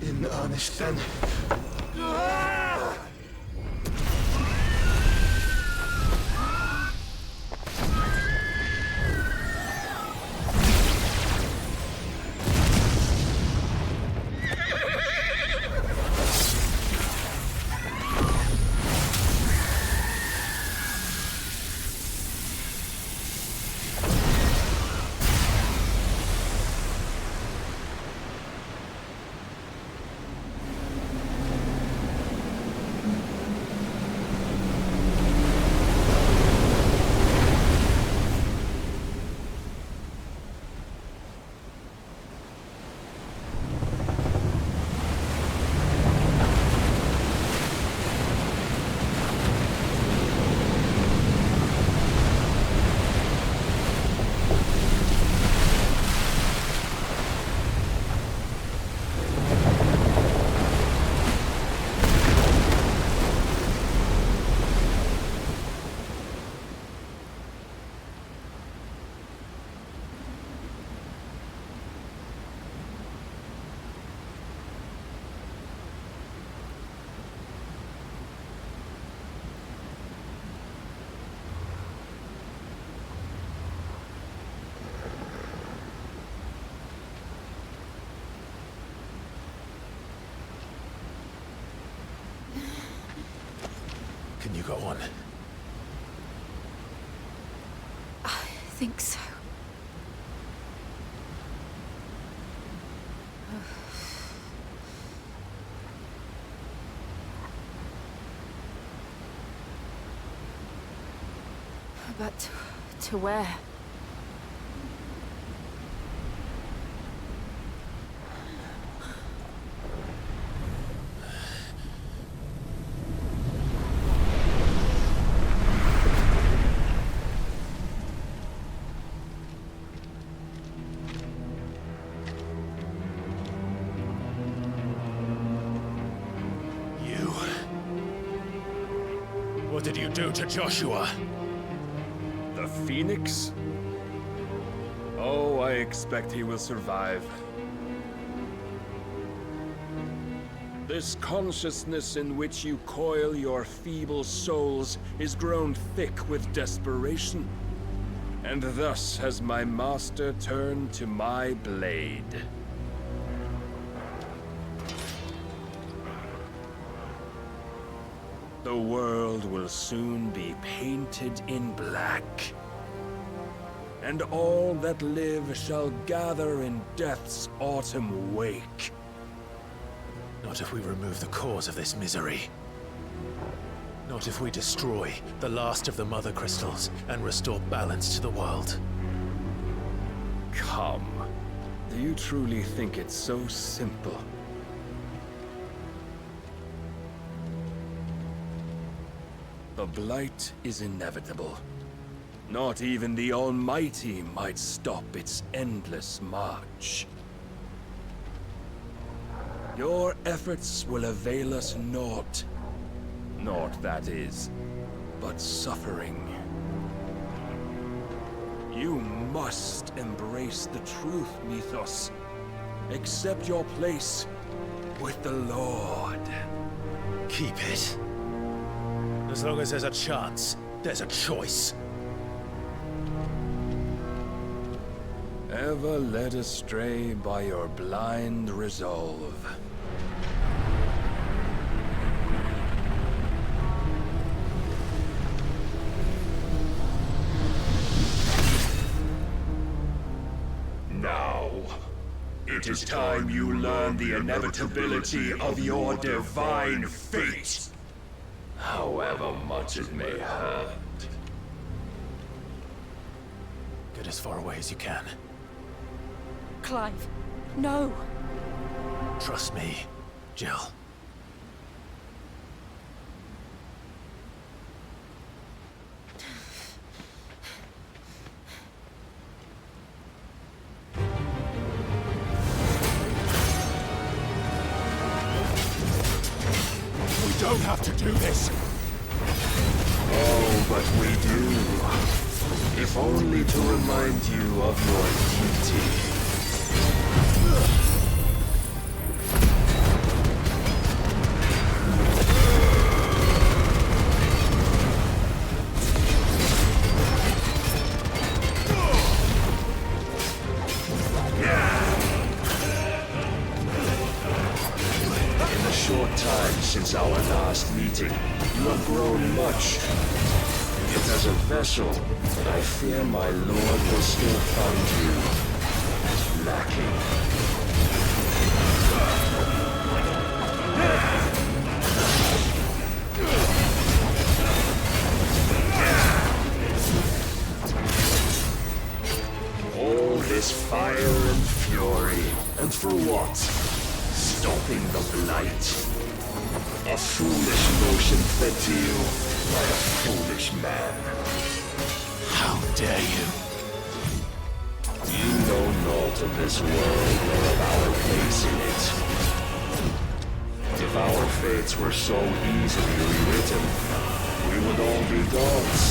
In earnest, then. one? I think so. But to where? You... What did you do to Joshua? The Phoenix? Oh, I expect he will survive. This consciousness in which you coil your feeble souls is grown thick with desperation. And thus has my master turned to my blade. The world will soon be painted in black. And all that live shall gather in death's autumn wake. Not if we remove the cause of this misery. Not if we destroy the last of the Mother Crystals and restore balance to the world. Come. Do you truly think it's so simple? The Blight is inevitable. Not even the Almighty might stop its endless march. Your efforts will avail us naught. Naught, that is, but suffering. You must embrace the truth, Mythos. Accept your place with the Lord. Keep it. As long as there's a chance, there's a choice. Ever led astray by your blind resolve. Now, it is time you learn the inevitability of your divine fate. However much it may hurt. Get as far away as you can. Clive, no! Trust me, Jill. We don't have to do this. Oh, but we do. If only to remind you of your duty. Since our last meeting, you have grown much. Yet as a vessel, I fear my lord will still find you lacking. All this fire and fury, and for what? Stopping the Blight. A foolish notion fed to you by a foolish man. How dare you? You know naught of this world nor of our place in it. If our fates were so easily rewritten, we would all be gods.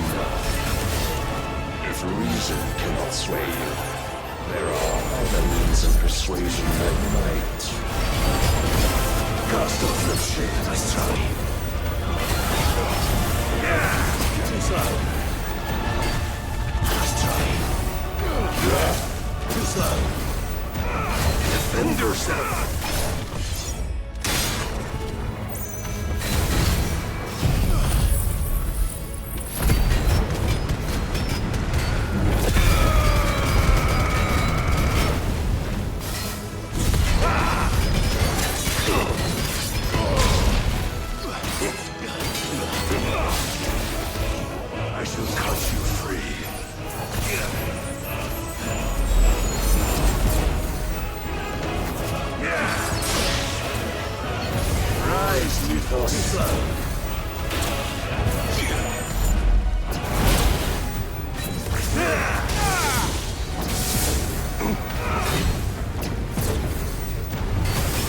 Enough. reason cannot sway you. There are other means of persuasion that might. Cast a flip shade. Nice try. Yeah! Too slow. Nice try. Yeah! Too slow. Defend yourself! I shall cut you free. Rise, Mythos.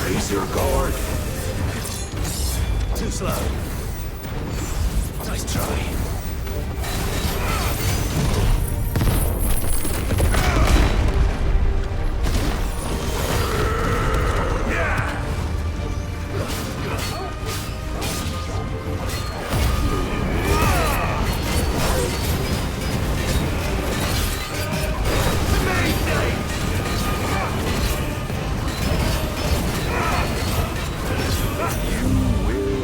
Raise your guard. Too slow. Nice try.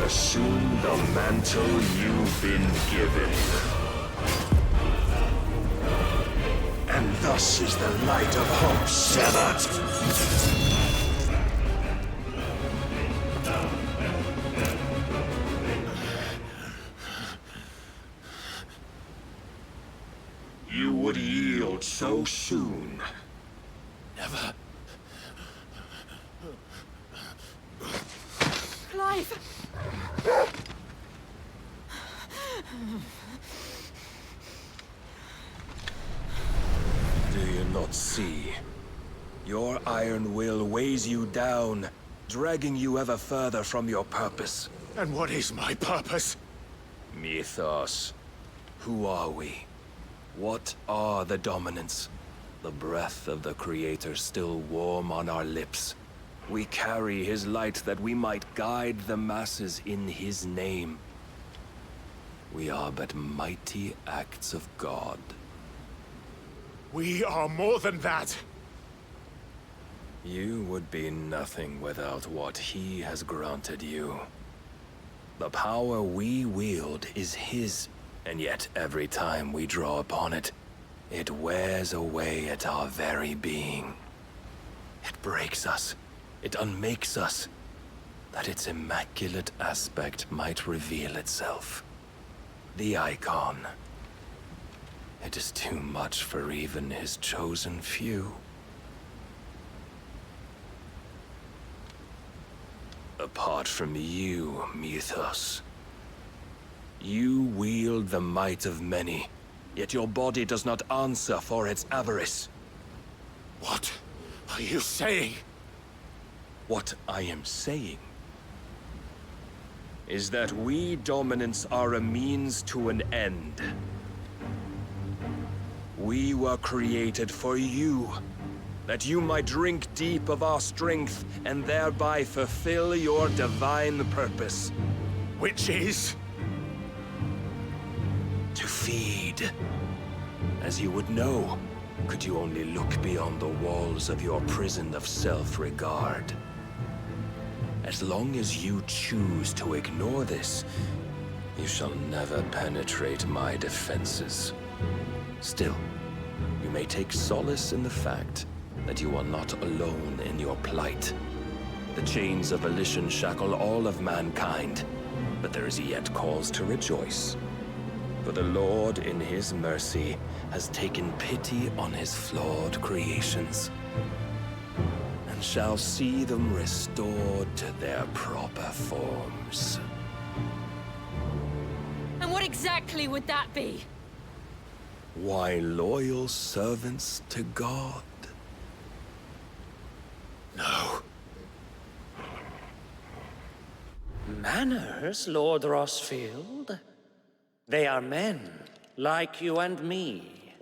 Assume the mantle you've been given. And thus is the light of hope severed. You would yield so soon. Never. Clive! Do you not see? Your iron will weighs you down, dragging you ever further from your purpose. And what is my purpose? Mythos. Who are we? What are the dominants? The breath of the Creator still warm on our lips. We carry his light that we might guide the masses in his name. We are but mighty acts of God. We are more than that. You would be nothing without what he has granted you. The power we wield is his, and yet every time we draw upon it, it wears away at our very being. It breaks us. It unmakes us, that its immaculate aspect might reveal itself. The icon. It is too much for even his chosen few. Apart from you, Mythos, you wield the might of many, yet your body does not answer for its avarice. What are you saying? What I am saying is that we dominants are a means to an end. We were created for you, that you might drink deep of our strength and thereby fulfill your divine purpose. Which is? To feed. As you would know, could you only look beyond the walls of your prison of self-regard. As long as you choose to ignore this, you shall never penetrate my defenses. Still, you may take solace in the fact that you are not alone in your plight. The chains of volition shackle all of mankind, but there is yet cause to rejoice. For the Lord, in his mercy, has taken pity on his flawed creations, and shall see them restored to their proper forms. And what exactly would that be? Why, loyal servants to God. No. Manners, Lord Rossfield? They are men, like you and me.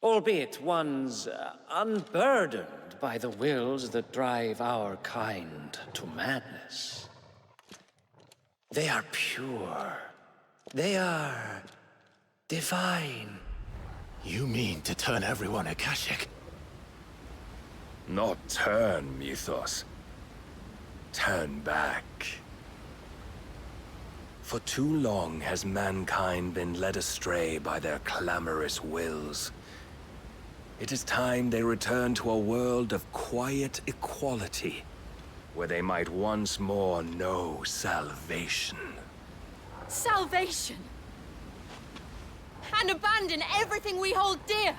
albeit ones unburdened by the wills that drive our kind to madness. They are pure. They are divine. You mean to turn everyone Akashic? Not turn, Mythos. Turn back. For too long has mankind been led astray by their clamorous wills. It is time they return to a world of quiet equality, where they might once more know salvation. Salvation! And abandon everything we hold dear!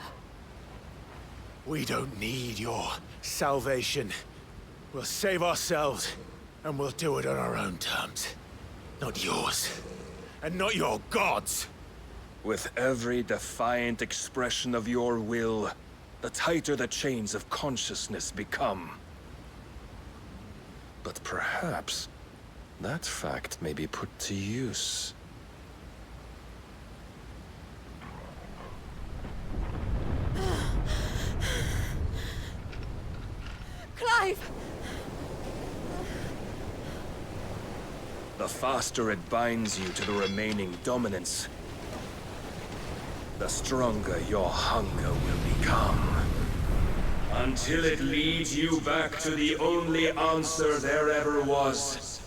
We don't need your salvation. We'll save ourselves, and we'll do it on our own terms. Not yours. And not your gods! With every defiant expression of your will, the tighter the chains of consciousness become. But perhaps that fact may be put to use. Clive! The faster it binds you to the remaining dominance, the stronger your hunger will become. Until it leads you back to the only answer there ever was.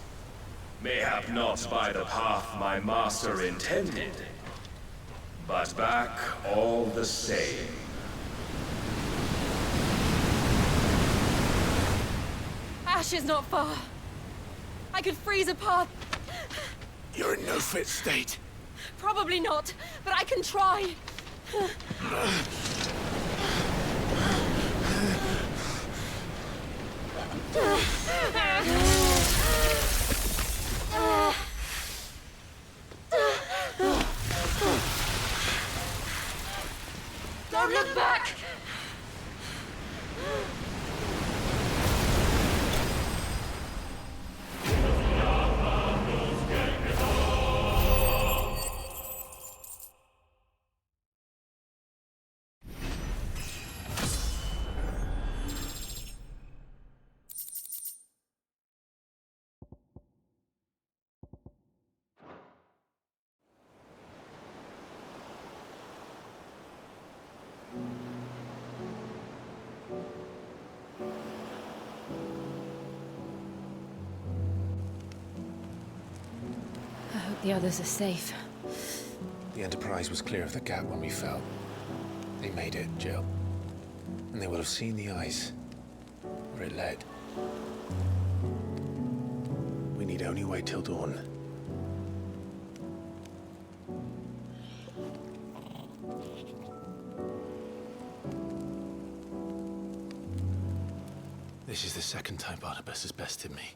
Mayhap not by the path my master intended, but back all the same. Ash is not far. I could freeze a path. You're in no fit state. Probably not, but I can try. Don't look back! I hope the others are safe. The Enterprise was clear of the gap when we fell. They made it, Jill. And they will have seen the ice, where it led. We need only wait till dawn. This is the second time Barnabas has bested me.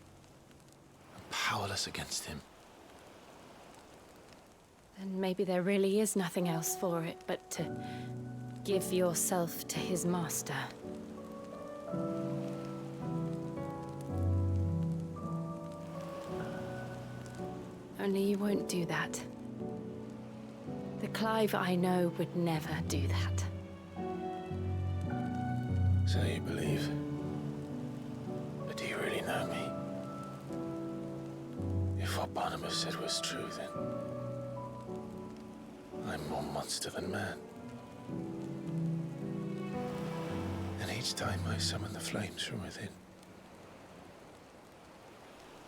I'm powerless against him. Then maybe there really is nothing else for it but to give yourself to his master. Only you won't do that. The Clive I know would never do that. So you believe? But do you really know me? If what Barnabas said was true, then I'm more monster than man. And each time I summon the flames from within,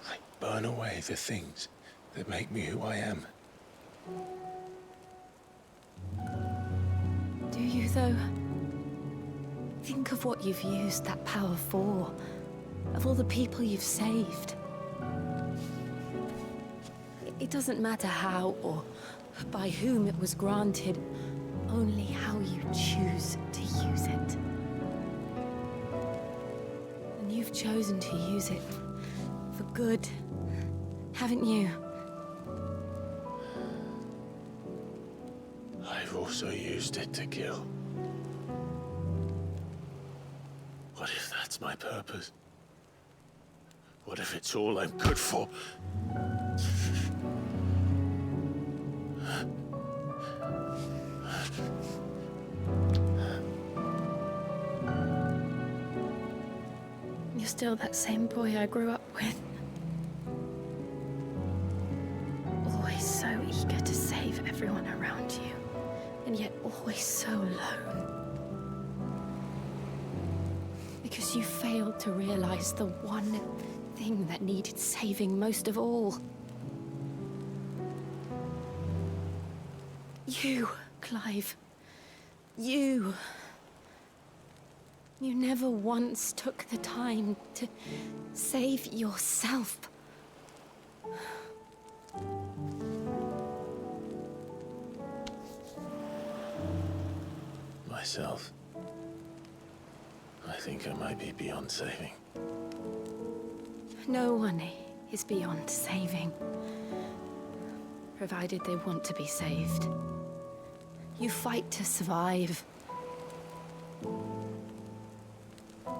I burn away the things that make me who I am. Do you, though? Think of what you've used that power for. Of all the people you've saved. It doesn't matter how or by whom it was granted, only how you choose to use it. And you've chosen to use it for good, haven't you? I've also used it to kill. What if that's my purpose? What if it's all I'm good for? still that same boy I grew up with. Always so eager to save everyone around you, and yet always so alone. Because you failed to realize the one thing that needed saving most of all. You, Clive. You. You never once took the time to save yourself. Myself. I think I might be beyond saving. No one is beyond saving, provided they want to be saved. You fight to survive.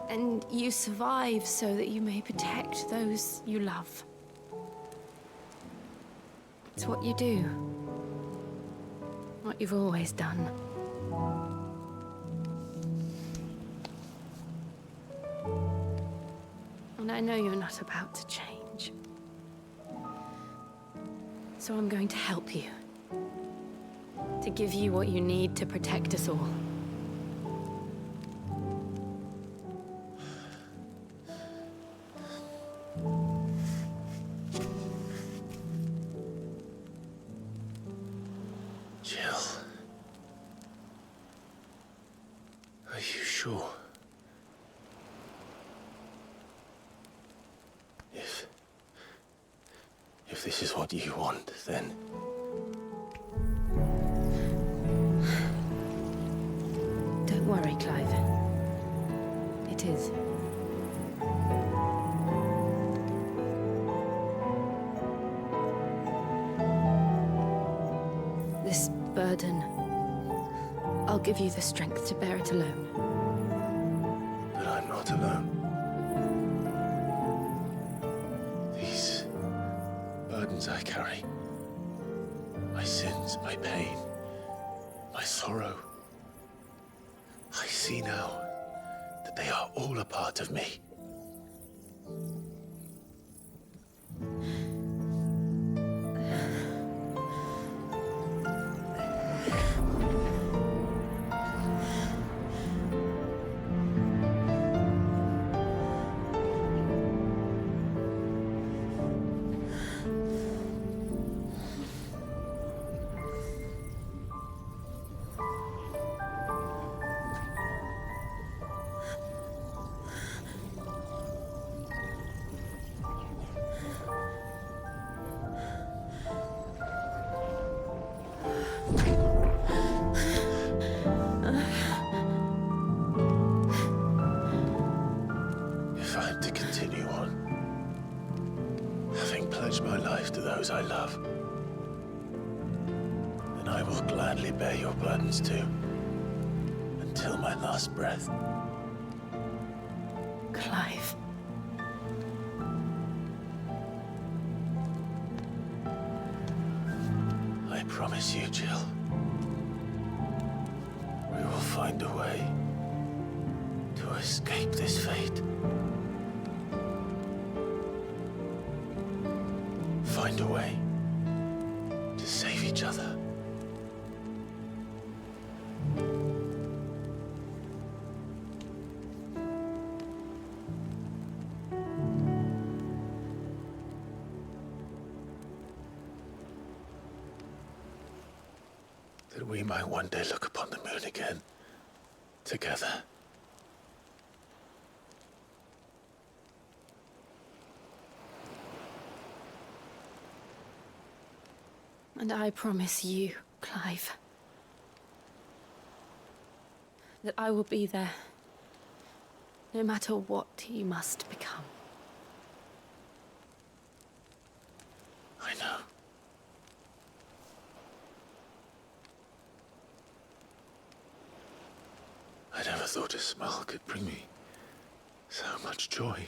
And you survive so that you may protect those you love. It's what you do. What you've always done. And I know you're not about to change. So I'm going to help you. To give you what you need to protect us all. Jill. Are you sure? If this is what you want, then... Don't worry, Clive. It is. This burden, I'll give you the strength to bear it alone. But I'm not alone. These burdens I carry, my sins, my pain, my sorrow, I see now that they are all a part of me. If I'm to continue on, having pledged my life to those I love, then I will gladly bear your burdens too, until my last breath. Clive. I promise you, Jill, we will find a way to escape this fate. Find a way to save each other. That we might one day look upon the moon again, together. And I promise you, Clive, that I will be there, no matter what you must become. I know. I never thought a smile could bring me so much joy.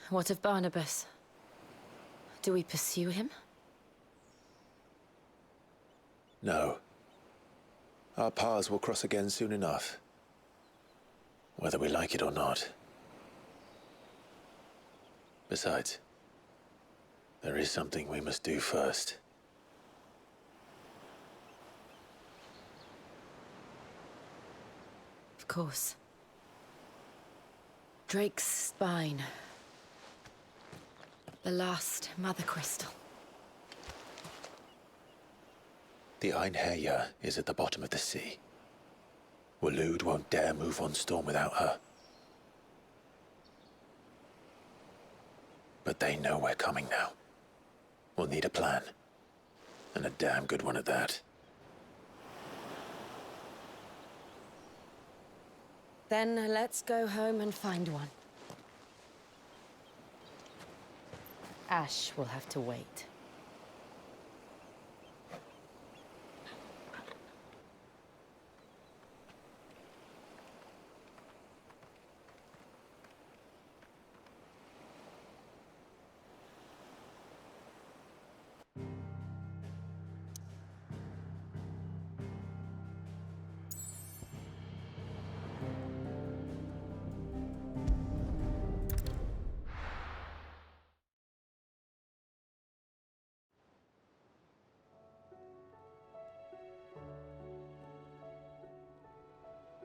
What of Barnabas? Do we pursue him? No. Our paths will cross again soon enough. Whether we like it or not. Besides, there is something we must do first. Of course. Drake's spine. The last Mother Crystal. The Einherja is at the bottom of the sea. Waloed won't dare move on Storm without her. But they know we're coming now. We'll need a plan. And a damn good one at that. Then let's go home and find one. Ash will have to wait.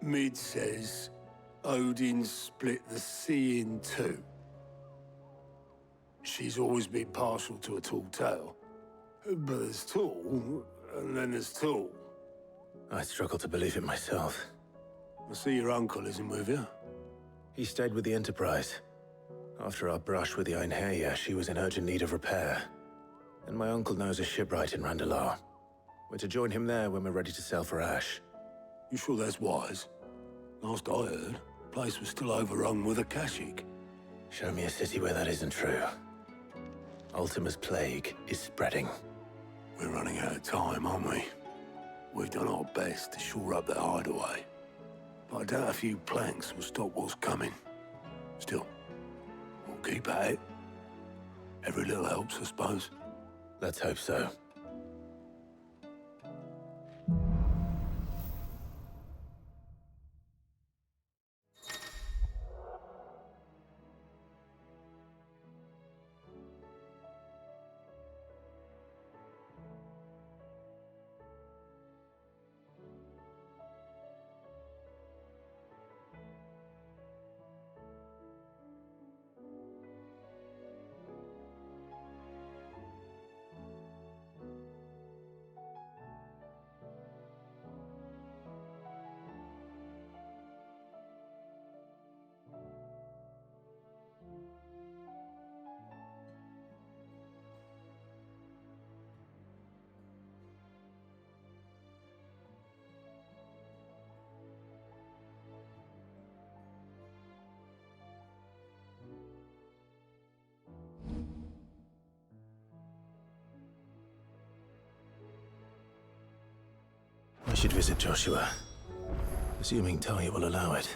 Mid says Odin split the sea in two. She's always been partial to a tall tale. But there's tall, and then there's tall. I struggle to believe it myself. I see your uncle isn't with you. He stayed with the Enterprise. After our brush with the Einherja, she was in urgent need of repair. And my uncle knows a shipwright in Randalar. We're to join him there when we're ready to sail for Ash. You sure that's wise? Last I heard, the place was still overrun with Akashic. Show me a city where that isn't true. Ultima's plague is spreading. We're running out of time, aren't we? We've done our best to shore up that hideaway. But I doubt a few planks will stop what's coming. Still, we'll keep at it. Every little helps, I suppose. Let's hope so. I should visit Joshua, assuming Talia will allow it.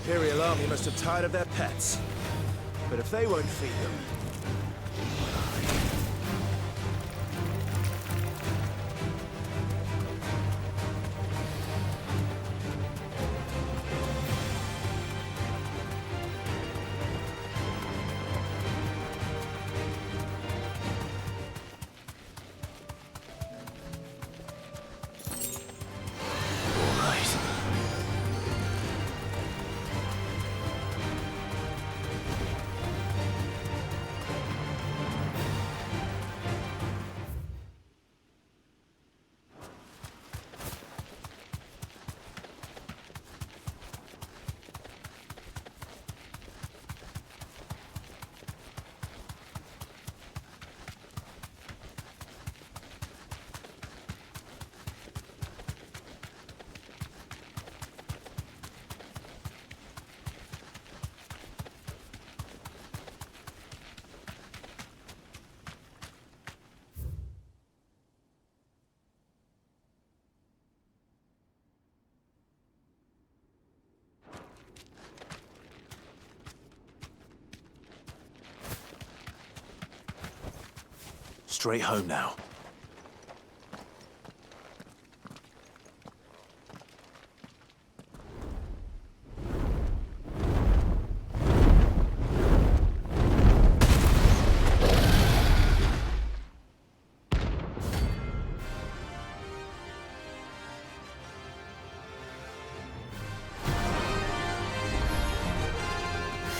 Imperial army must have tired of their pets. But if they won't feed them... Straight home now.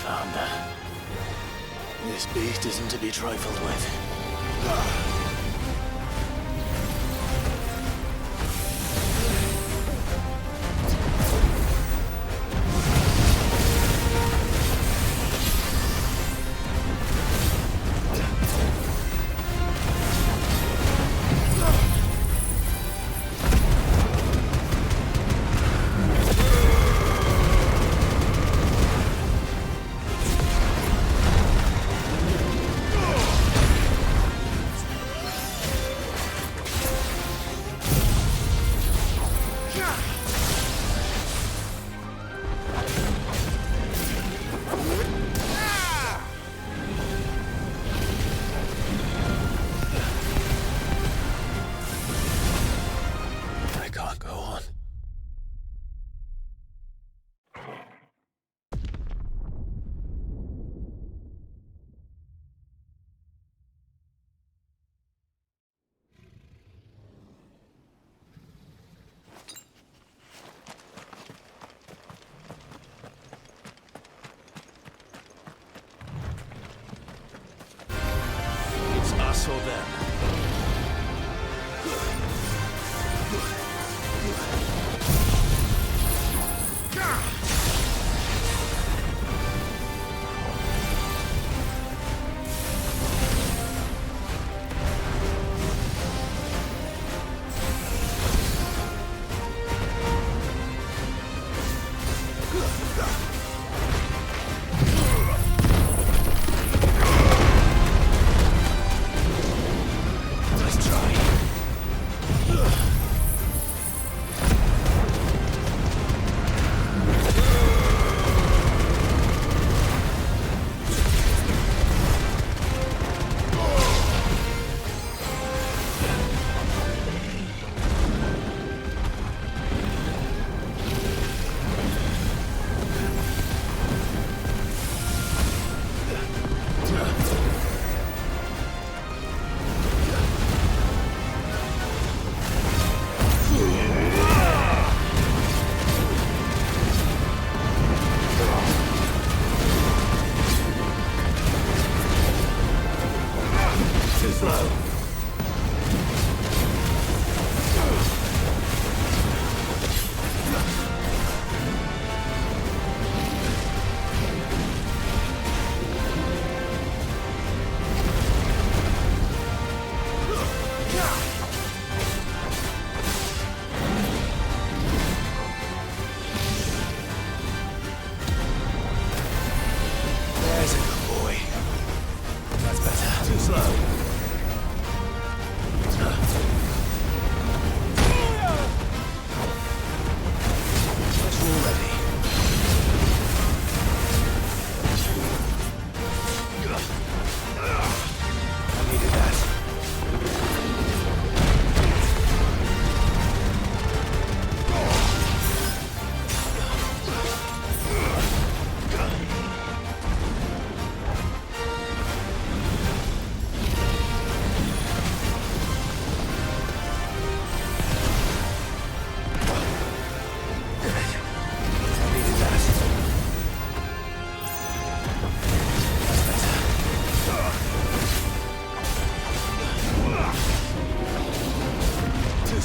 Found her. This beast isn't to be trifled with.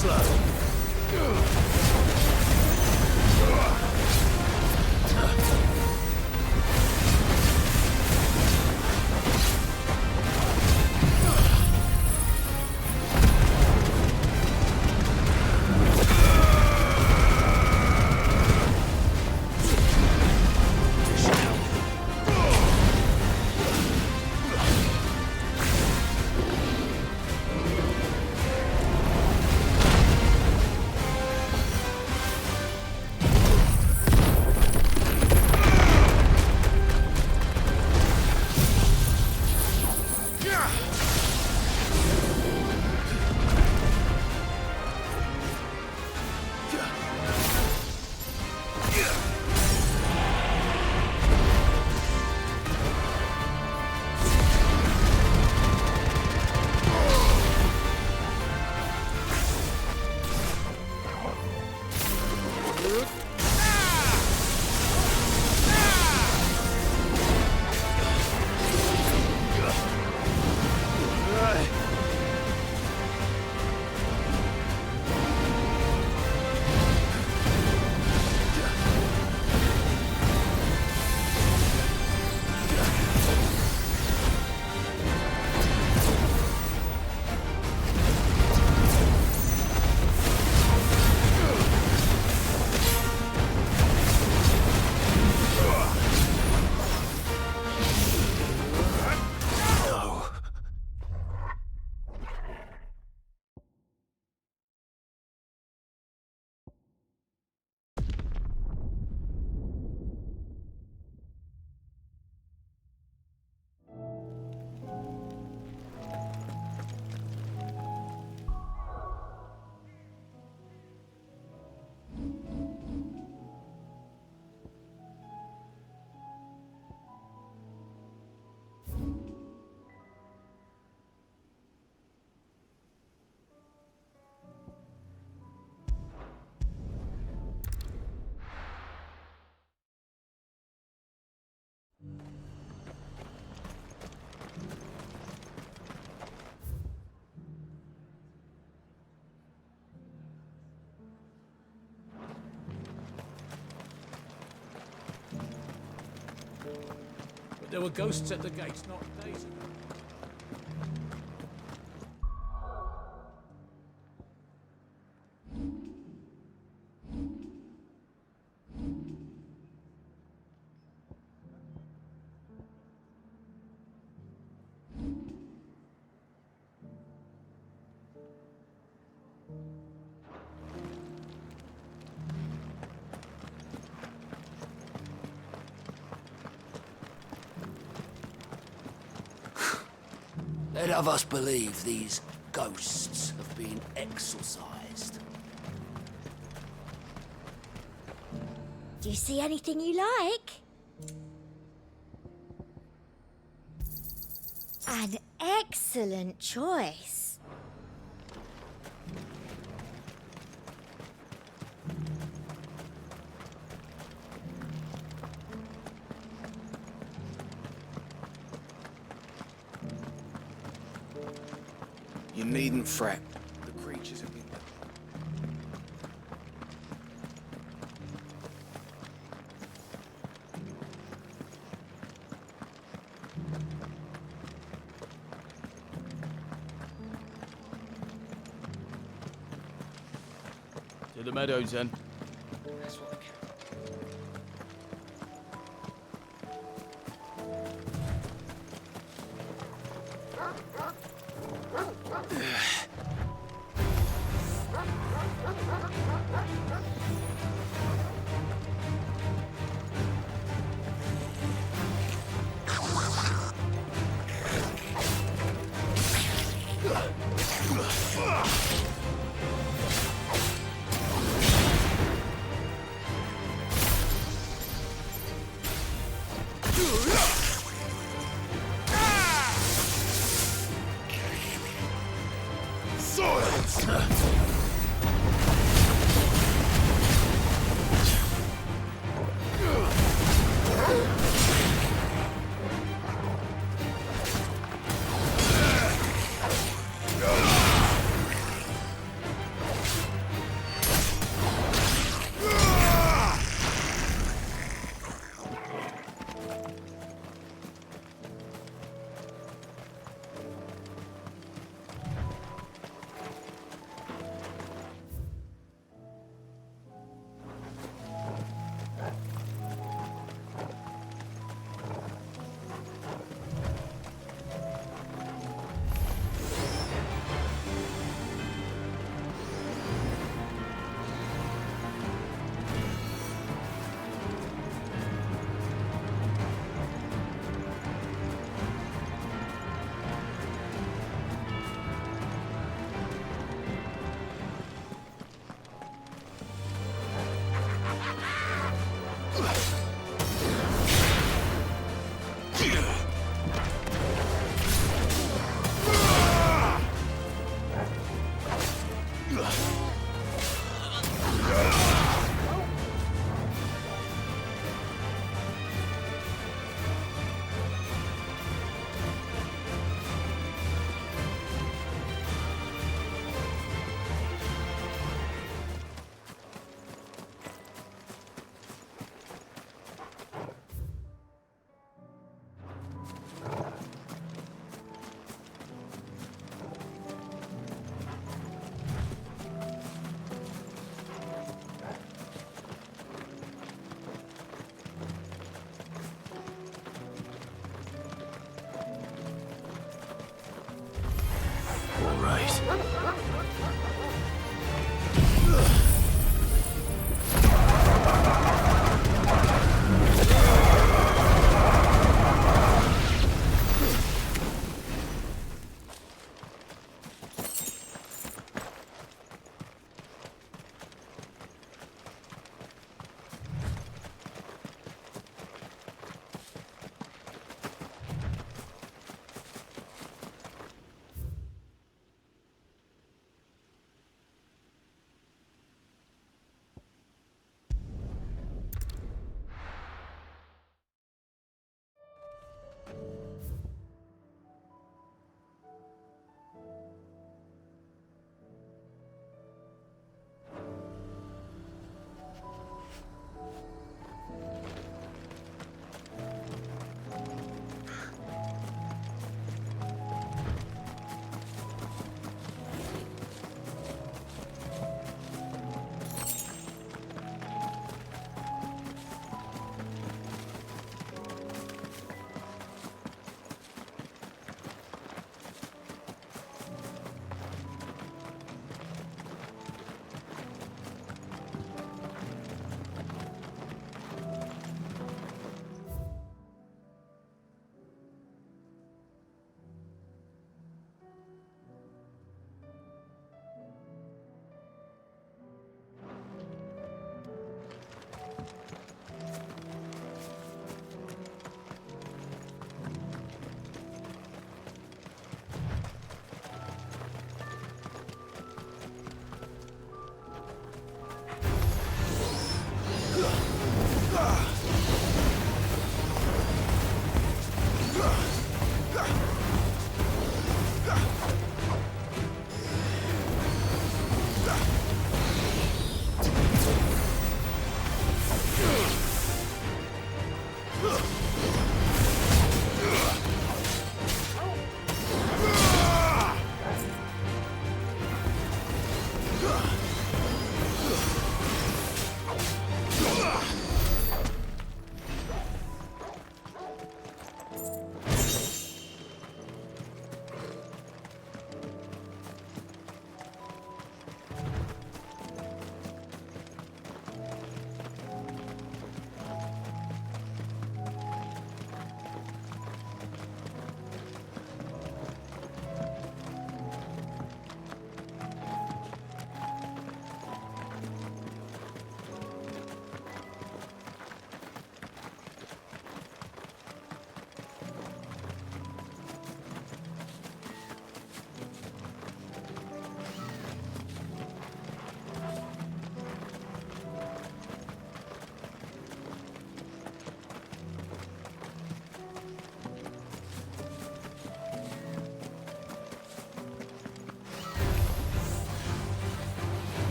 slow. There were ghosts at the gates not days ago. Let have us believe these ghosts have been exorcised. Do you see anything you like? An excellent choice. You needn't fret. The creatures have been... To the meadows, then. That's what I can.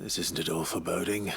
This isn't at all foreboding.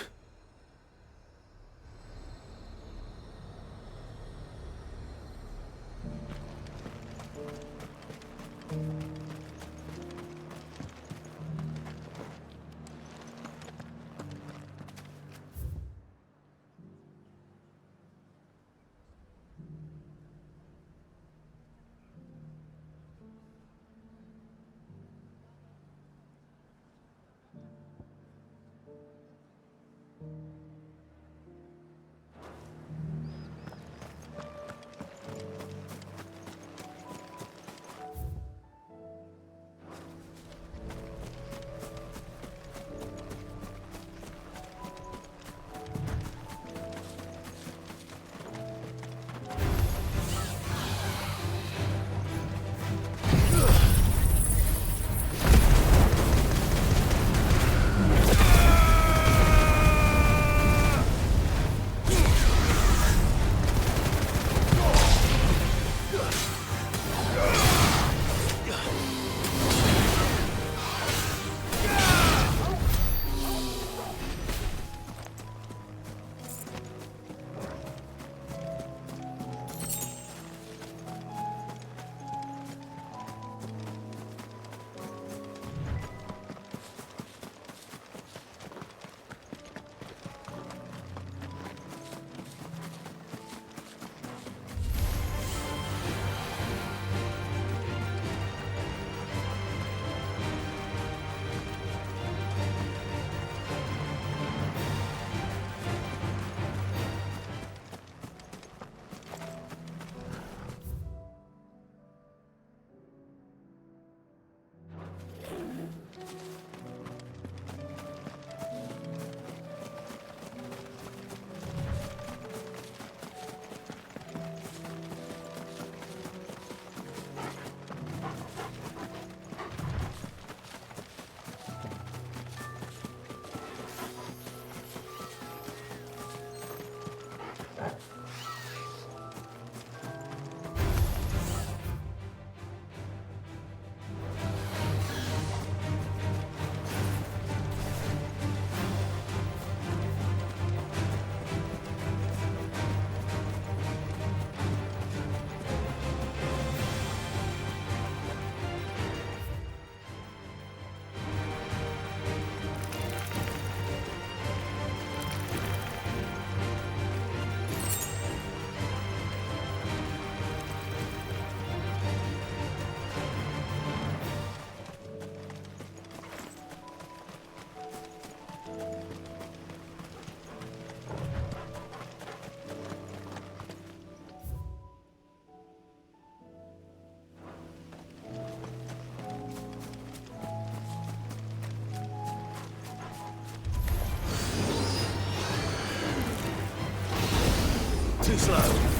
Too slow.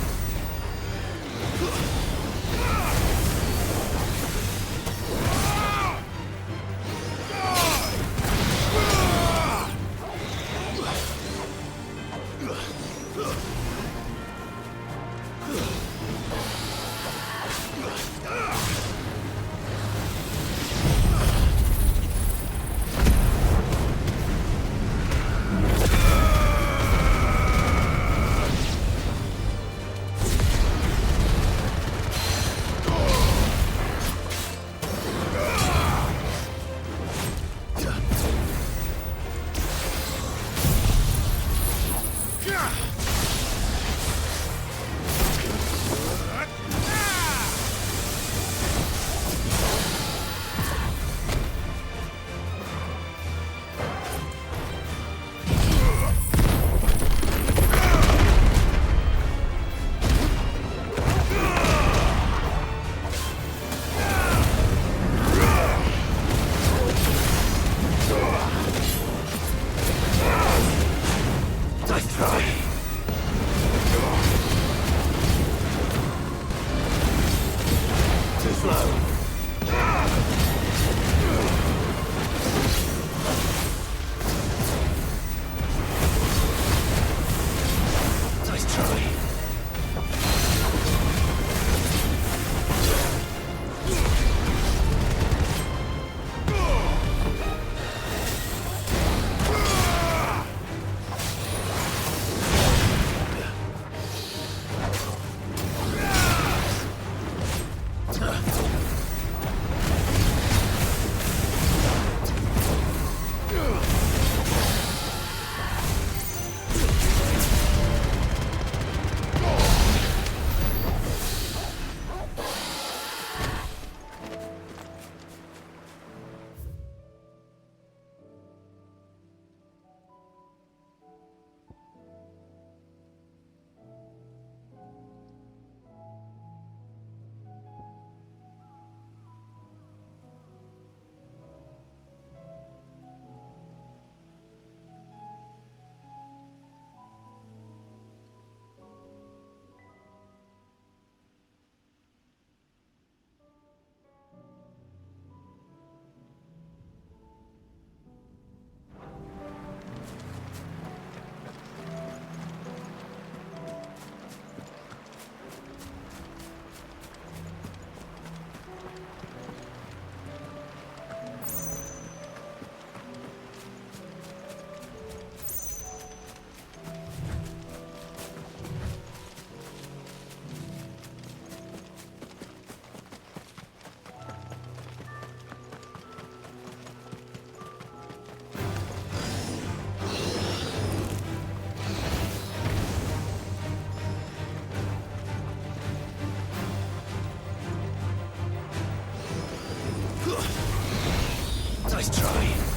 Nice try.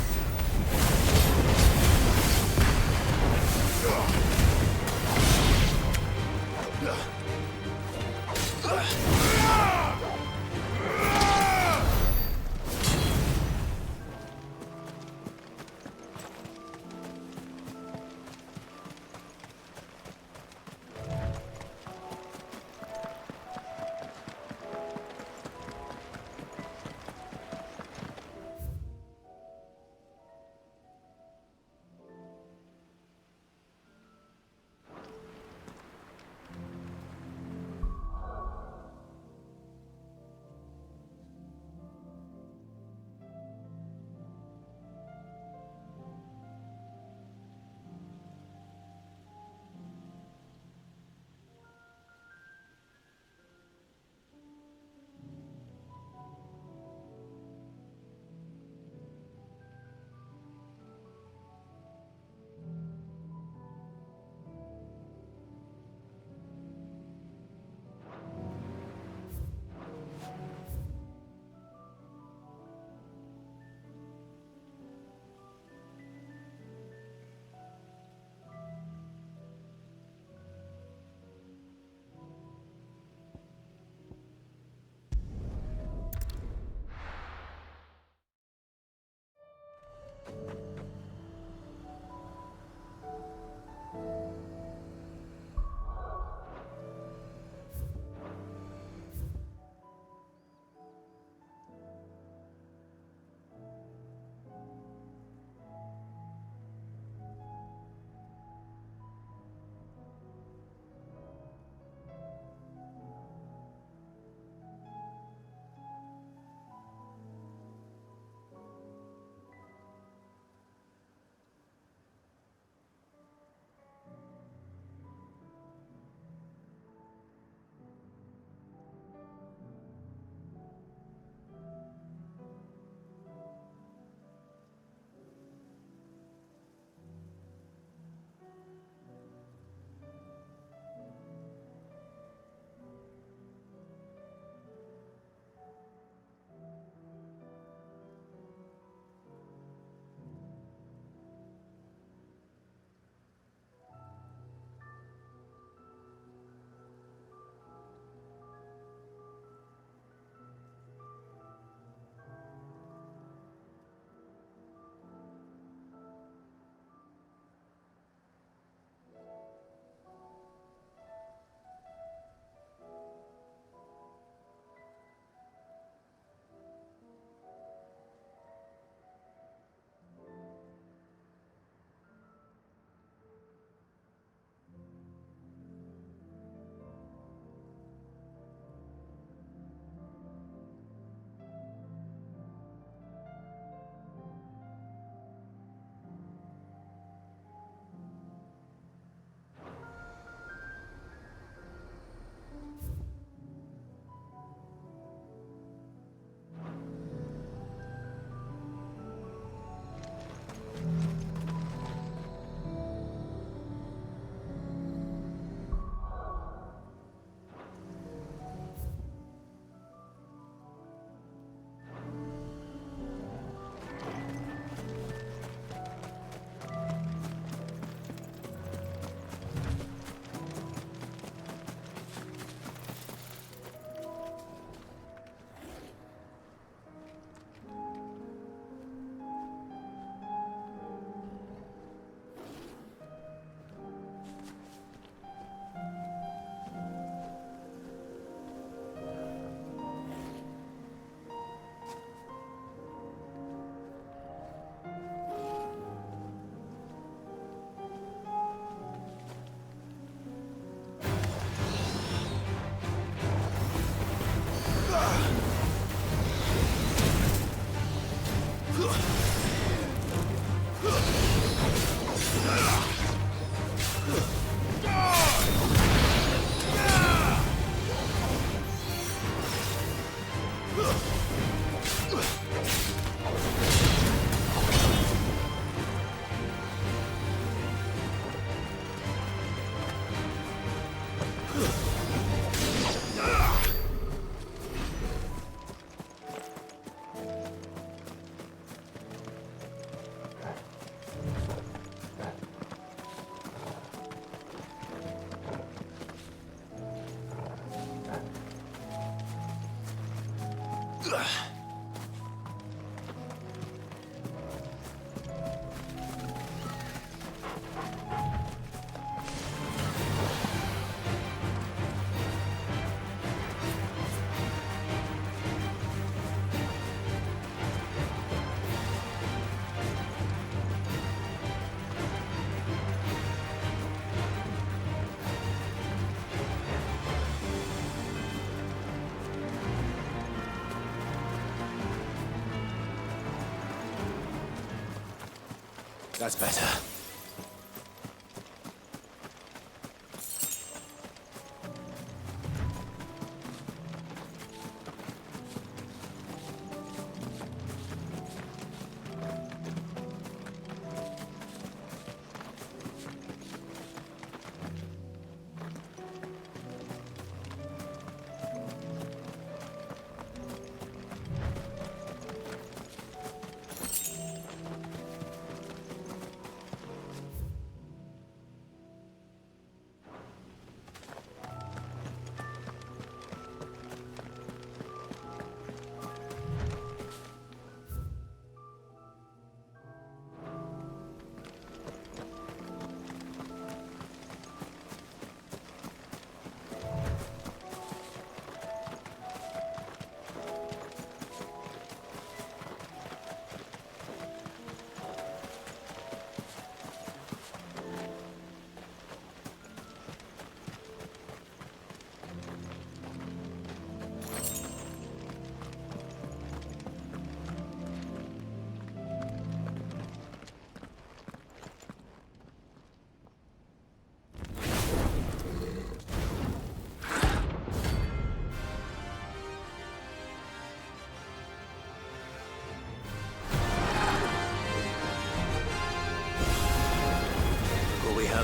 That's better.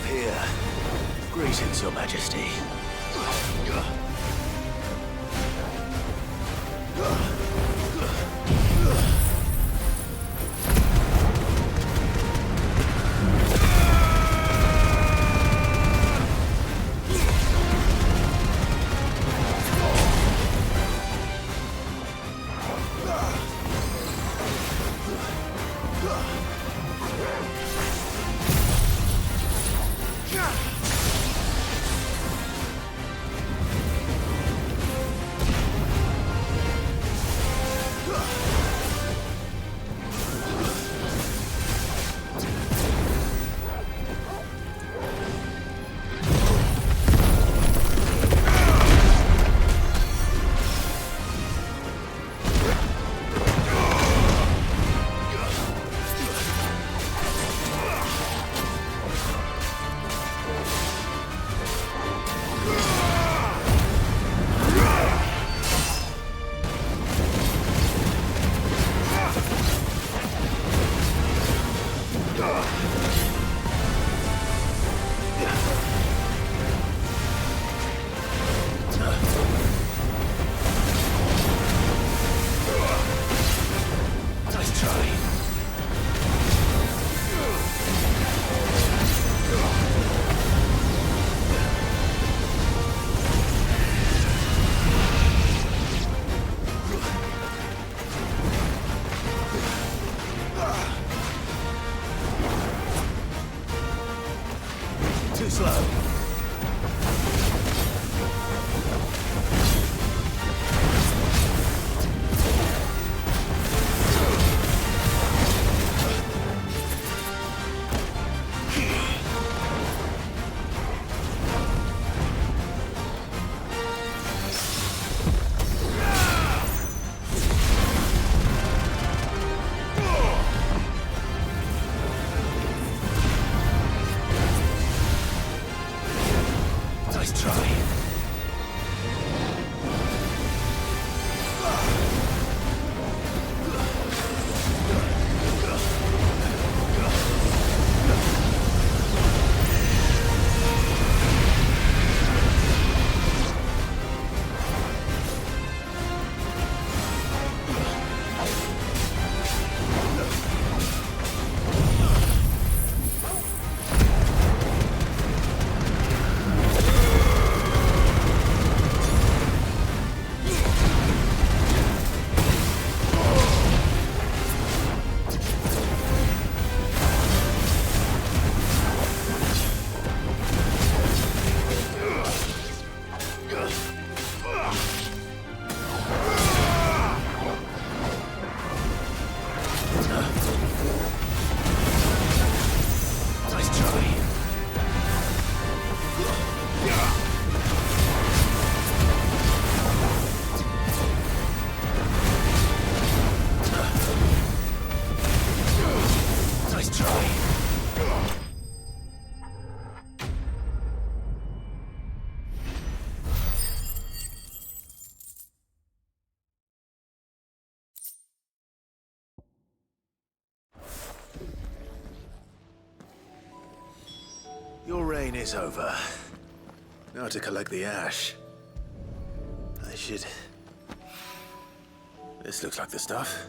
Here. Greetings, Your Majesty. Your reign is over. Now to collect the ash. I should... This looks like the stuff.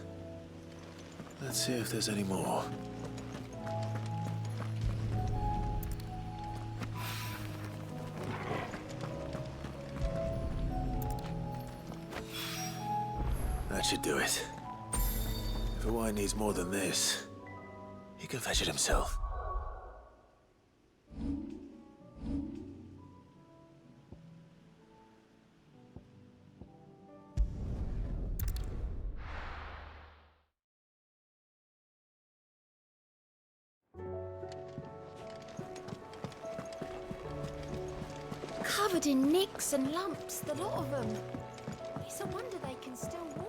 Let's see if there's any more. That should do it. If Hawaii needs more than this, he can fetch it himself. Covered in nicks and lumps, the lot of them. It's a wonder they can still walk.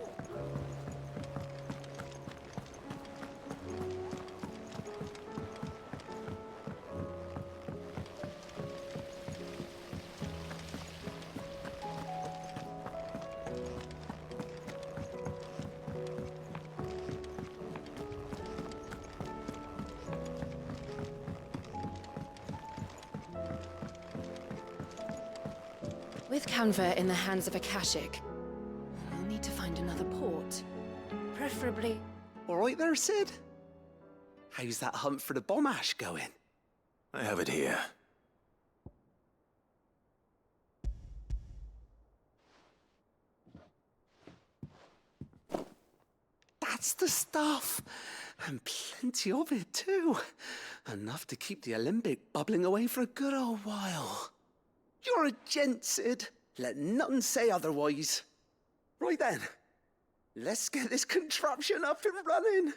With Canver in the hands of Akashic, we'll need to find another port. Preferably... All right there, Sid? How's that hunt for the bomb ash going? I have it here. That's the stuff! And plenty of it, too. Enough to keep the alembic bubbling away for a good old while. You're a gent, Sid. Let nothing say otherwise. Right then, let's get this contraption up and running.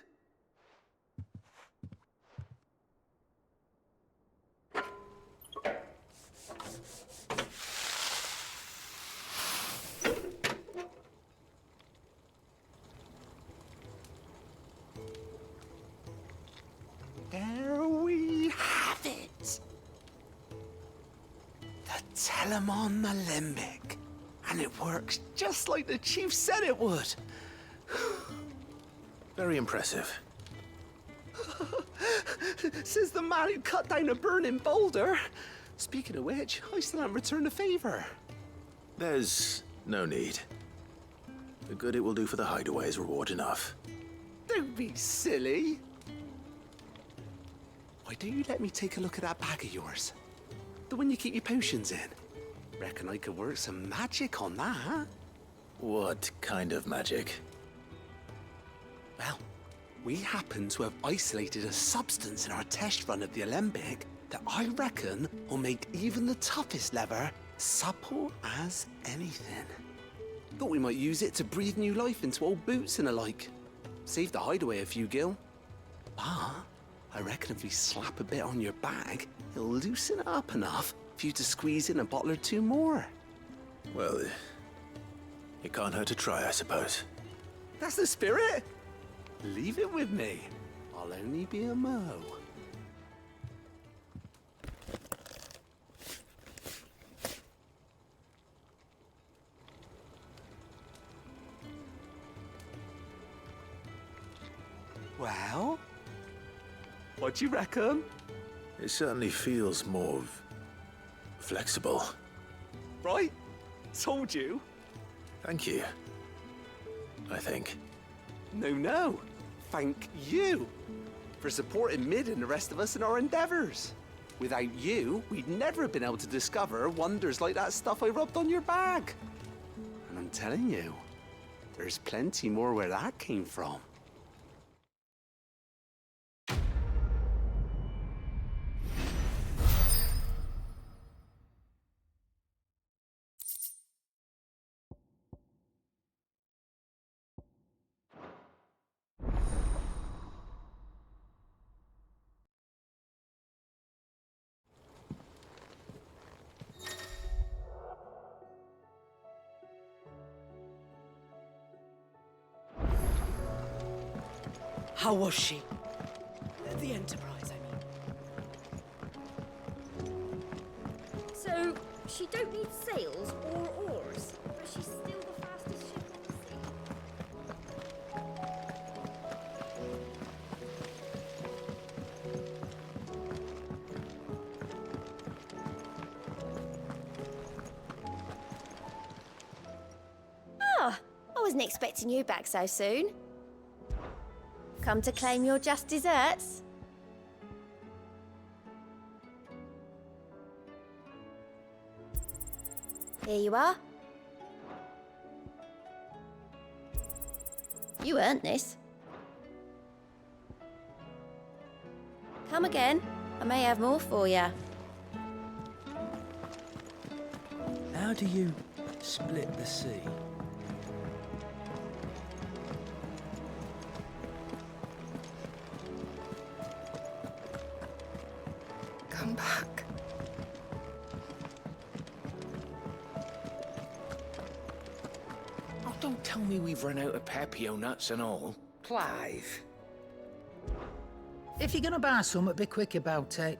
There we have it. The Telemon Alembic. And it works just like the chief said it would. Very impressive. Says the man who cut down a burning boulder. Speaking of which, I still haven't returned the favor. There's no need. The good it will do for the hideaway is reward enough. Don't be silly. Why don't you let me take a look at that bag of yours? The one you keep your potions in. Reckon I could work some magic on that. What kind of magic? Well, we happen to have isolated a substance in our test run of the alembic that I reckon will make even the toughest lever supple as anything. Thought we might use it to breathe new life into old boots and the like. Save the hideaway a few gil. But I reckon if we slap a bit on your bag, it'll loosen it up enough for you to squeeze in a bottle or two more. Well, it can't hurt to try, I suppose. That's the spirit. Leave it with me. I'll only be a mo. Well, what do you reckon? It certainly feels more flexible. Right? Told you. Thank you. I think. No. Thank you for supporting Mid and the rest of us in our endeavors. Without you, we'd never have been able to discover wonders like that stuff I rubbed on your bag. And I'm telling you, there's plenty more where that came from. How was she? The Enterprise, I mean. So, she don't need sails or oars, but she's still the fastest ship on the sea. wasn't expecting you back so soon. Come to claim your just desserts? Here you are. You earned this. Come again. I may have more for you. How do you split the sea? Come back. Oh, don't tell me we've run out of Pepio nuts and all. Clive. If you're gonna buy something, be quick about it.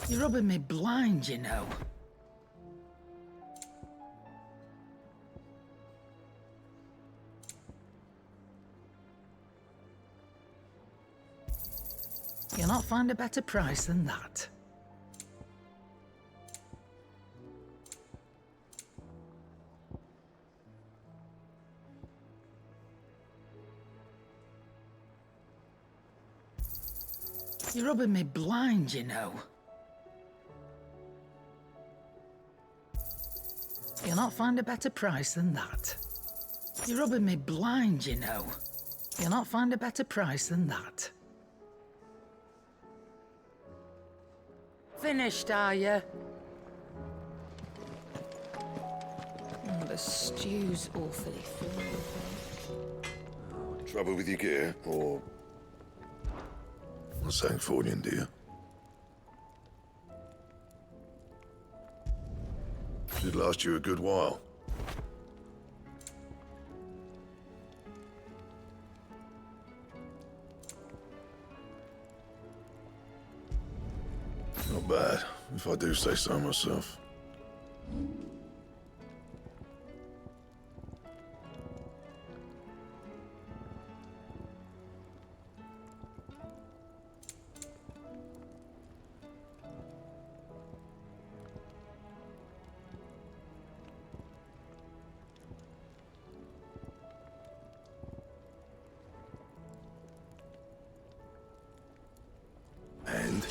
You're rubbing me blind, you know. You'll not find a better price than that. You're rubbing me blind, you know. You'll not find a better price than that. You're rubbing me blind, you know. You'll not find a better price than that. Finished, are you? The stew's awfully full. Trouble with your gear, or... What's Sancfordian, dear? Should last you a good while. Not bad, if I do say so myself. And?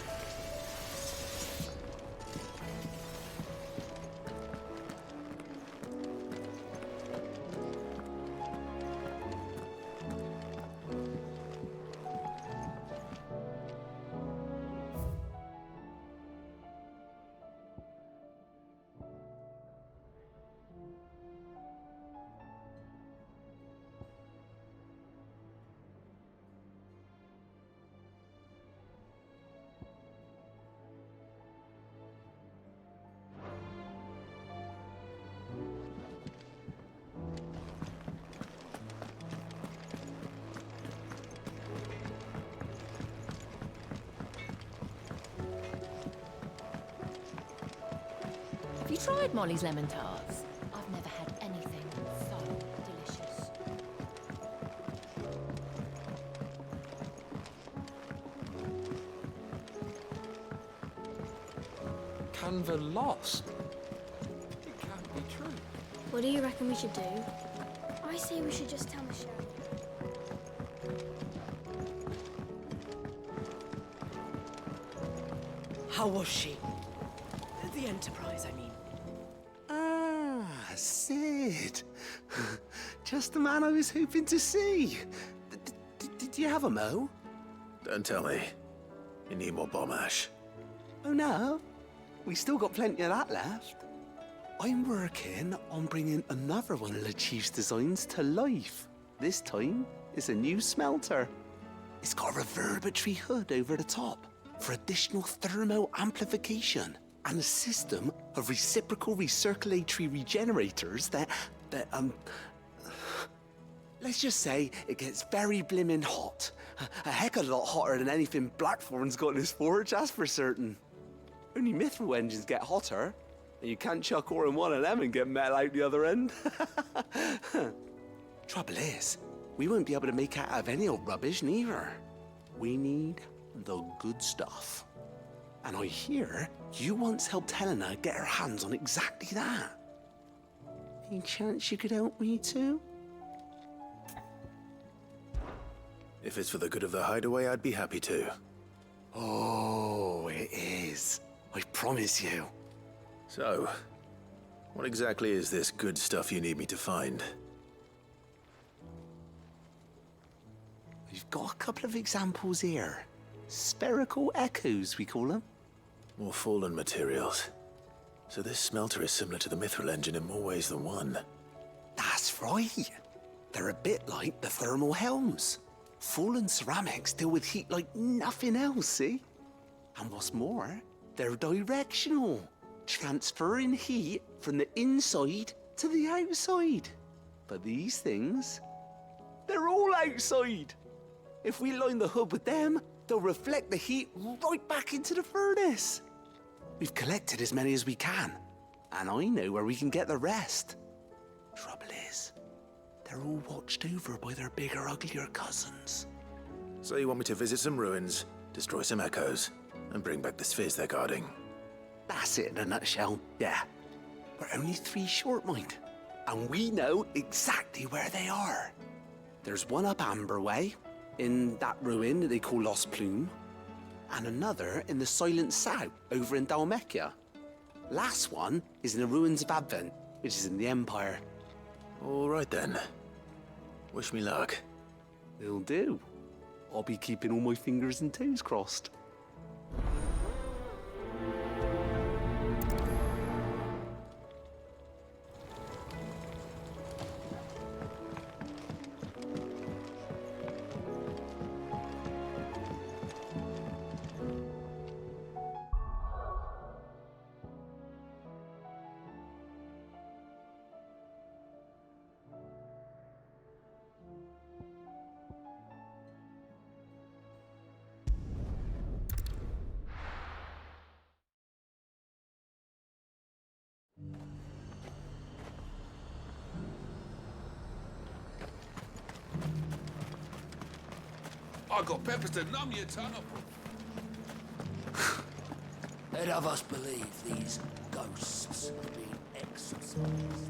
Have you tried Molly's lemon tarts? I've never had anything so delicious. Canva lost? It can't be true. What do you reckon we should do? I say we should just tell Michelle. How was she? The Enterprise, I mean. Ah, Sid. Just the man I was hoping to see. Did you have a mo? Don't tell me. You need more bomb ash. Oh no, we still got plenty of that left. I'm working on bringing another one of the Chief's designs to life. This time, it's a new smelter. It's got a reverberatory hood over the top for additional thermal amplification and a system of reciprocal recirculatory regenerators that let's just say it gets very blimmin' hot. A heck of a lot hotter than anything Blackthorn's got in his forge, that's for certain. Only mithril engines get hotter, and you can't chuck ore in one of them and get metal out the other end. Trouble is, we won't be able to make it out of any old rubbish neither. We need the good stuff. And I hear You once helped Helena get her hands on exactly that. Any chance you could help me too? If it's for the good of the hideaway, I'd be happy to. Oh, it is. I promise you. So, what exactly is this good stuff you need me to find? We've got a couple of examples here. Spherical echoes, we call them. More fallen materials. So this smelter is similar to the Mithril engine in more ways than one. That's right. They're a bit like the thermal helms. Fallen ceramics deal with heat like nothing else, see? And what's more, they're directional, transferring heat from the inside to the outside. But these things, they're all outside. If we line the hub with them, they'll reflect the heat right back into the furnace. We've collected as many as we can, and I know where we can get the rest. Trouble is, they're all watched over by their bigger, uglier cousins. So you want me to visit some ruins, destroy some echoes, and bring back the spheres they're guarding? That's it in a nutshell, yeah. We're only 3 short, mind, and we know exactly where they are. There's one up Amber Way, in that ruin that they call Lost Plume, and another in the Silent South, over in Dalmekia. Last one is in the ruins of Advent, which is in the Empire. All right then. Wish me luck. Will do. I'll be keeping all my fingers and toes crossed. I got peppers to numb your tongue up. They'd have us believe these ghosts have been exorcised.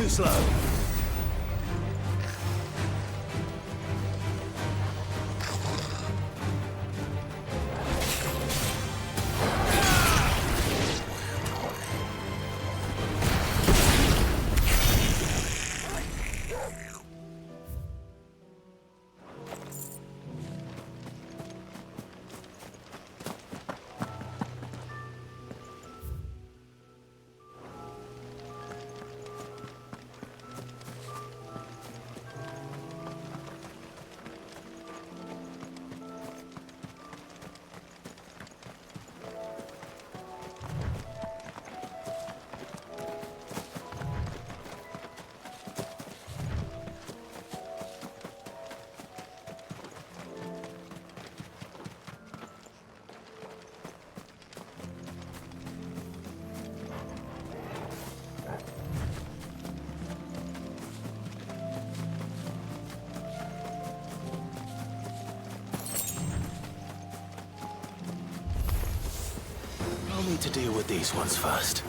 too slow. I'll need to deal with these ones first.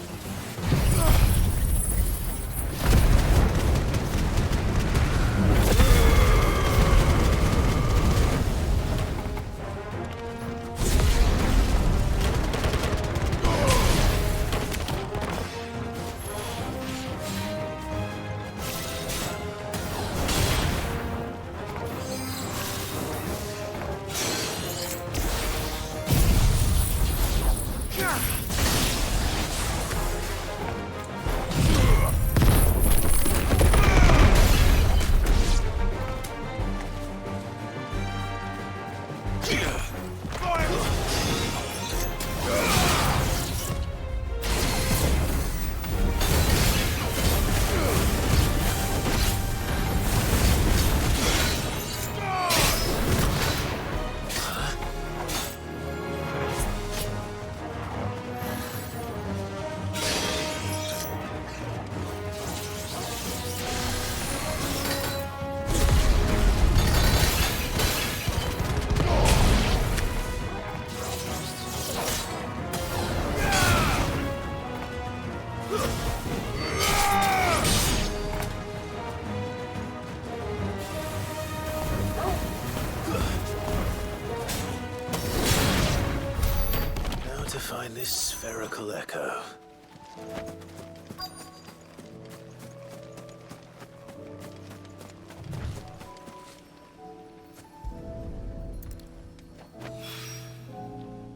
Find this spherical echo.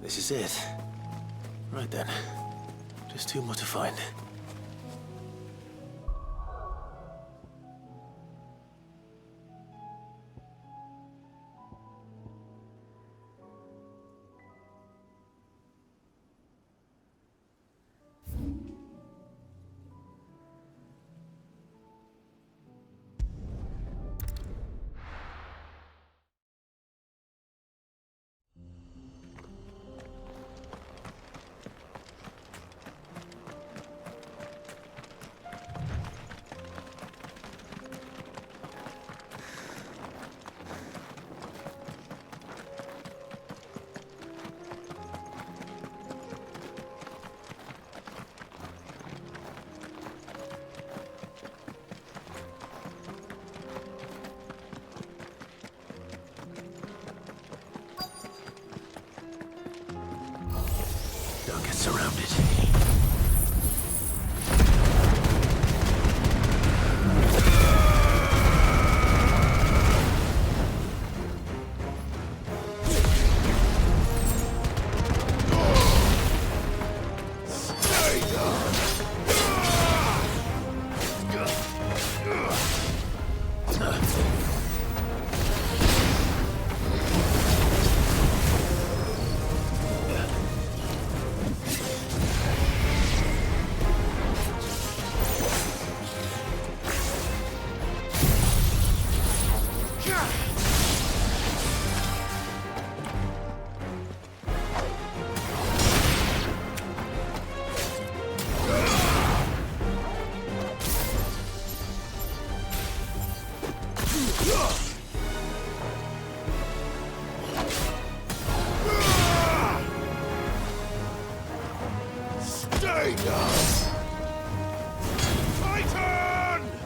This is it. Right then. Just two more to find. Don't get surrounded. Stay down! Titan!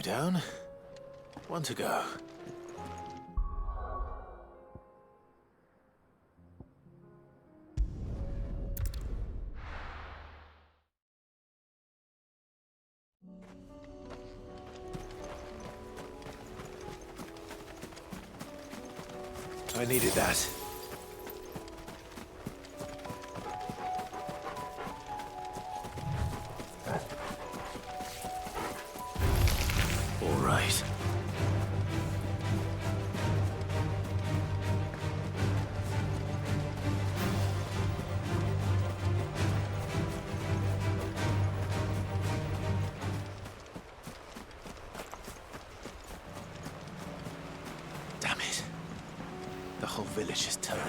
down. One to go. I needed that. All right. Damn it. The whole village is turned.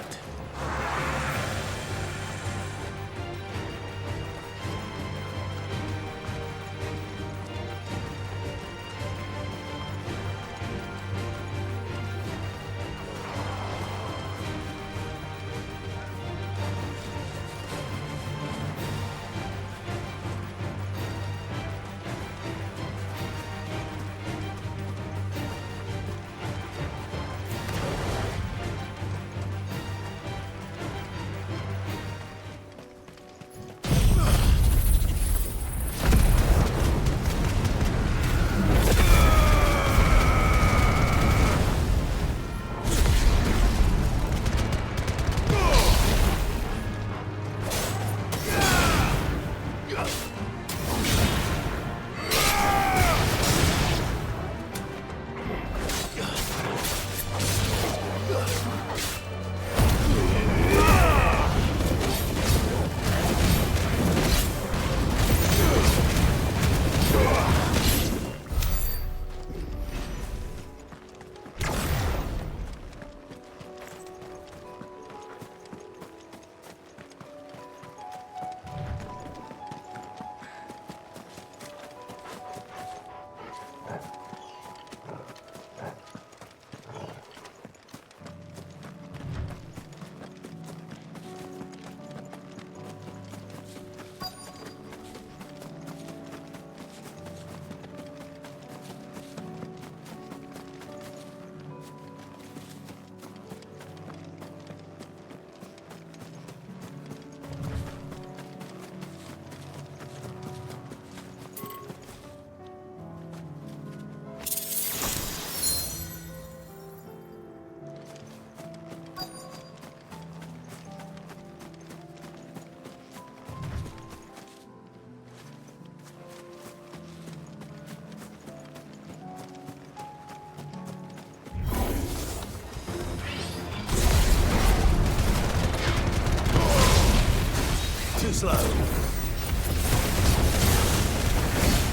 Too slow.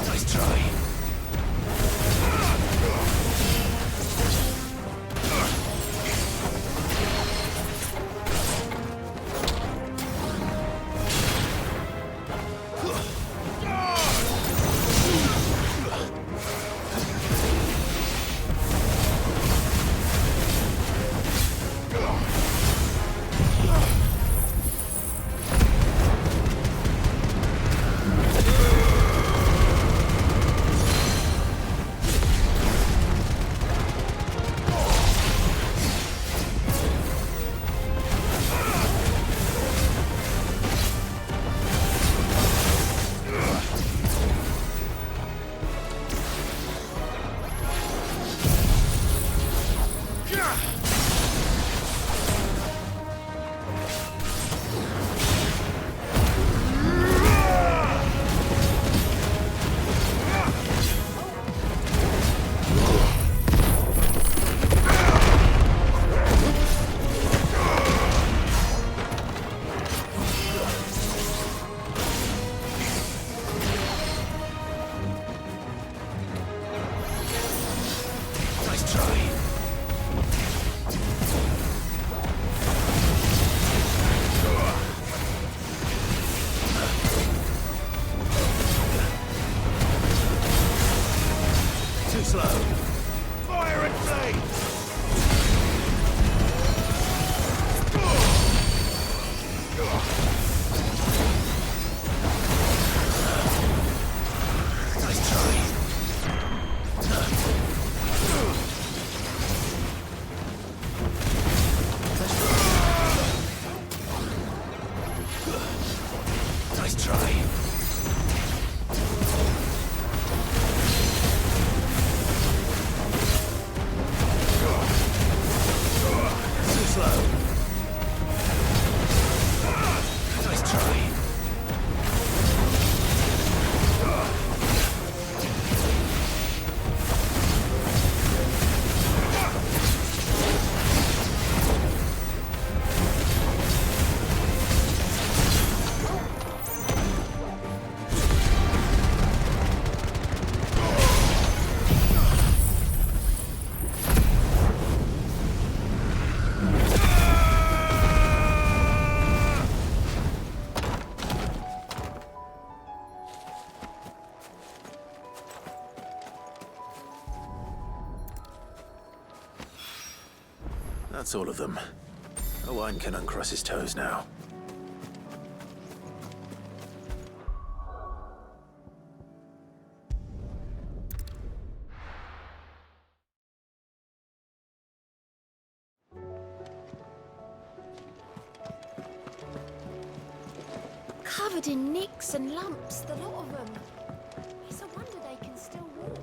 Nice try. That's all of them. Owain can uncross his toes now. Covered in nicks and lumps, the lot of them. It's a wonder they can still walk.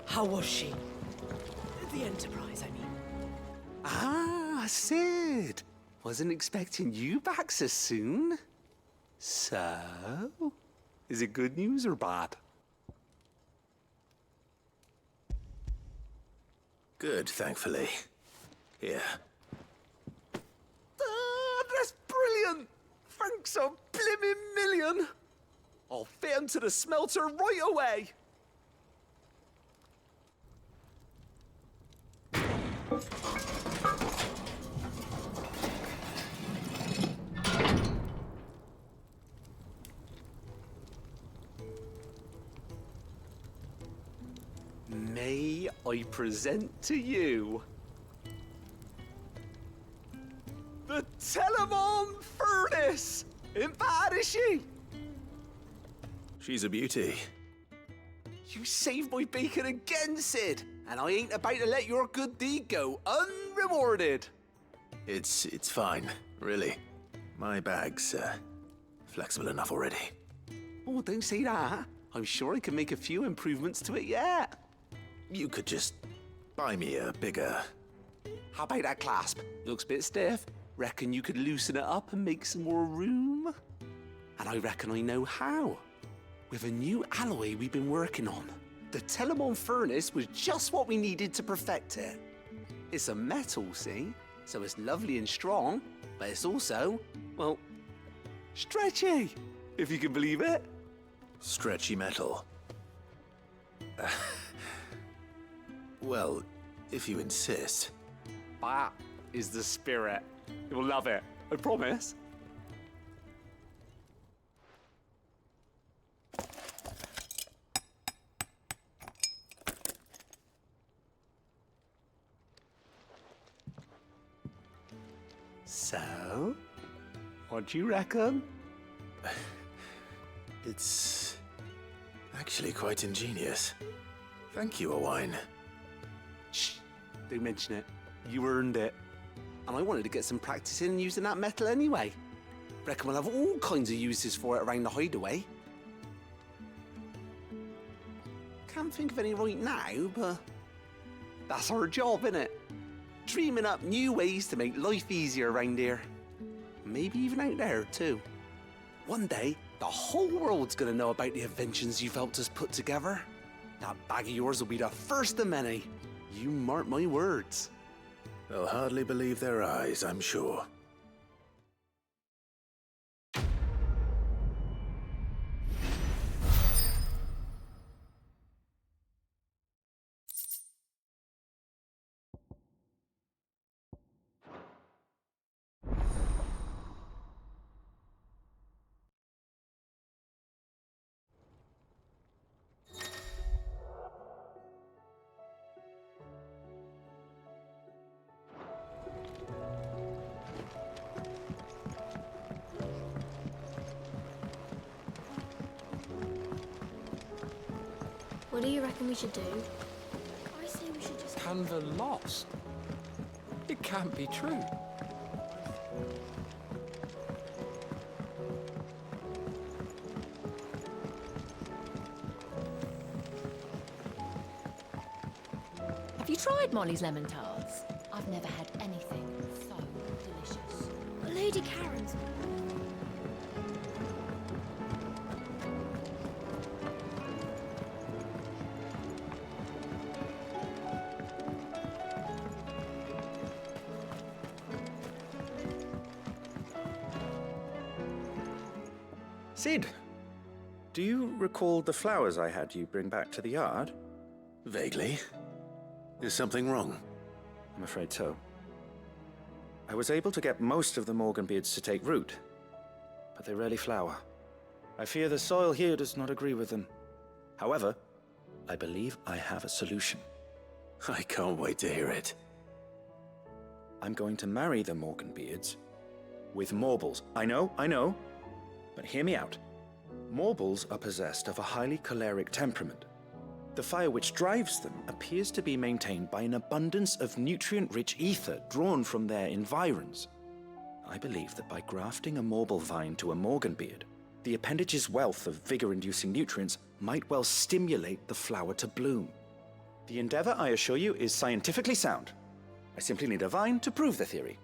How was she? The Enterprise, I mean. Ah, Sid. Wasn't expecting you back so soon. So, is it good news or bad? Good, thankfully. Here. Ah, that's brilliant! Thanks a blimmin' million! I'll fit 'em to the smelter right away! May I present to you the Telemon Furnace? Ain't bad, is she? She's a beauty. You saved my bacon again, Sid, and I ain't about to let your good deed go unrewarded. It's fine, really. My bag's flexible enough already. Oh, don't say that. I'm sure I can make a few improvements to it yet. You could just buy me a bigger... How about that clasp? Looks a bit stiff. Reckon you could loosen it up and make some more room? And I reckon I know how. With a new alloy we've been working on. The Telemon Furnace was just what we needed to perfect it. It's a metal, see? So it's lovely and strong, but it's also, well, stretchy, if you can believe it. Stretchy metal. Well, if you insist. That is the spirit. You'll love it, I promise. So, what do you reckon? It's actually quite ingenious. Thank you, Owain. Shh, don't mention it. You earned it. And I wanted to get some practice in using that metal anyway. Reckon we'll have all kinds of uses for it around the hideaway. Can't think of any right now, but that's our job, innit? Dreaming up new ways to make life easier around here. Maybe even out there, too. One day, the whole world's gonna know about the inventions you've helped us put together. That bag of yours will be the first of many. You mark my words. They'll hardly believe their eyes, I'm sure. What do you reckon we should do? I say we should just... Canva lost? It can't be true. Have you tried Molly's lemon tarts? I've never had anything so delicious. Lady Karen's. Cid, do you recall the flowers I had you bring back to the yard? Vaguely. Is something wrong? I'm afraid so. I was able to get most of the Morganbeards to take root, but they rarely flower. I fear the soil here does not agree with them. However, I believe I have a solution. I can't wait to hear it. I'm going to marry the Morganbeards with Morbles. I know, but hear me out. Morbles are possessed of a highly choleric temperament. The fire which drives them appears to be maintained by an abundance of nutrient-rich ether drawn from their environs. I believe that by grafting a Morble vine to a Morganbeard, the appendage's wealth of vigor-inducing nutrients might well stimulate the flower to bloom. The endeavor, I assure you, is scientifically sound. I simply need a vine to prove the theory.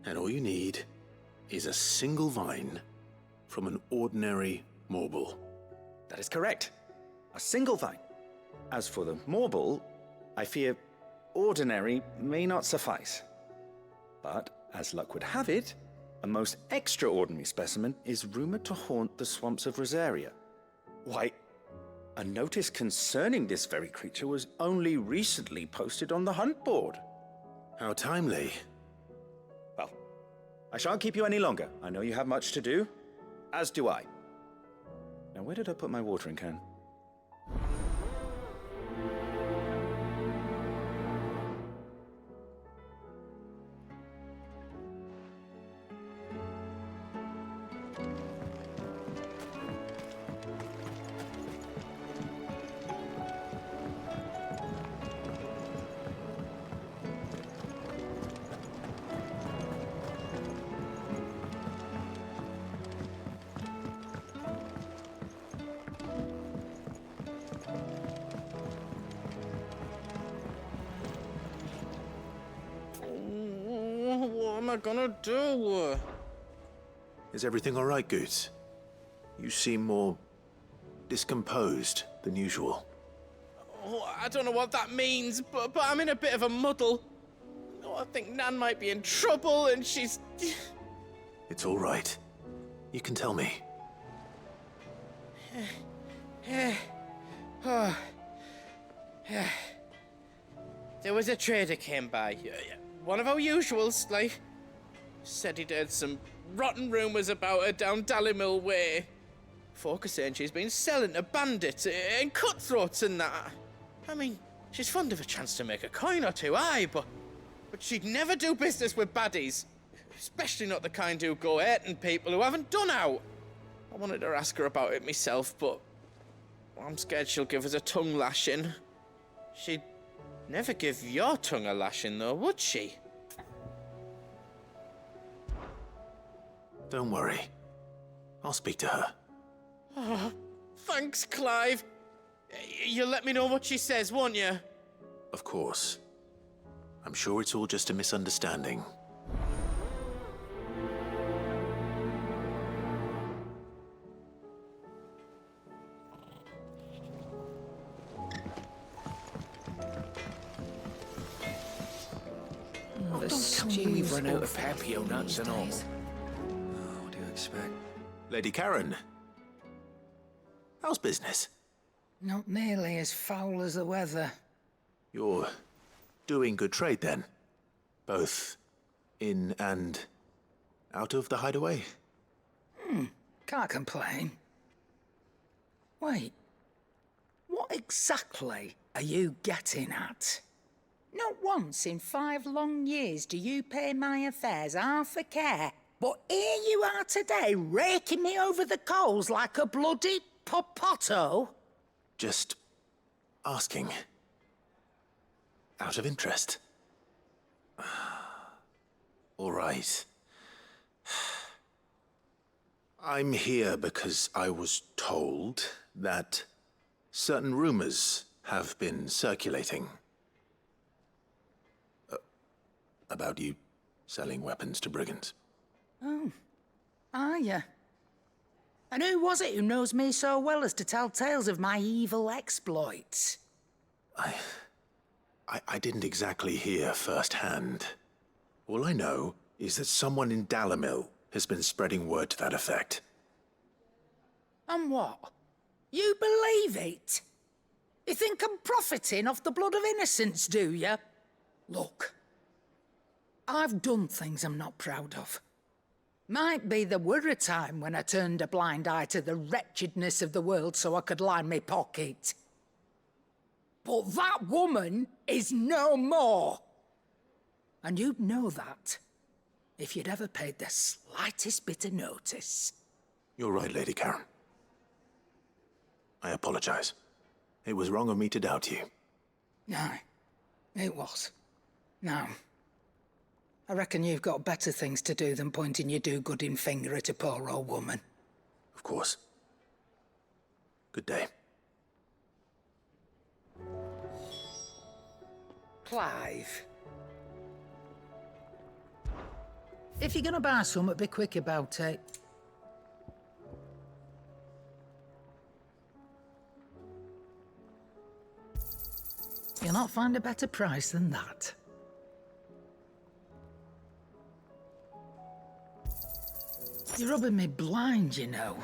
And all you need is a single vine from an ordinary Morble. That is correct. A single vine. As for the Morble, I fear ordinary may not suffice. But, as luck would have it, a most extraordinary specimen is rumored to haunt the swamps of Rosaria. Why, a notice concerning this very creature was only recently posted on the hunt board. How timely. Well, I shan't keep you any longer. I know you have much to do, as do I. Now, where did I put my watering can? What am I gonna do? Is everything all right, Goots? You seem more discomposed than usual. Oh, I don't know what that means, but I'm in a bit of a muddle. Oh, I think Nan might be in trouble, and she's... It's all right. You can tell me. There was a trader came by. One of our usuals, like. Said he'd heard some rotten rumours about her down Dallymill Way. Folk are saying she's been selling to bandits and cutthroats and that. I mean, she's fond of a chance to make a coin or two, aye, but she'd never do business with baddies. Especially not the kind who go hurting people who haven't done out. I wanted to ask her about it myself, but I'm scared she'll give us a tongue lashing. She'd never give your tongue a lashing, though, would she? Don't worry. I'll speak to her. Oh, thanks, Clive. You'll let me know what she says, won't you? Of course. I'm sure it's all just a misunderstanding. Oh, don't tell me we've run out of papio nuts and all. What do you expect? Lady Karen. How's business? Not nearly as foul as the weather. You're doing good trade, then? Both in and out of the hideaway? Can't complain. Wait. What exactly are you getting at? Not once in 5 long years do you pay my affairs half a care. But here you are today, raking me over the coals like a bloody popoto. Just asking. Out of interest. All right. I'm here because I was told that certain rumors have been circulating. About you selling weapons to brigands. Oh, are you? And who was it who knows me so well as to tell tales of my evil exploits? I didn't exactly hear firsthand. All I know is that someone in Dalamil has been spreading word to that effect. And what? You believe it? You think I'm profiting off the blood of innocents, do you? Look, I've done things I'm not proud of. Might be there were a time when I turned a blind eye to the wretchedness of the world so I could line my pocket. But that woman is no more. And you'd know that if you'd ever paid the slightest bit of notice. You're right, Lady Karen. I apologize. It was wrong of me to doubt you. No, it was. Now, I reckon you've got better things to do than pointing your do-gooding finger at a poor old woman. Of course. Good day. Clive. If you're gonna buy something, be quick about it. You'll not find a better price than that. You're rubbing me blind, you know.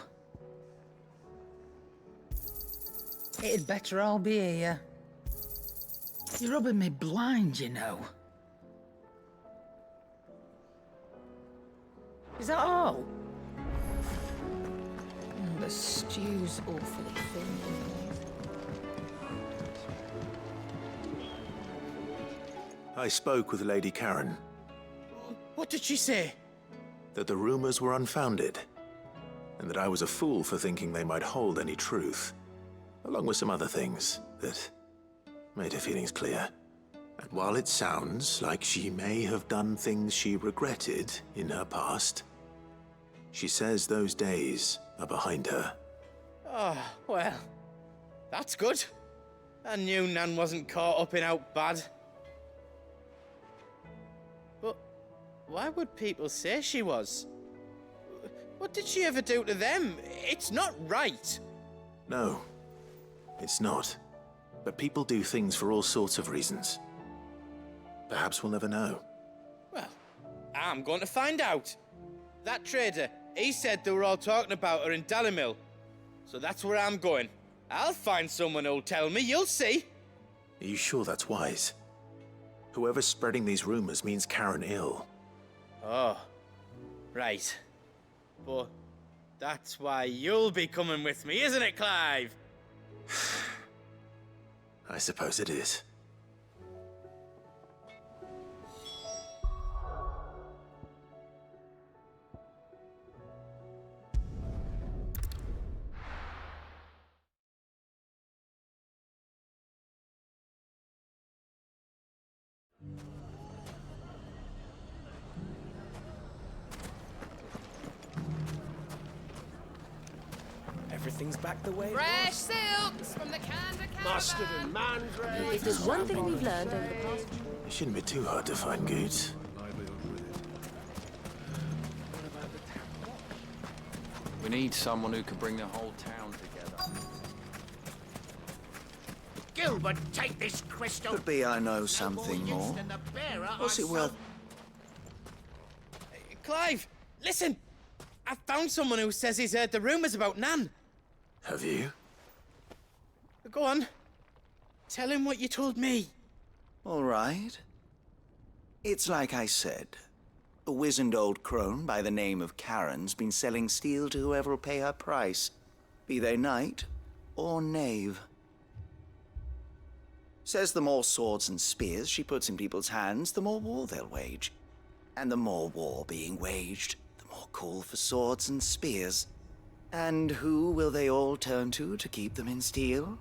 It'd better all be here. You're rubbing me blind, you know. Is that all? The stew's awfully thin. I spoke with Lady Karen. What did she say? That the rumors were unfounded, and that I was a fool for thinking they might hold any truth, along with some other things that made her feelings clear. And while it sounds like she may have done things she regretted in her past, she says those days are behind her. Oh, well, that's good. I knew Nan wasn't caught up in out bad. But why would people say she was? What did she ever do to them? It's not right. No, it's not. But people do things for all sorts of reasons. Perhaps we'll never know. Well, I'm going to find out. That trader, he said they were all talking about her in Dalamil. So that's where I'm going. I'll find someone who'll tell me, you'll see. Are you sure that's wise? Whoever's spreading these rumors means Karen ill. Oh, right. But that's why you'll be coming with me, isn't it, Clive? I suppose it is. Everything's back the way it Fresh was. silks from the Kansas Mustard and mandrake. If there's one thing we've learned over the past... It shouldn't be too hard to find goods. We need someone who can bring the whole town together. Gilbert, take this crystal. Could be I know something more. What's it worth? Clive, listen! I found someone who says he's heard the rumors about Nan. Have you? Go on. Tell him what you told me. All right. It's like I said. A wizened old crone by the name of Karen's been selling steel to whoever will pay her price, be they knight or knave. Says the more swords and spears she puts in people's hands, the more war they'll wage. And the more war being waged, the more call for swords and spears. And who will they all turn to keep them in steel?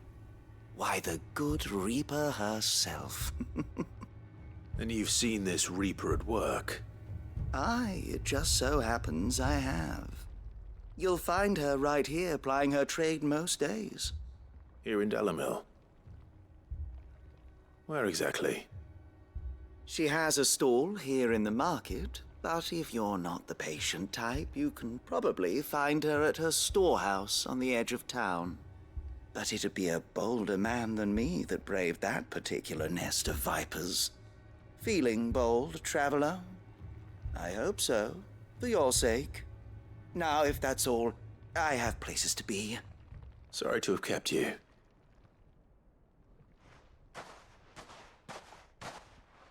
Why, the good Reaper herself. And you've seen this Reaper at work? Aye, it just so happens I have. You'll find her right here plying her trade most days. Here in Dalamil? Where exactly? She has a stall here in the market, but if you're not the patient type, you can probably find her at her storehouse on the edge of town. But it'd be a bolder man than me that braved that particular nest of vipers. Feeling bold, traveler? I hope so, for your sake. Now, if that's all, I have places to be. Sorry to have kept you.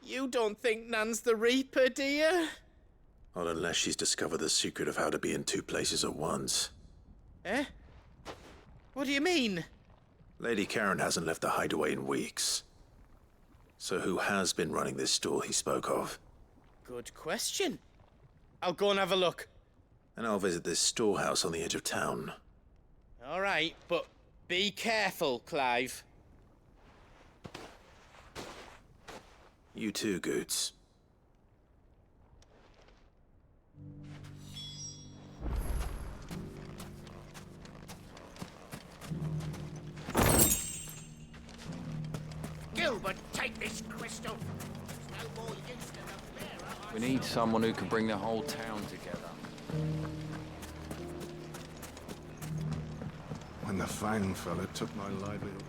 You don't think Nan's the Reaper, do you? Not unless she's discovered the secret of how to be in two places at once. Eh? What do you mean? Lady Karen hasn't left the hideaway in weeks. So who has been running this stall he spoke of? Good question. I'll go and have a look. And I'll visit this storehouse on the edge of town. All right, but be careful, Clive. You too, Goots. Gilbert, take this crystal. There's no more use to the bearer. We need someone who can bring the whole town together. When the Fang fella took my livelihood.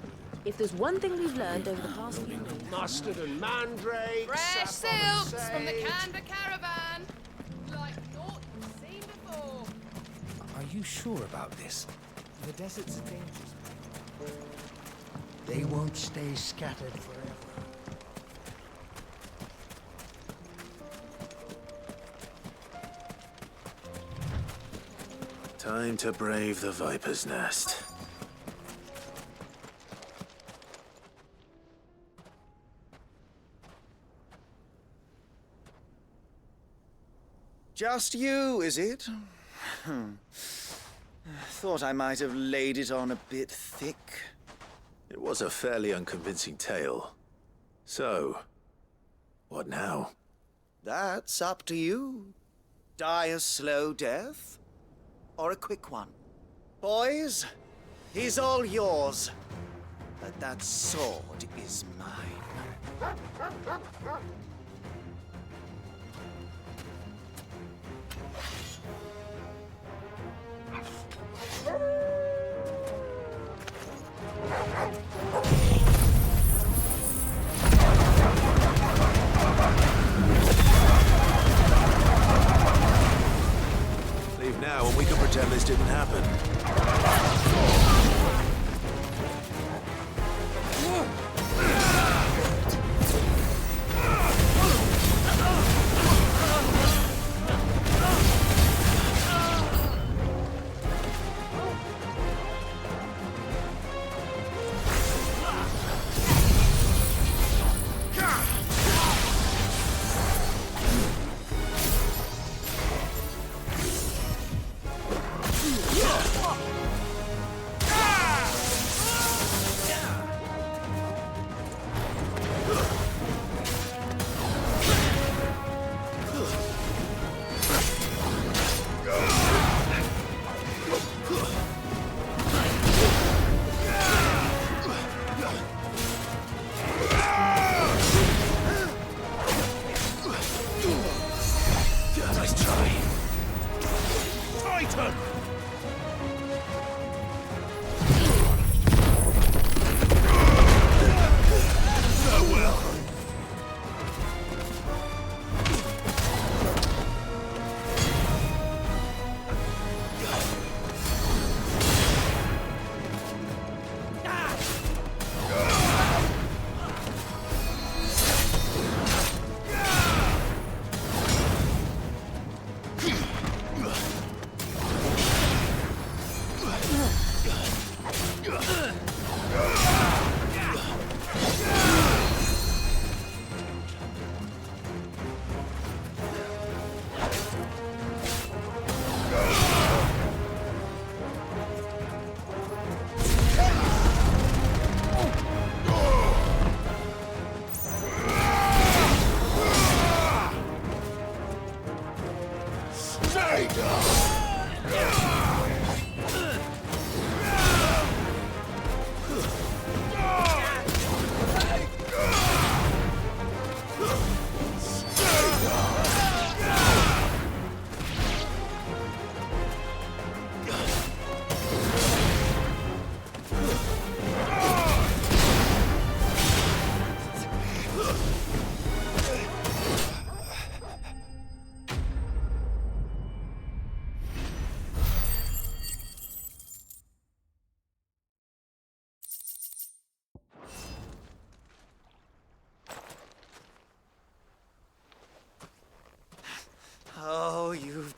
If there's one thing we've learned over the past few days... Mustard and mandrake. Fresh saffron silks and from the sage. Canberra caravan. Like naught you've seen before. Are you sure about this? The desert's a dangerous place. They won't stay scattered forever. Time to brave the Viper's Nest. Just you, is it? Thought I might have laid it on a bit thick. It was a fairly unconvincing tale. So, what now? That's up to you. Die a slow death, or a quick one. Boys, he's all yours. But that sword is mine. Leave now and we can pretend this didn't happen.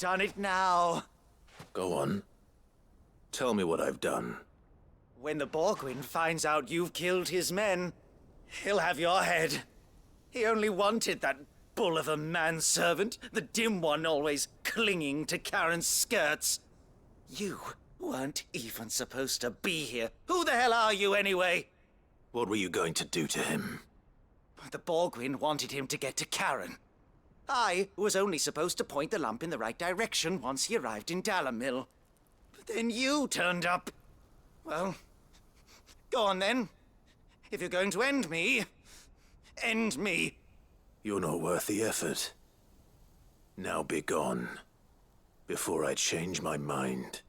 done it now. Go on. Tell me what I've done. When the Borgwyn finds out you've killed his men, he'll have your head. He only wanted that bull of a manservant, the dim one always clinging to Karen's skirts. You weren't even supposed to be here. Who the hell are you anyway? What were you going to do to him? The Borgwyn wanted him to get to Karen. I was only supposed to point the lamp in the right direction once he arrived in Dalamil. But then you turned up. Well, go on then. If you're going to end me, end me. You're not worth the effort. Now be gone, before I change my mind.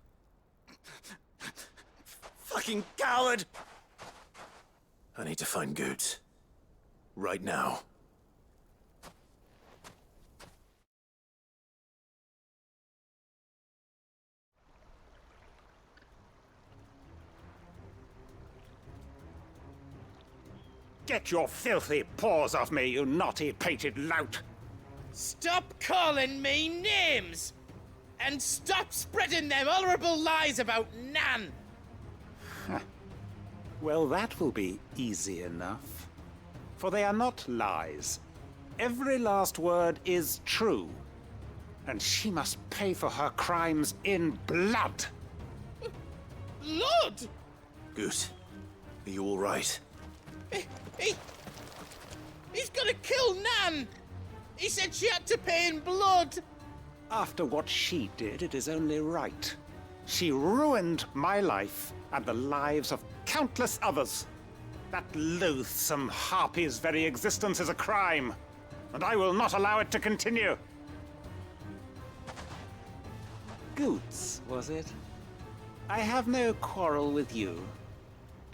Fucking coward! I need to find Goots. Right now. Get your filthy paws off me, you naughty-pated lout! Stop calling me names! And stop spreading them horrible lies about Nan! Well, that will be easy enough. For they are not lies. Every last word is true. And she must pay for her crimes in blood. Blood? Goot, are you all right? He's gonna kill Nan! He said she had to pay in blood! After what she did, it is only right. She ruined my life and the lives of countless others. That loathsome harpy's very existence is a crime, and I will not allow it to continue. Goots, was it? I have no quarrel with you.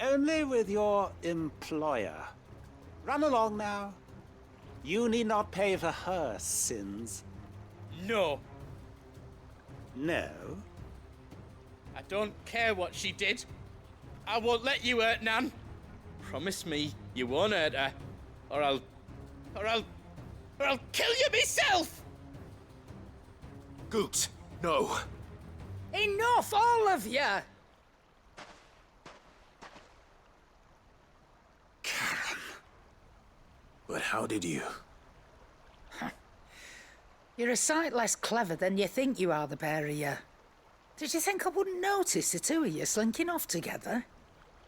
Only with your employer. Run along now. You need not pay for her sins. No. No? I don't care what she did. I won't let you hurt Nan. Promise me you won't hurt her, or I'll kill you myself! Goot, no. Enough, all of you! But how did you? You're a sight less clever than you think you are, the pair of you. Did you think I wouldn't notice the two of you slinking off together?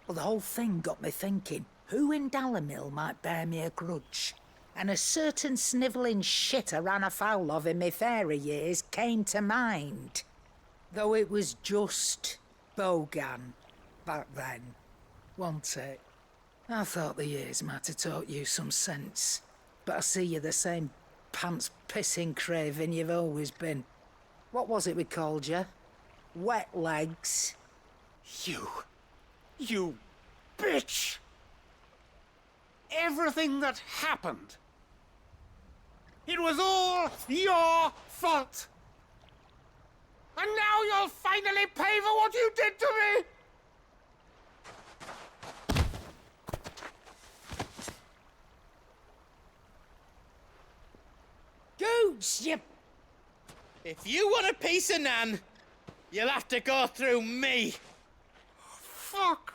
Well, the whole thing got me thinking, who in Dalamil might bear me a grudge? And a certain snivelling shit I ran afoul of in my fairy years came to mind. Though it was just Bogan back then, wasn't it? I thought the years might have taught you some sense, but I see you're the same pants-pissing craven you've always been. What was it we called you? Wet legs? You bitch! Everything that happened, it was all your fault! And now you'll finally pay for what you did to me! Goots, you... If you want a piece of Nan, you'll have to go through me. Fuck!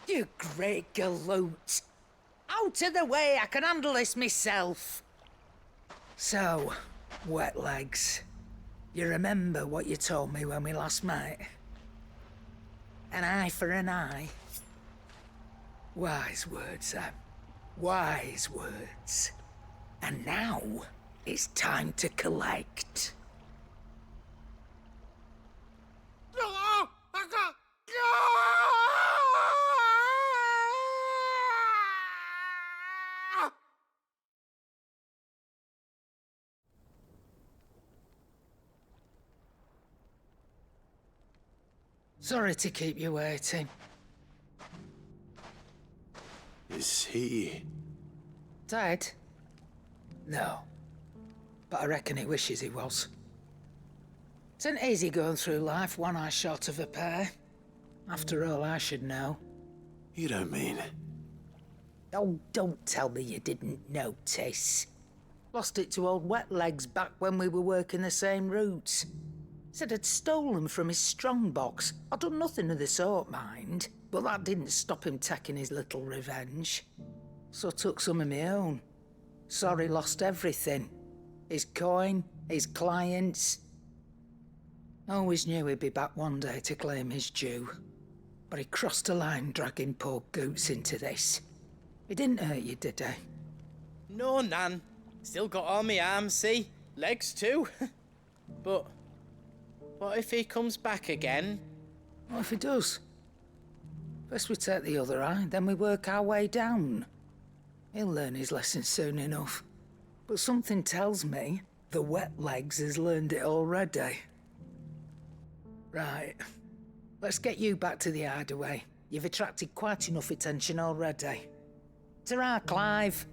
You great galoot. Out of the way, I can handle this myself. So, wet legs, you remember what you told me when we last met? An eye for an eye. Wise words, Sam. Wise words. And now, it's time to collect. Sorry to keep you waiting. Is he... Dead? No. But I reckon he wishes he was. It isn't easy going through life one eye short of a pair. After all, I should know. You don't mean... Oh, don't tell me you didn't notice. Lost it to old Wet Legs back when we were working the same routes. Said I'd stolen from his strongbox. I'd done nothing of the sort, mind, but that didn't stop him taking his little revenge. So I took some of my own. Sorry, lost everything. His coin, his clients. Always knew he'd be back one day to claim his due. But he crossed a line dragging poor Goots into this. He didn't hurt you, did he? No, Nan. Still got all my arms, see? Legs too. But what if he comes back again? What if he does? First we take the other eye, then we work our way down. He'll learn his lesson soon enough. But something tells me the Wet Legs has learned it already. Right. Let's get you back to the hideaway. You've attracted quite enough attention already. Ta-ra, Clive.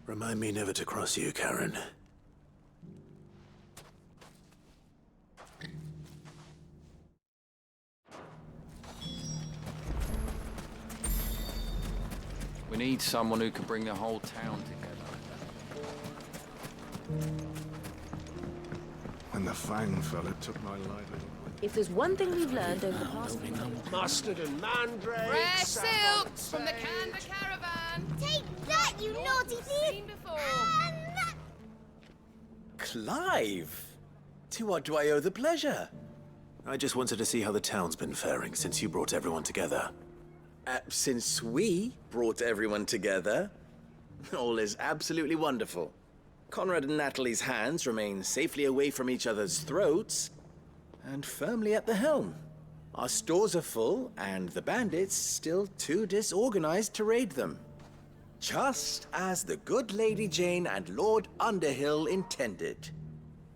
Remind me never to cross you, Karen. We need someone who can bring the whole town together. When the Fang fella took my livelihood. If there's one thing we've learned over the past few days... Mustard and mandrake. Fresh silks from the Canva caravan. Take that, you naughty thief! Seen before. And that... Clive! To what do I owe the pleasure? I just wanted to see how the town's been faring since you brought everyone together. Since we brought everyone together, all is absolutely wonderful. Conrad and Natalie's hands remain safely away from each other's throats and firmly at the helm. Our stores are full, and the bandits still too disorganized to raid them. Just as the good Lady Jane and Lord Underhill intended.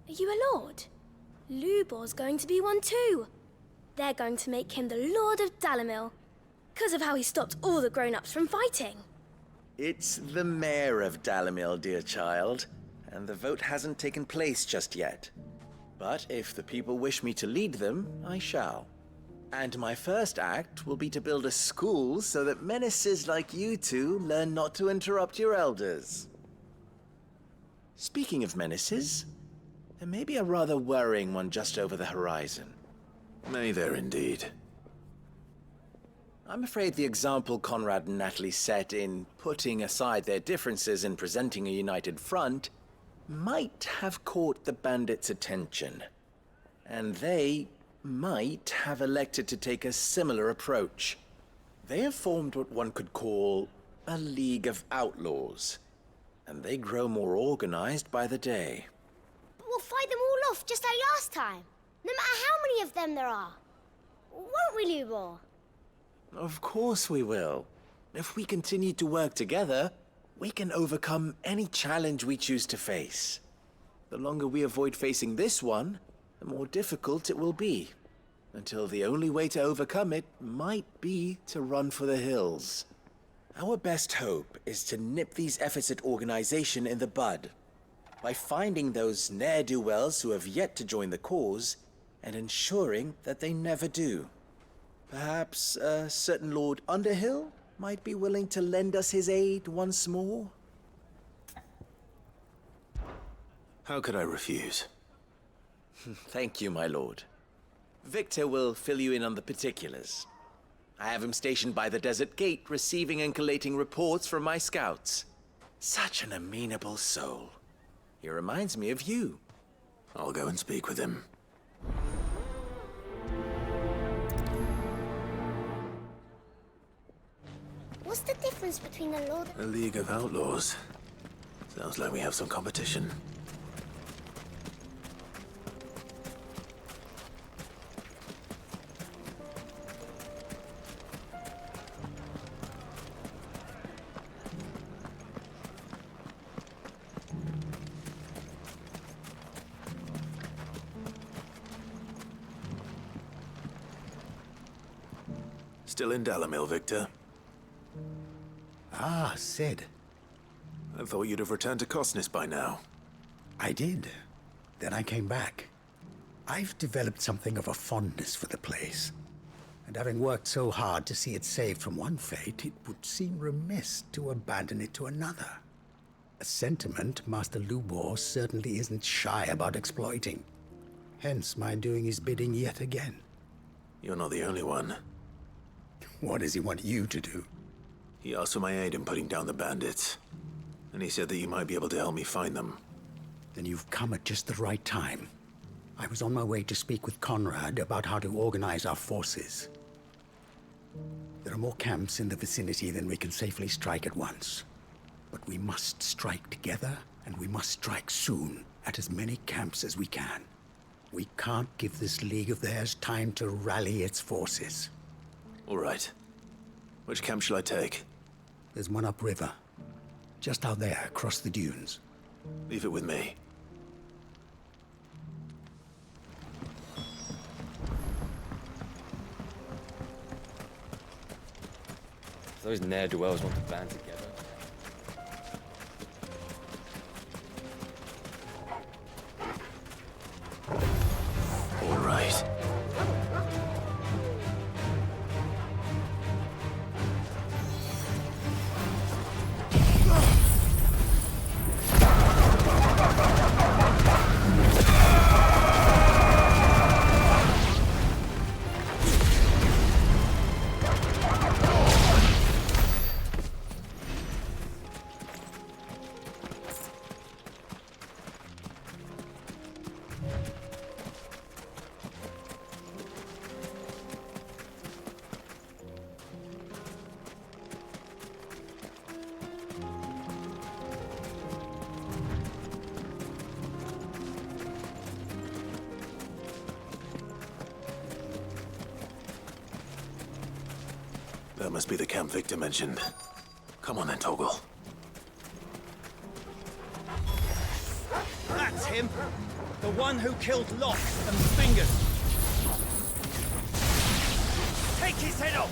Are you a lord? Lubor's going to be one too. They're going to make him the Lord of Dalimil, because of how he stopped all the grown-ups from fighting. It's the mayor of Dalimil, dear child, and the vote hasn't taken place just yet. But if the people wish me to lead them, I shall. And my first act will be to build a school so that menaces like you two learn not to interrupt your elders. Speaking of menaces, there may be a rather worrying one just over the horizon. May there indeed. I'm afraid the example Conrad and Natalie set in putting aside their differences and presenting a united front might have caught the bandits' attention. And they might have elected to take a similar approach. They have formed what one could call a League of Outlaws, and they grow more organized by the day. But we'll fight them all off just like last time, no matter how many of them there are. Won't we, Lubor? Of course we will. If we continue to work together, we can overcome any challenge we choose to face. The longer we avoid facing this one, the more difficult it will be. Until the only way to overcome it might be to run for the hills. Our best hope is to nip these efforts at organization in the bud, by finding those ne'er-do-wells who have yet to join the cause, and ensuring that they never do. Perhaps a certain Lord Underhill might be willing to lend us his aid once more? How could I refuse? Thank you, my lord. Victor will fill you in on the particulars. I have him stationed by the desert gate, receiving and collating reports from my scouts. Such an amenable soul. He reminds me of you. I'll go and speak with him. What's the difference between a lord... A League of Outlaws. Sounds like we have some competition. Still in Dalimil, Victor? Ah, Sid. I thought you'd have returned to Cosnis by now. I did. Then I came back. I've developed something of a fondness for the place. And having worked so hard to see it saved from one fate, it would seem remiss to abandon it to another. A sentiment Master Lubor certainly isn't shy about exploiting. Hence my doing his bidding yet again. You're not the only one. What does he want you to do? He asked for my aid in putting down the bandits. And he said that you might be able to help me find them. Then you've come at just the right time. I was on my way to speak with Conrad about how to organize our forces. There are more camps in the vicinity than we can safely strike at once. But we must strike together, and we must strike soon at as many camps as we can. We can't give this league of theirs time to rally its forces. All right. Which camp shall I take? There's one upriver. Just out there, across the dunes. Leave it with me. Those ne'er-do-wells want to band together. All right. That must be the camp Victor mentioned. Come on then, Toggle. That's him! The one who killed Locke and Fingers! Take his head off!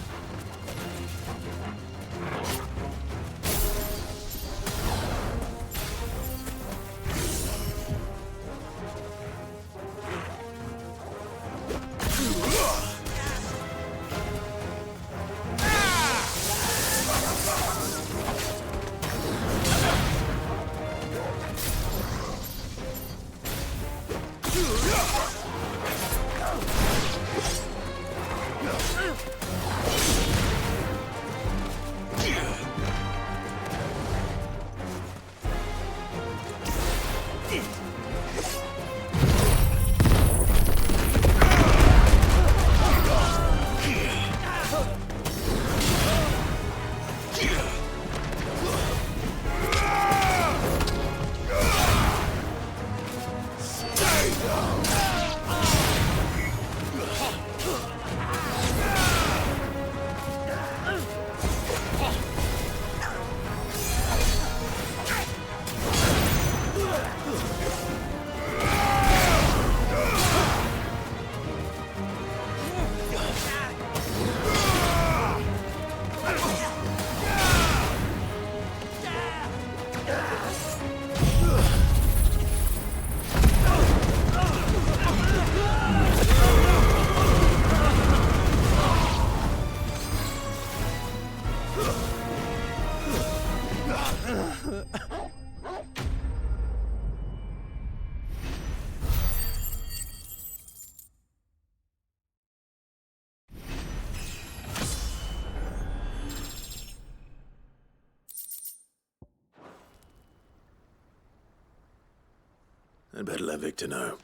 I'd better let Victor know.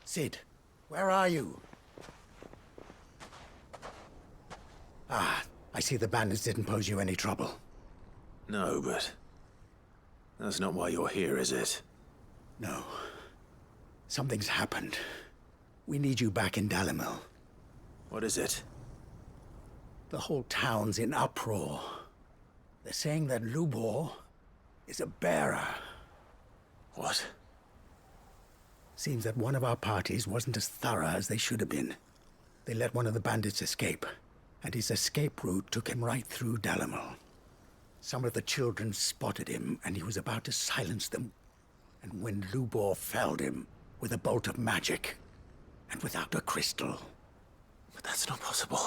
Sid, where are you? Ah, I see the bandits didn't pose you any trouble. No, but that's not why you're here, is it? No. Something's happened. We need you back in Dalimil. What is it? The whole town's in uproar. They're saying that Lubor is a bearer. What? Seems that one of our parties wasn't as thorough as they should have been. They let one of the bandits escape, and his escape route took him right through Dalimil. Some of the children spotted him, and he was about to silence them. And when Lubor felled him with a bolt of magic, and without a crystal. But That's not possible.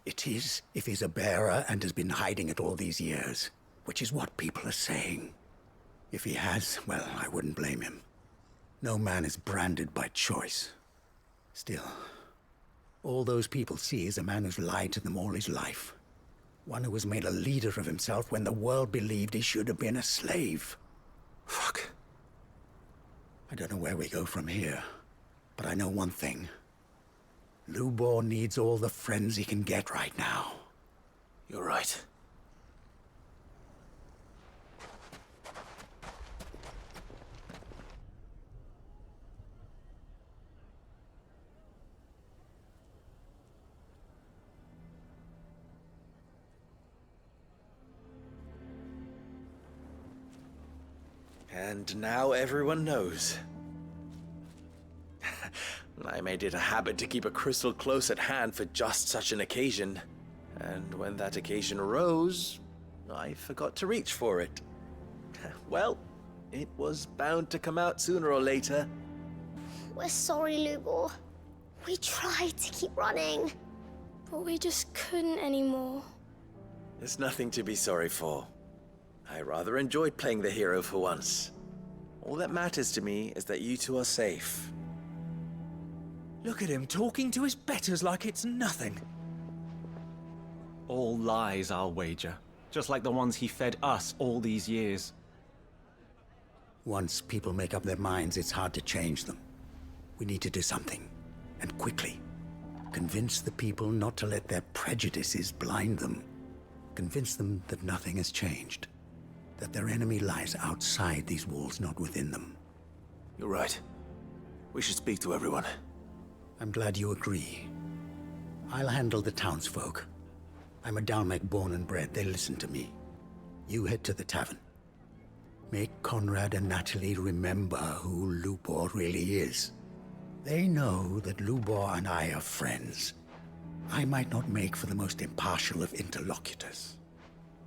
It is, if he's a bearer and has been hiding it all these years, which is what people are saying. If he has, well, I wouldn't blame him. No man is branded by choice. Still, all those people see is a man who's lied to them all his life. One who was made a leader of himself when the world believed he should have been a slave. Fuck. I don't know where we go from here, but I know one thing. Lubor needs all the friends he can get right now. You're right. And now everyone knows. I made it a habit to keep a crystal close at hand for just such an occasion. And when that occasion arose, I forgot to reach for it. Well, it was bound to come out sooner or later. We're sorry, Lubor. We tried to keep running. But we just couldn't anymore. There's nothing to be sorry for. I rather enjoyed playing the hero for once. All that matters to me is that you two are safe. Look at him talking to his betters like it's nothing. All lies, I'll wager. Just like the ones he fed us all these years. Once people make up their minds, it's hard to change them. We need to do something, and quickly. Convince the people not to let their prejudices blind them. Convince them that nothing has changed. That their enemy lies outside these walls, not within them. You're right. We should speak to everyone. I'm glad you agree. I'll handle the townsfolk. I'm a Dalmec born and bred. They listen to me. You head to the tavern. Make Conrad and Natalie remember who Lubor really is. They know that Lubor and I are friends. I might not make for the most impartial of interlocutors.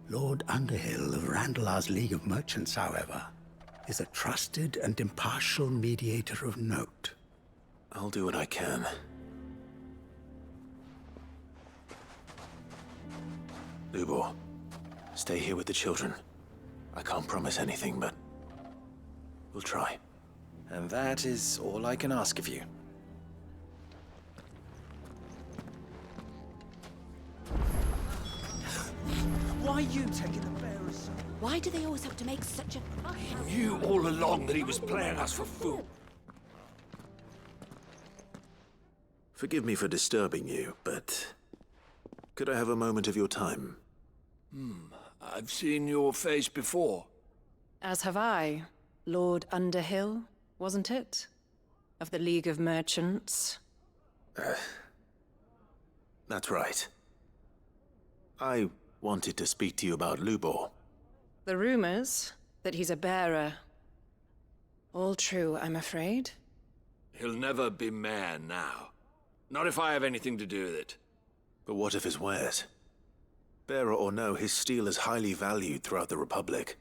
Lord Underhill of Randalar's League of Merchants, however, is a trusted and impartial mediator of note. I'll do what I can. Lubor, stay here with the children. I can't promise anything, but we'll try. And that is all I can ask of you. Why are you taking the bearers? Why do they always have to make such a fuss? He knew all along that he was playing us for fool. Forgive me for disturbing you, but could I have a moment of your time? I've seen your face before. As have I. Lord Underhill, wasn't it? Of the League of Merchants. That's right. I wanted to speak to you about Lubor. The rumors that he's a bearer. All true, I'm afraid. He'll never be mayor now. Not if I have anything to do with it. But what of his wares? Bearer or no, his steel is highly valued throughout the Republic.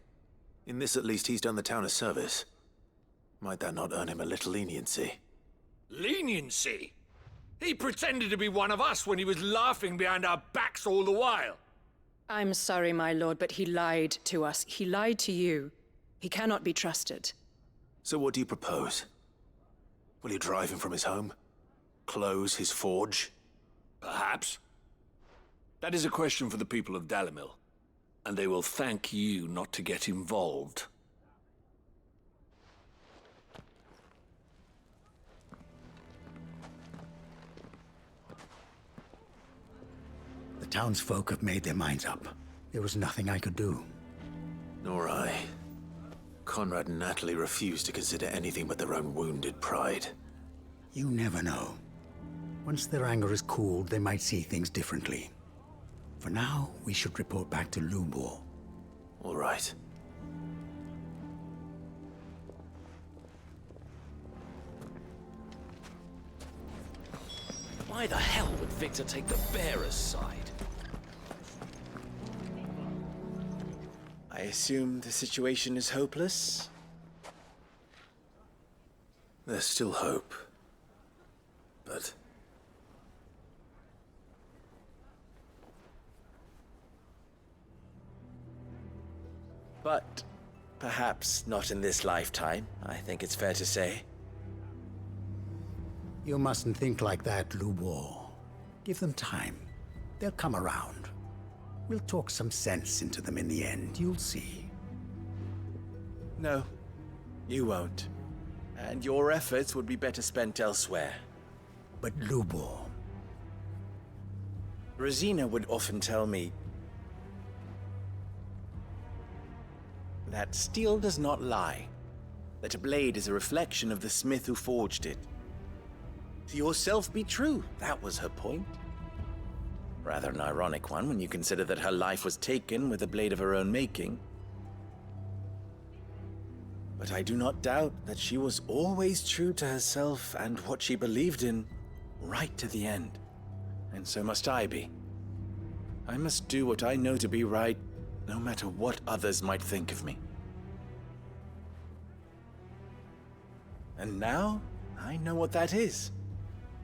In this at least, he's done the town a service. Might that not earn him a little leniency? Leniency? He pretended to be one of us when he was laughing behind our backs all the while. I'm sorry, my lord, but he lied to us. He lied to you. He cannot be trusted. So what do you propose? Will you drive him from his home? Close his forge? Perhaps. That is a question for the people of Dalimil, and they will thank you not to get involved. The townsfolk have made their minds up. There was nothing I could do. Nor I. Conrad and Natalie refused to consider anything but their own wounded pride. You never know. Once their anger is cooled, they might see things differently. For now, we should report back to Lubor. All right. Why the hell would Victor take the bearer's side? I assume the situation is hopeless? There's still hope. But But perhaps not in this lifetime, I think it's fair to say. You mustn't think like that, Lubor. Give them time. They'll come around. We'll talk some sense into them in the end, you'll see. No, you won't. And your efforts would be better spent elsewhere. But Lubor... Rosina would often tell me that steel does not lie, that a blade is a reflection of the smith who forged it. To yourself be true, that was her point. Rather an ironic one when you consider that her life was taken with a blade of her own making. But I do not doubt that she was always true to herself and what she believed in, right to the end. And so must I be. I must do what I know to be right, no matter what others might think of me. And now, I know what that is.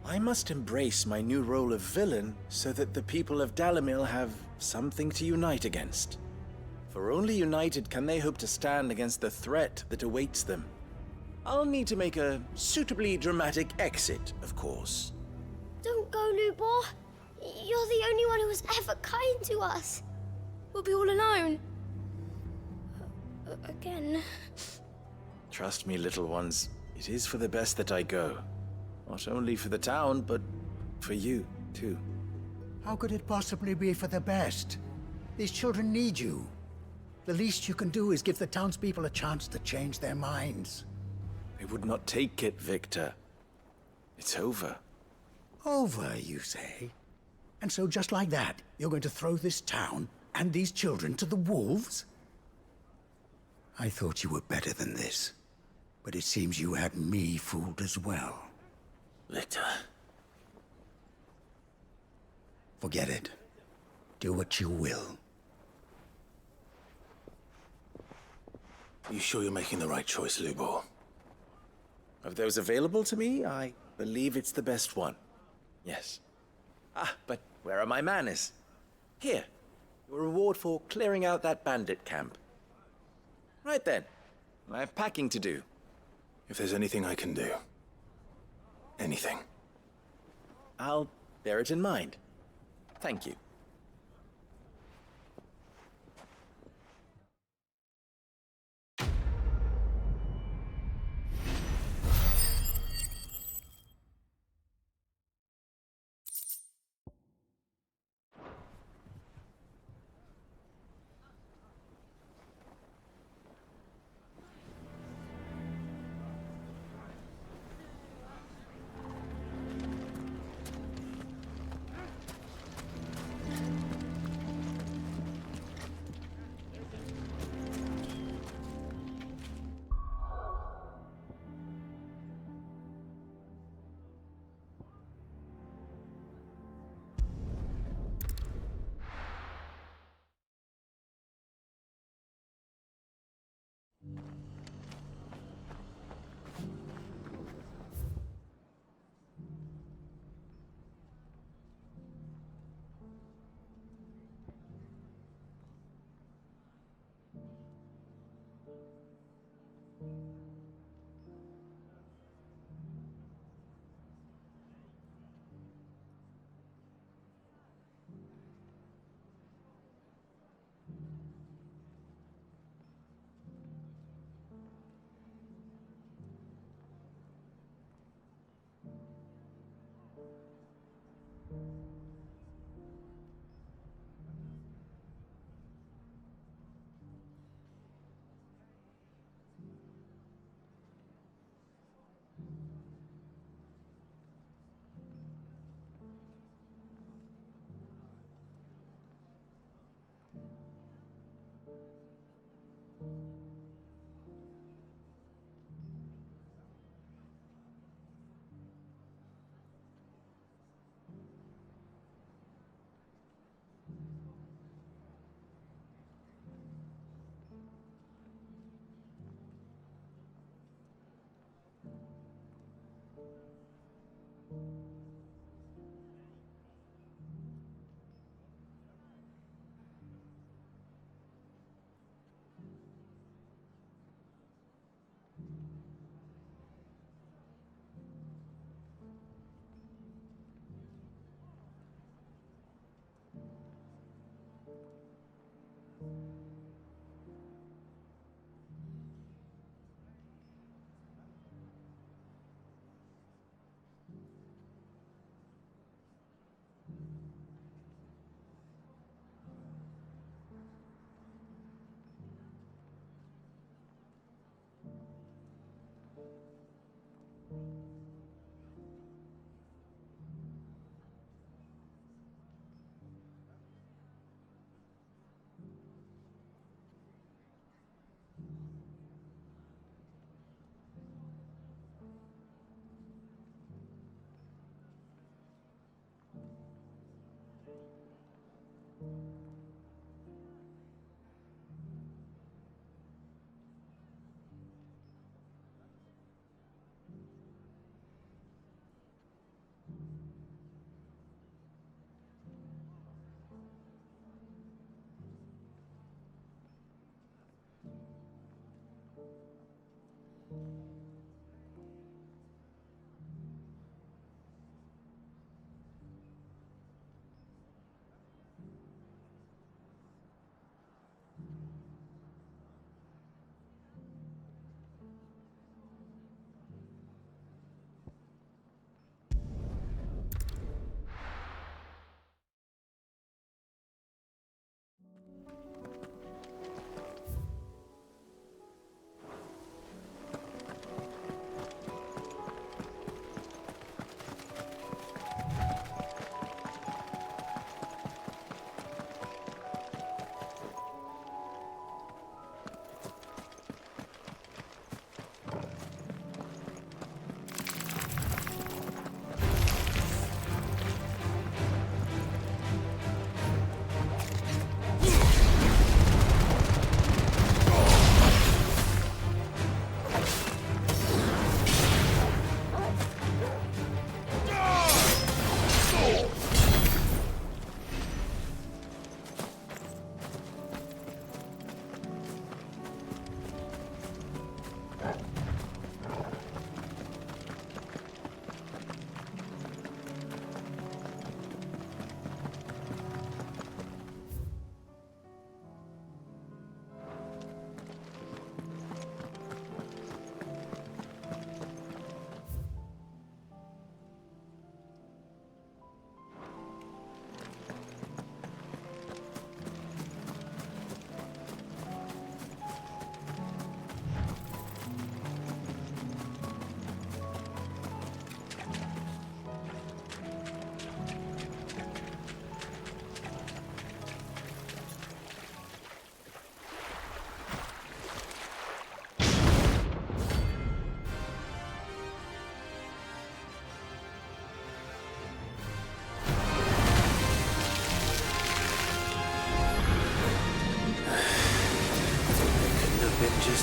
I must embrace my new role of villain so that the people of Dalimil have something to unite against. For only united can they hope to stand against the threat that awaits them. I'll need to make a suitably dramatic exit, of course. Don't go, Lubor. You're the only one who was ever kind to us. We'll be all alone. Again. Trust me, little ones, it is for the best that I go. Not only for the town, but for you, too. How could it possibly be for the best? These children need you. The least you can do is give the townspeople a chance to change their minds. They would not take it, Victor. It's over. Over, you say? And so just like that, you're going to throw this town and these children to the wolves? I thought you were better than this. But it seems you had me fooled as well. Victor. Forget it. Do what you will. You sure you're making the right choice, Lubor? Of those available to me, I believe it's the best one. Yes. Ah, but where are my manners? Here, your reward for clearing out that bandit camp. Right then, I have packing to do. If there's anything I can do. Anything. I'll bear it in mind. Thank you.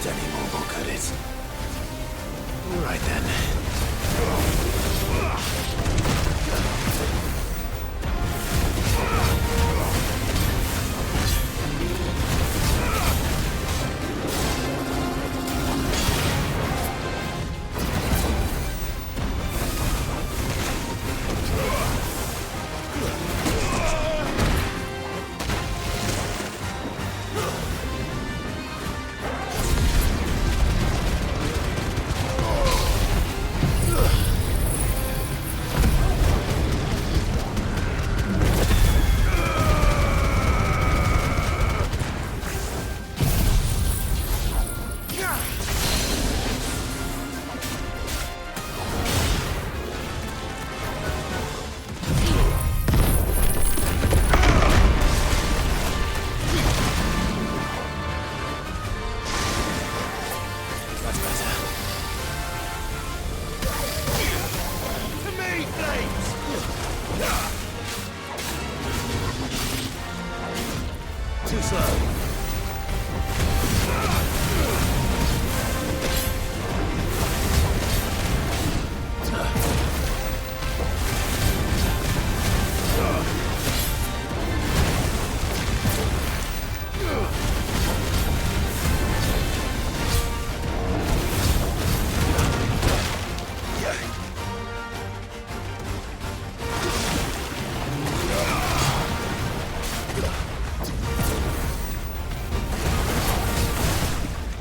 any more, could it? All right then. Too slow.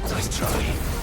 Nice try.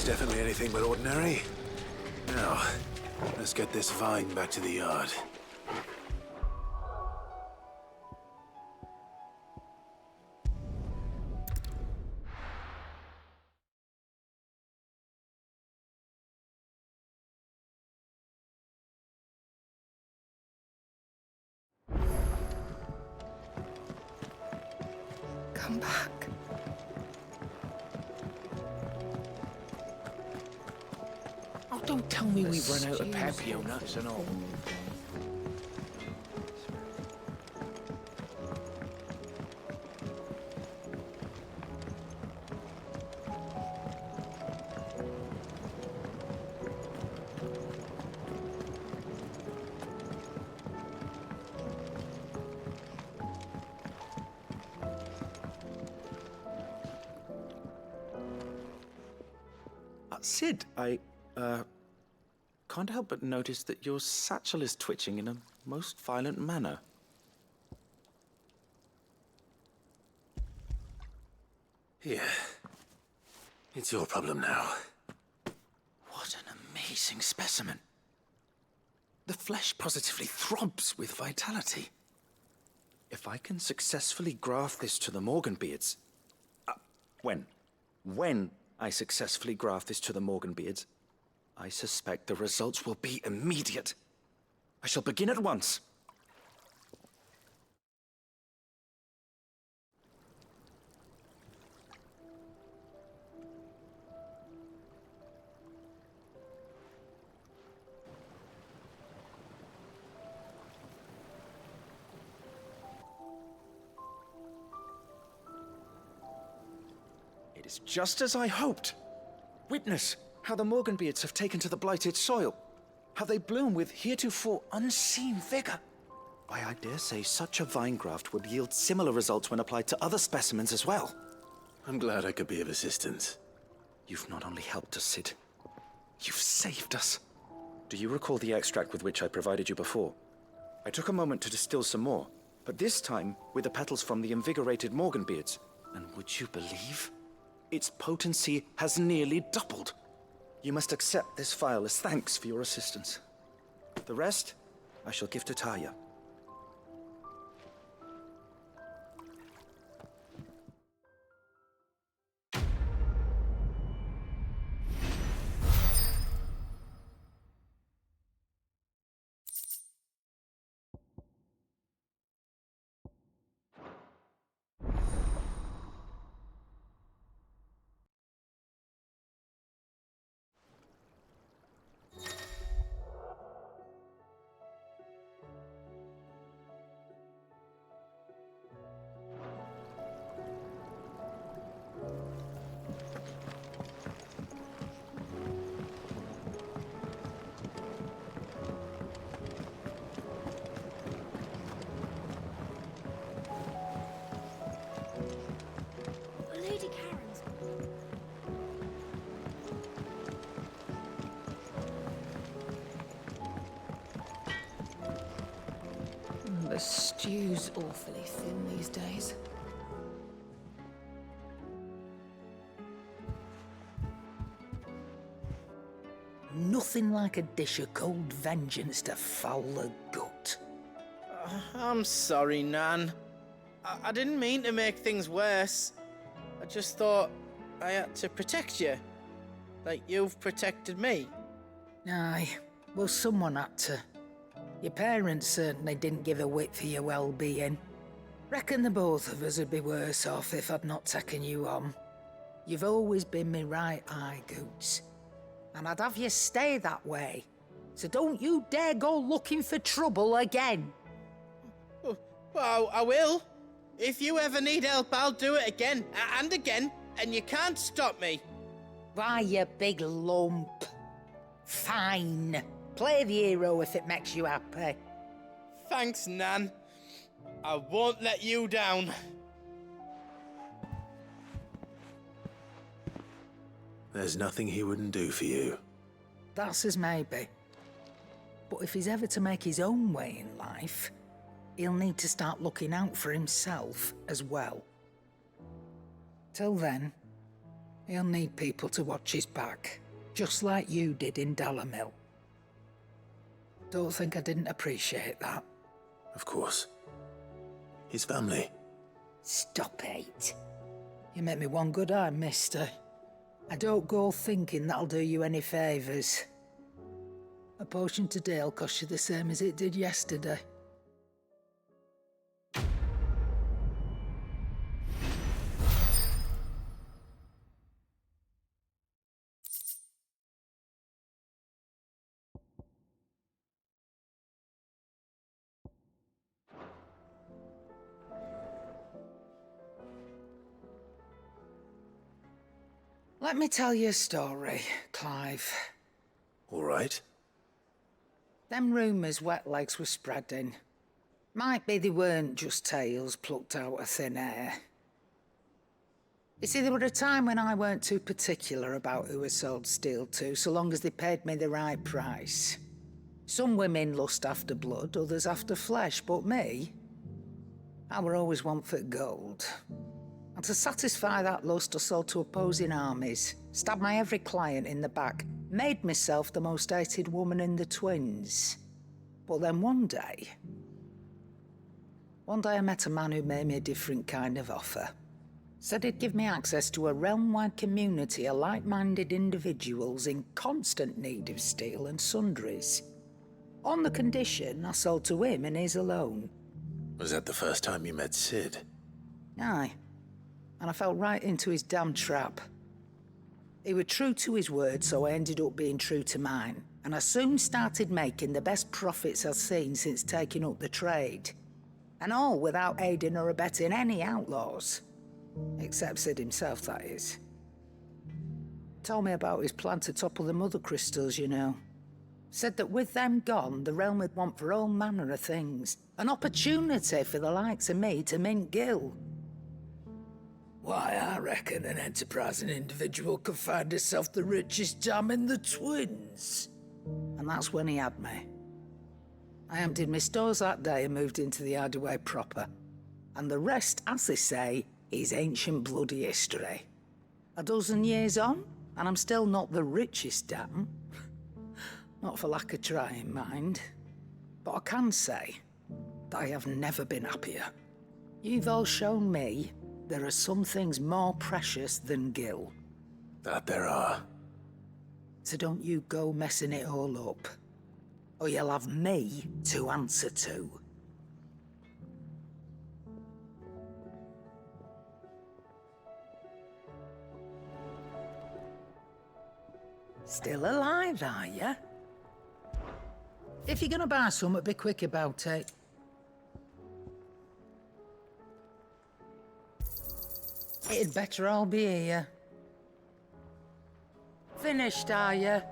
was definitely anything but ordinary. Now, let's get this vine back to the yard. Come back. Oh, don't tell me we've run out of Papio nuts and all. Sid, I can't help but notice that your satchel is twitching in a most violent manner. Here. It's your problem now. What an amazing specimen. The flesh positively throbs with vitality. If I can successfully graft this to the Morganbeards... When I successfully graft this to the Morganbeards, I suspect the results will be immediate. I shall begin at once. It is just as I hoped. Witness how the Morganbeards have taken to the blighted soil. How they bloom with heretofore unseen vigor. Why, I dare say such a vine graft would yield similar results when applied to other specimens as well. I'm glad I could be of assistance. You've not only helped us, Sid, you've saved us. Do you recall the extract with which I provided you before? I took a moment to distill some more, but this time with the petals from the invigorated Morganbeards. And would you believe? Its potency has nearly doubled. You must accept this vial as thanks for your assistance. The rest, I shall give to Taya. Lady Karen's. The stew's awfully thin these days. Nothing like a dish of cold vengeance to foul the gut. I'm sorry, Nan. I didn't mean to make things worse. I just thought I had to protect you. Like you've protected me. Aye, well, someone had to. Your parents certainly didn't give a whit for your well-being. Reckon the both of us would be worse off if I'd not taken you on. You've always been me right eye, Goots. And I'd have you stay that way. So don't you dare go looking for trouble again. Well, I will. If you ever need help, I'll do it again and again, and you can't stop me. Why, you big lump. Fine. Play the hero if it makes you happy. Thanks, Nan. I won't let you down. There's nothing he wouldn't do for you. That's as maybe. But if he's ever to make his own way in life, he'll need to start looking out for himself as well. Till then, He'll need people to watch his back, just like you did in Dalamil. Don't think I didn't appreciate that. Of course. His family. Stop it. You make me one good eye, mister. I don't go thinking that'll do you any favours. A potion today'll cost you the same as it did yesterday. Let me tell you a story, Clive. All right. Them rumours Wetlegs were spreading. Might be they weren't just tales plucked out of thin air. You see, there were a time when I weren't too particular about who I sold steel to, so long as they paid me the right price. Some women lust after blood, others after flesh, but me, I were always one for gold. And to satisfy that lust, I sold to opposing armies, stabbed my every client in the back, made myself the most hated woman in the twins. But then one day I met a man who made me a different kind of offer. Said he'd give me access to a realm-wide community of like-minded individuals in constant need of steel and sundries. On the condition I sold to him and his alone. Was that the first time you met Sid? Aye. And I fell right into his damn trap. He were true to his word, so I ended up being true to mine. And I soon started making the best profits I've seen since taking up the trade. And all without aiding or abetting any outlaws. Except Sid himself, that is. Told me about his plan to topple the mother crystals, you know. Said that with them gone, the realm would want for all manner of things. An opportunity for the likes of me to mint gil. Why, I reckon an enterprising individual could find himself the richest dam in the twins. And that's when he had me. I emptied my stores that day and moved into the hideaway proper. And the rest, as they say, is ancient bloody history. A dozen years on, and I'm still not the richest dam. Not for lack of trying, mind. But I can say that I have never been happier. You've all shown me there are some things more precious than gil. That there are. So don't you go messing it all up, or you'll have me to answer to. Still alive, are you? If you're gonna buy some, be quick about it. It'd better all be here. Finished, are you?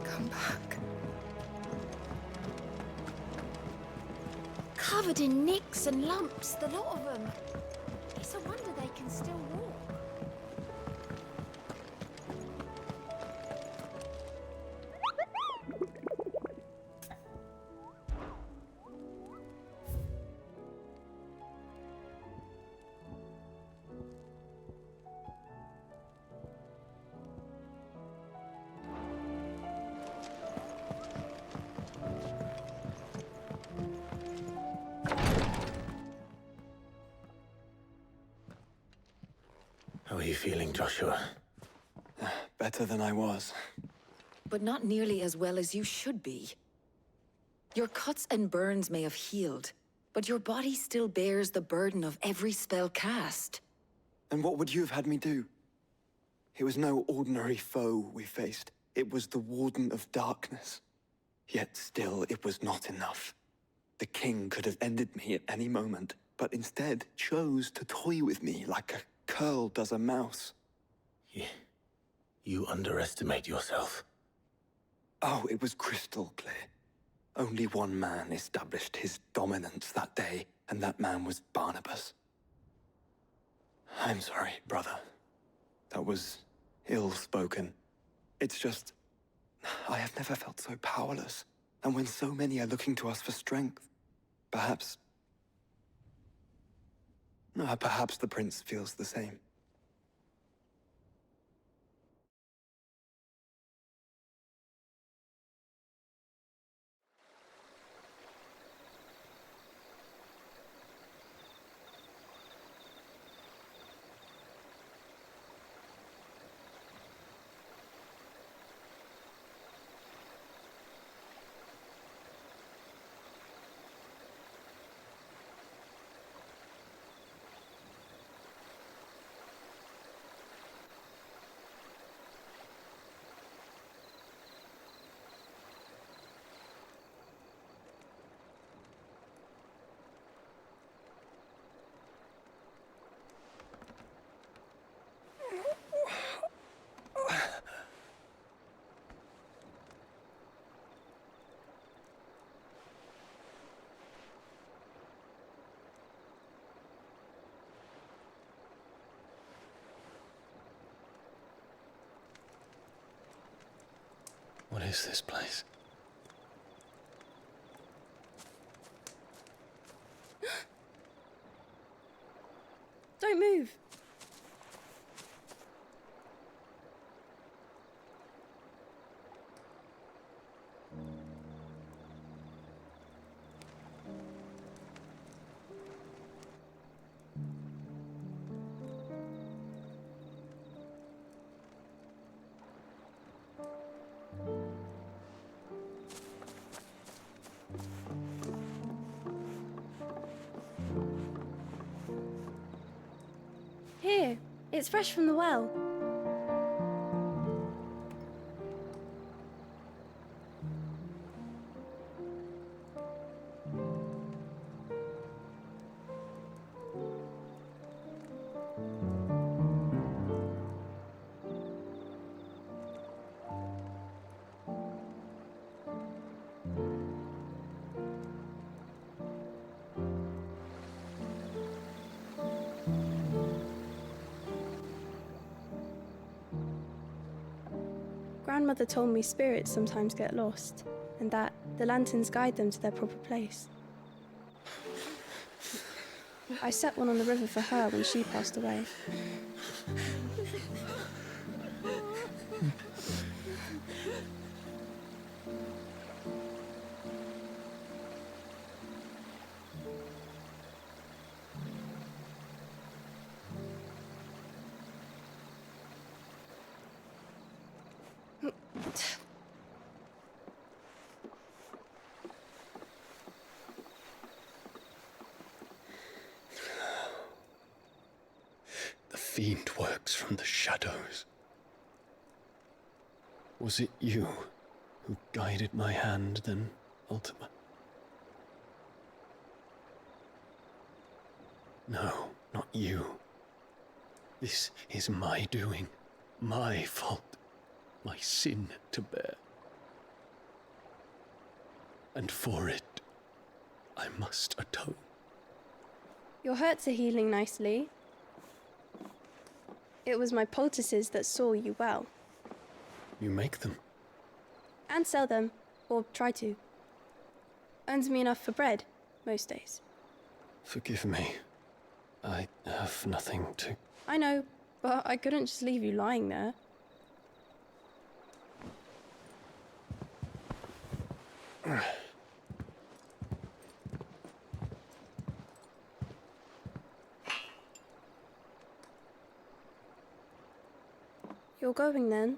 Come back. Covered in nicks and lumps, the lot of them. It's a wonder they can still walk. How are you feeling, Joshua? Better than I was. But not nearly as well as you should be. Your cuts and burns may have healed, but your body still bears the burden of every spell cast. And what would you have had me do? It was no ordinary foe we faced. It was the Warden of Darkness. Yet still, it was not enough. The king could have ended me at any moment, but instead chose to toy with me like a curl does a mouse. You underestimate yourself. Oh, it was crystal clear. Only one man established his dominance that day, and that man was Barnabas. I'm sorry, brother. That was ill-spoken. It's just, I have never felt so powerless. And when so many are looking to us for strength, perhaps the prince feels the same. What is this place? Don't move. Here, it's fresh from the well. Grandmother told me spirits sometimes get lost, and that the lanterns guide them to their proper place. I set one on the river for her when she passed away. The fiend works from the shadows. Was it you who guided my hand, then, Ultima? No, not you. This is my doing, my fault, my sin to bear. And for it, I must atone. Your hurts are healing nicely. It was my poultices that saw you well. You make them? And sell them, or try to. Earns me enough for bread, most days. Forgive me. I have nothing to... I know, but I couldn't just leave you lying there. You're going then?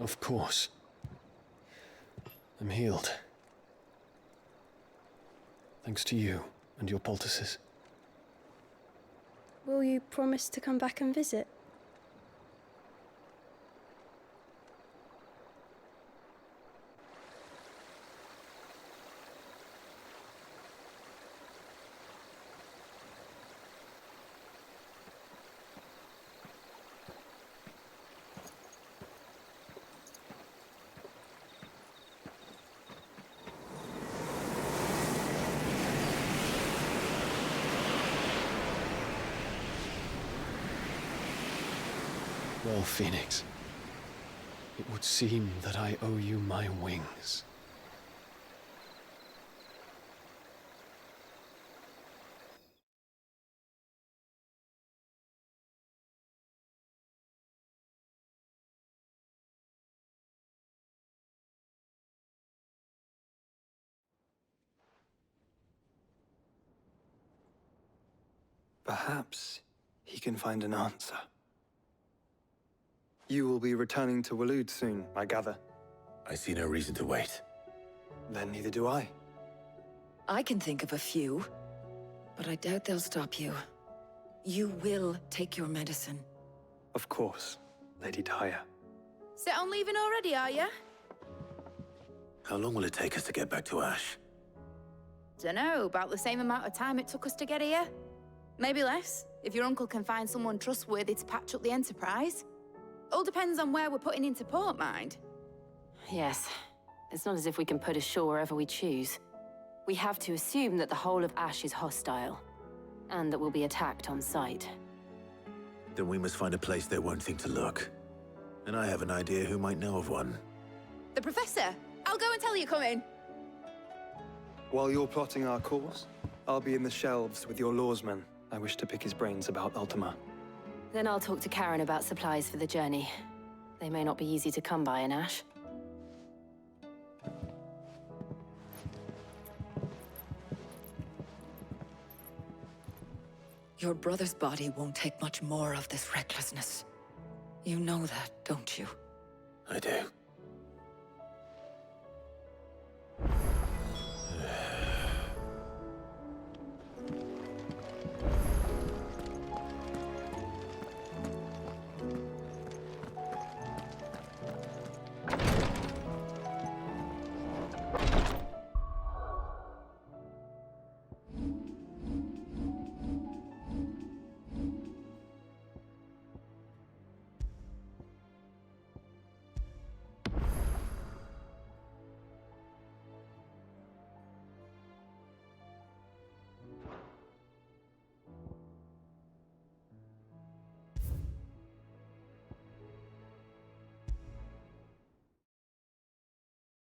Of course. I'm healed. Thanks to you and your poultices. Will you promise to come back and visit? Well, Phoenix, it would seem that I owe you my wings. Perhaps he can find an answer. You will be returning to Waloed soon, I gather. I see no reason to wait. Then neither do I. I can think of a few, but I doubt they'll stop you. You will take your medicine. Of course, Lady Daya. Set on leaving already, are you? How long will it take us to get back to Ash? Dunno, about the same amount of time it took us to get here. Maybe less, if your uncle can find someone trustworthy to patch up the Enterprise. All depends on where we're putting into port, mind. Yes. It's not as if we can put ashore wherever we choose. We have to assume that the whole of Ash is hostile, and that we'll be attacked on sight. Then we must find a place they won't think to look. And I have an idea who might know of one. The Professor! I'll go and tell you come in. While you're plotting our course, I'll be in the shelves with your lawsman. I wish to pick his brains about Ultima. Then I'll talk to Karen about supplies for the journey. They may not be easy to come by in Ash. Your brother's body won't take much more of this recklessness. You know that, don't you? I do.